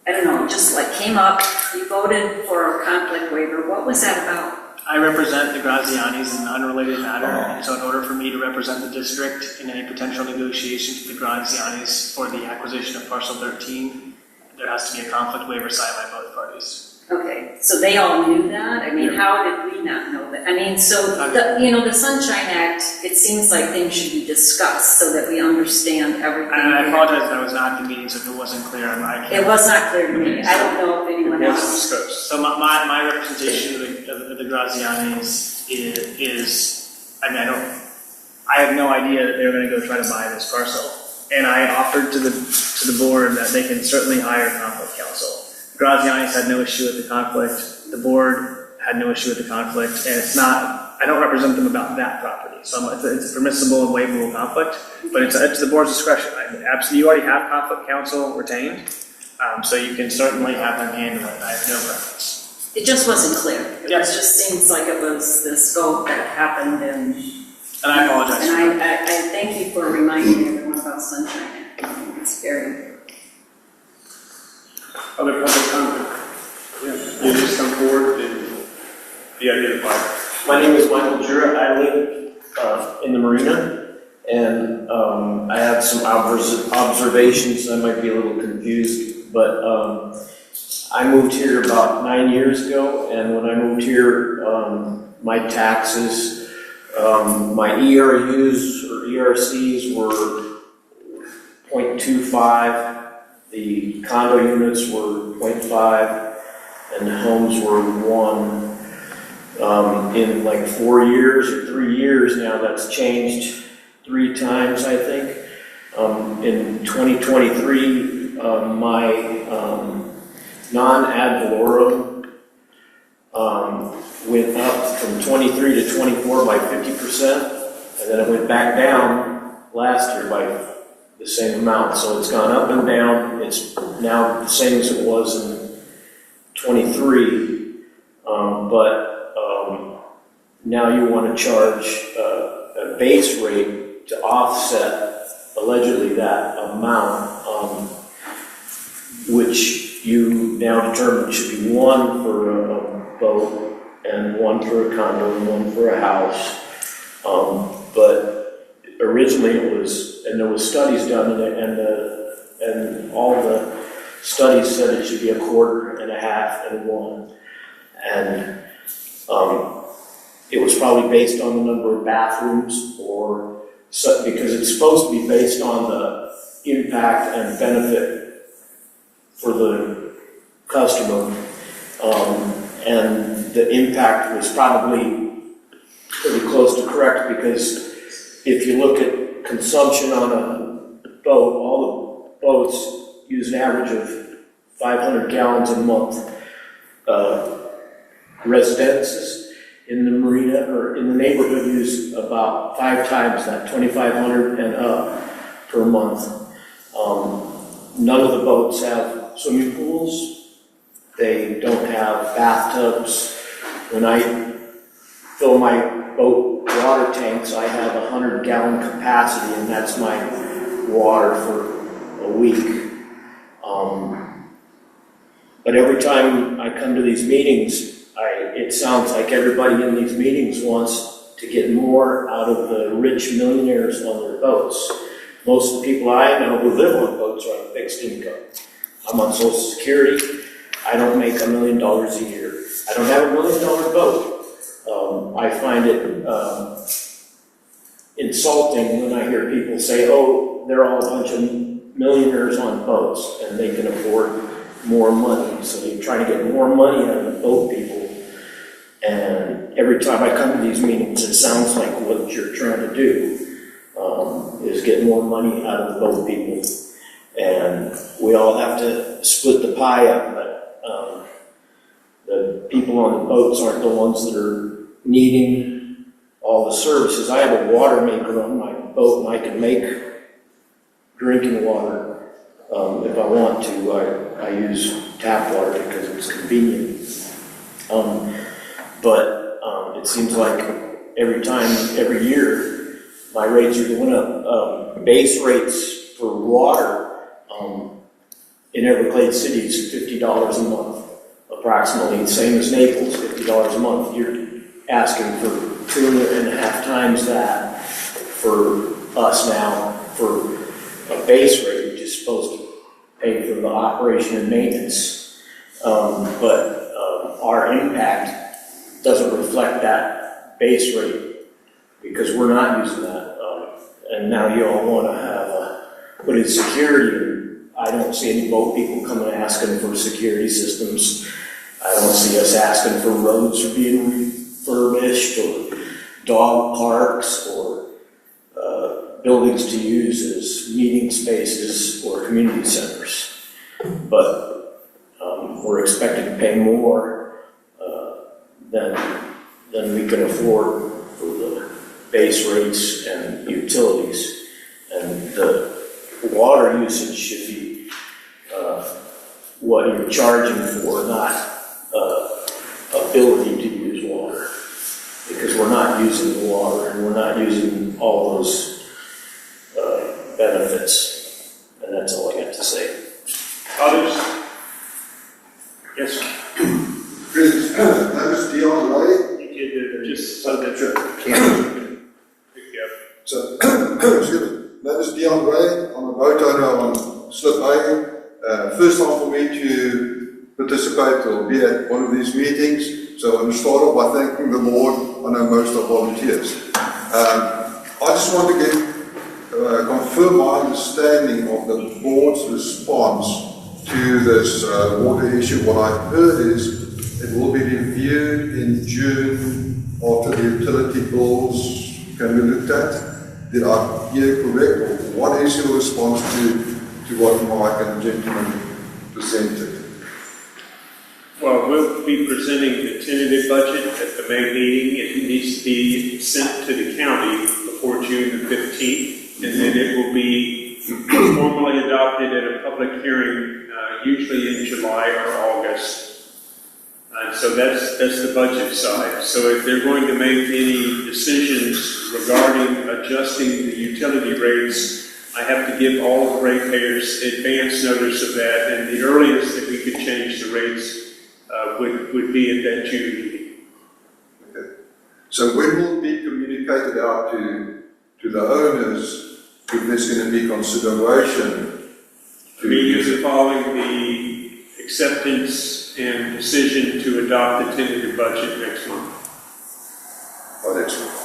I don't know, just like came up, you voted for a conflict waiver. What was that about? I represent the Grazianis in an unrelated matter, and so in order for me to represent the district in any potential negotiations with the Grazianis for the acquisition of parcel 13, there has to be a conflict waiver signed by both parties. Okay, so they all knew that? I mean, how did we not know that? I mean, so, the Sunshine Act, it seems like things should be discussed so that we understand everything. And I apologize that I was not at the meeting, so if it wasn't clear, It was not clear to me. I don't know if anyone It wasn't else. disclosed. So my representation of the Grazianis is, I mean, I have no idea that they're going to go try to buy this parcel. And I offered to the board that they can certainly hire conflict counsel. The Grazianis had no issue with the conflict. The board had no issue with the conflict. And it's not, I don't represent them about that property. So it's a permissible and waivable conflict, but it's the board's discretion. Absolutely, you already have conflict counsel retained, so you can certainly have them handle it. I have no preference. it just wasn't clear. It just seems like it was this vote that happened and I apologize. And I thank you for reminding everyone about Sunshine Act. It's very. Other public comment? Yeah, you just come forward and be identified. My name is Michael Jura. I live in the marina, and I have some observations. I might be a little confused, but I moved here about 9 years ago, and when I moved here, my taxes, my ERUs or ERCs were 0.25. The condo units were 0.5, and the homes were 1. In like 4 years or 3 years now, that's changed 3 times, I think. In 2023, my non-ad valorem went up from 23 to 24 by 50%, and then it went back down last year by the same amount. So it's gone up and down. It's now the same as it was in 23, but now you want to charge a base rate to offset allegedly that amount, which you now determine should be 1 for a boat and 1 for a condo and 1 for a house. But originally it was, and there was studies done in it, and all the studies said it should be 1/4 and 1/2 and 1. And it was probably based on the number of bathrooms, or so, because it's supposed to be based on the impact and benefit for the customer. And the impact was probably pretty close to correct, because if you look at consumption on a boat, all the boats use an average of 500 gallons a month. Residences in the marina or in the neighborhood use about 5 times that, 2,500 and up per month. None of the boats have swimming pools. They don't have bathtubs. When I fill my boat water tanks, I have 100-gallon capacity, and that's my water for a week. But every time I come to these meetings, it sounds like everybody in these meetings wants to get more out of the rich millionaires on their boats. Most of the people I know who live on boats are on fixed income. I'm on Social Security. I don't make $1 million a year. I don't have $1 million boat. I find it insulting when I hear people say, oh, they're all a bunch of millionaires on boats and they can afford more money. So they try to get more money out of the boat people. And every time I come to these meetings, it sounds like what you're trying to do is get more money out of the boat people. And we all have to split the pie up, but the people on the boats aren't the ones that are needing all the services. I have a water maker on my boat, and I can make drinking water if I want to. I use tap water because it's convenient. But it seems like every year, my rates are going up. Base rates for water in Everglades City is $50 a month, approximately, same as Naples, $50 a month. You're asking for 2.5 times that for us now for a base rate, which is supposed to pay for the operation and maintenance. But our impact doesn't reflect that base rate because we're not using that. And now you all want to put in security. I don't see any boat people coming asking for security systems. I don't see us asking for roads being refurbished or dog parks or buildings to use as meeting spaces or community centers. But we're expected to pay more than we can afford for the base rates and utilities. And the water usage should be what you're charging for, not ability to use water. Because we're not using the water and we're not using all those benefits. And that's all I got to say. Others? Yes, Greetings, name is Dion Ray. you could just so that you're. So, excuse me, name is Dion Ray. I'm a boat owner on Slip Bay. First time for me to participate or be at one of these meetings. So I'm going to start off by thanking the Lord. I know most are volunteers. I just want to confirm my understanding of the board's response to this water issue. What I heard is it will be reviewed in June after the utility bills can be looked at. Did I hear correct? Or what is your response to what Mike and the gentleman presented? Well, we'll be presenting the tentative budget at the May meeting. It needs to be sent to the county before June the 15th, and then it will be formally adopted at a public hearing, usually in July or August. And so that's the budget side. So if they're going to make any decisions regarding adjusting the utility rates, I have to give all the ratepayers advance notice of that, and the earliest that we could change the rates would be at that June meeting. Okay. So when will it be communicated out to the owners if there's going to be consideration? Immediately following the acceptance and decision to adopt the tentative budget next month. Oh, next month.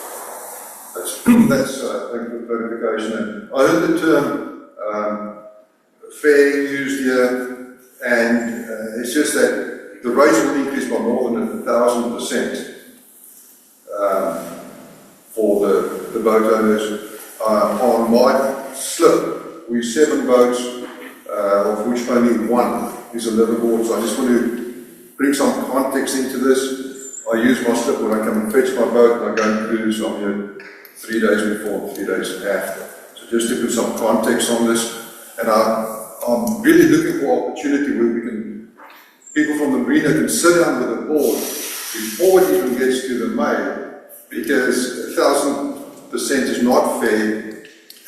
That's thank you for clarification. I heard the term fair used here, and it's just that the rates will increase by more than 1,000% for the boat owners. On my slip, we 7 boats, of which only one is a liveaboard. So I just want to bring some context into this. I use my slip when I come and fetch my boat, and I go and cruise. I'm here 3 days before and 3 days after. So just to put some context on this, and I'm really looking for opportunity where we can, people from the marina can sit down with the board before it even gets to the May, because 1,000% is not fair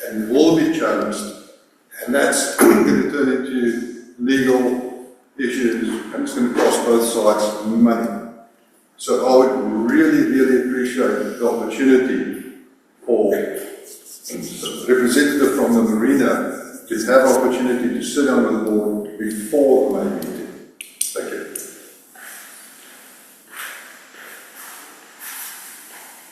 and will be challenged, and that's going to turn into legal issues, and it's going to cost both sides money. So I would really, really appreciate the opportunity for a representative from the marina to have opportunity to sit down with the board before the May meeting. Thank you.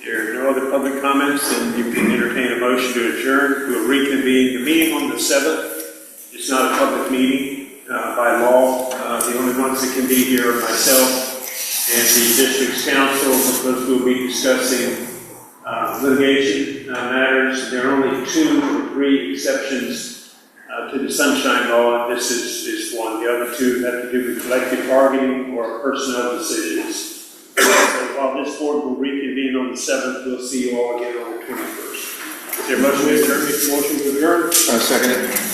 There are no other public comments, and you can entertain a motion to adjourn. We'll reconvene the meeting on the 7th. It's not a public meeting by law. The only ones that can be here are myself and the district's council, because we'll be discussing litigation matters. There are only 2 or 3 exceptions to the Sunshine Law, and this is one. The other 2 have to do with collective bargaining or personnel decisions. So while this board will reconvene on the 7th, we'll see you all again on the 21st. Is there a motion to adjourn? Motion to adjourn? Second it.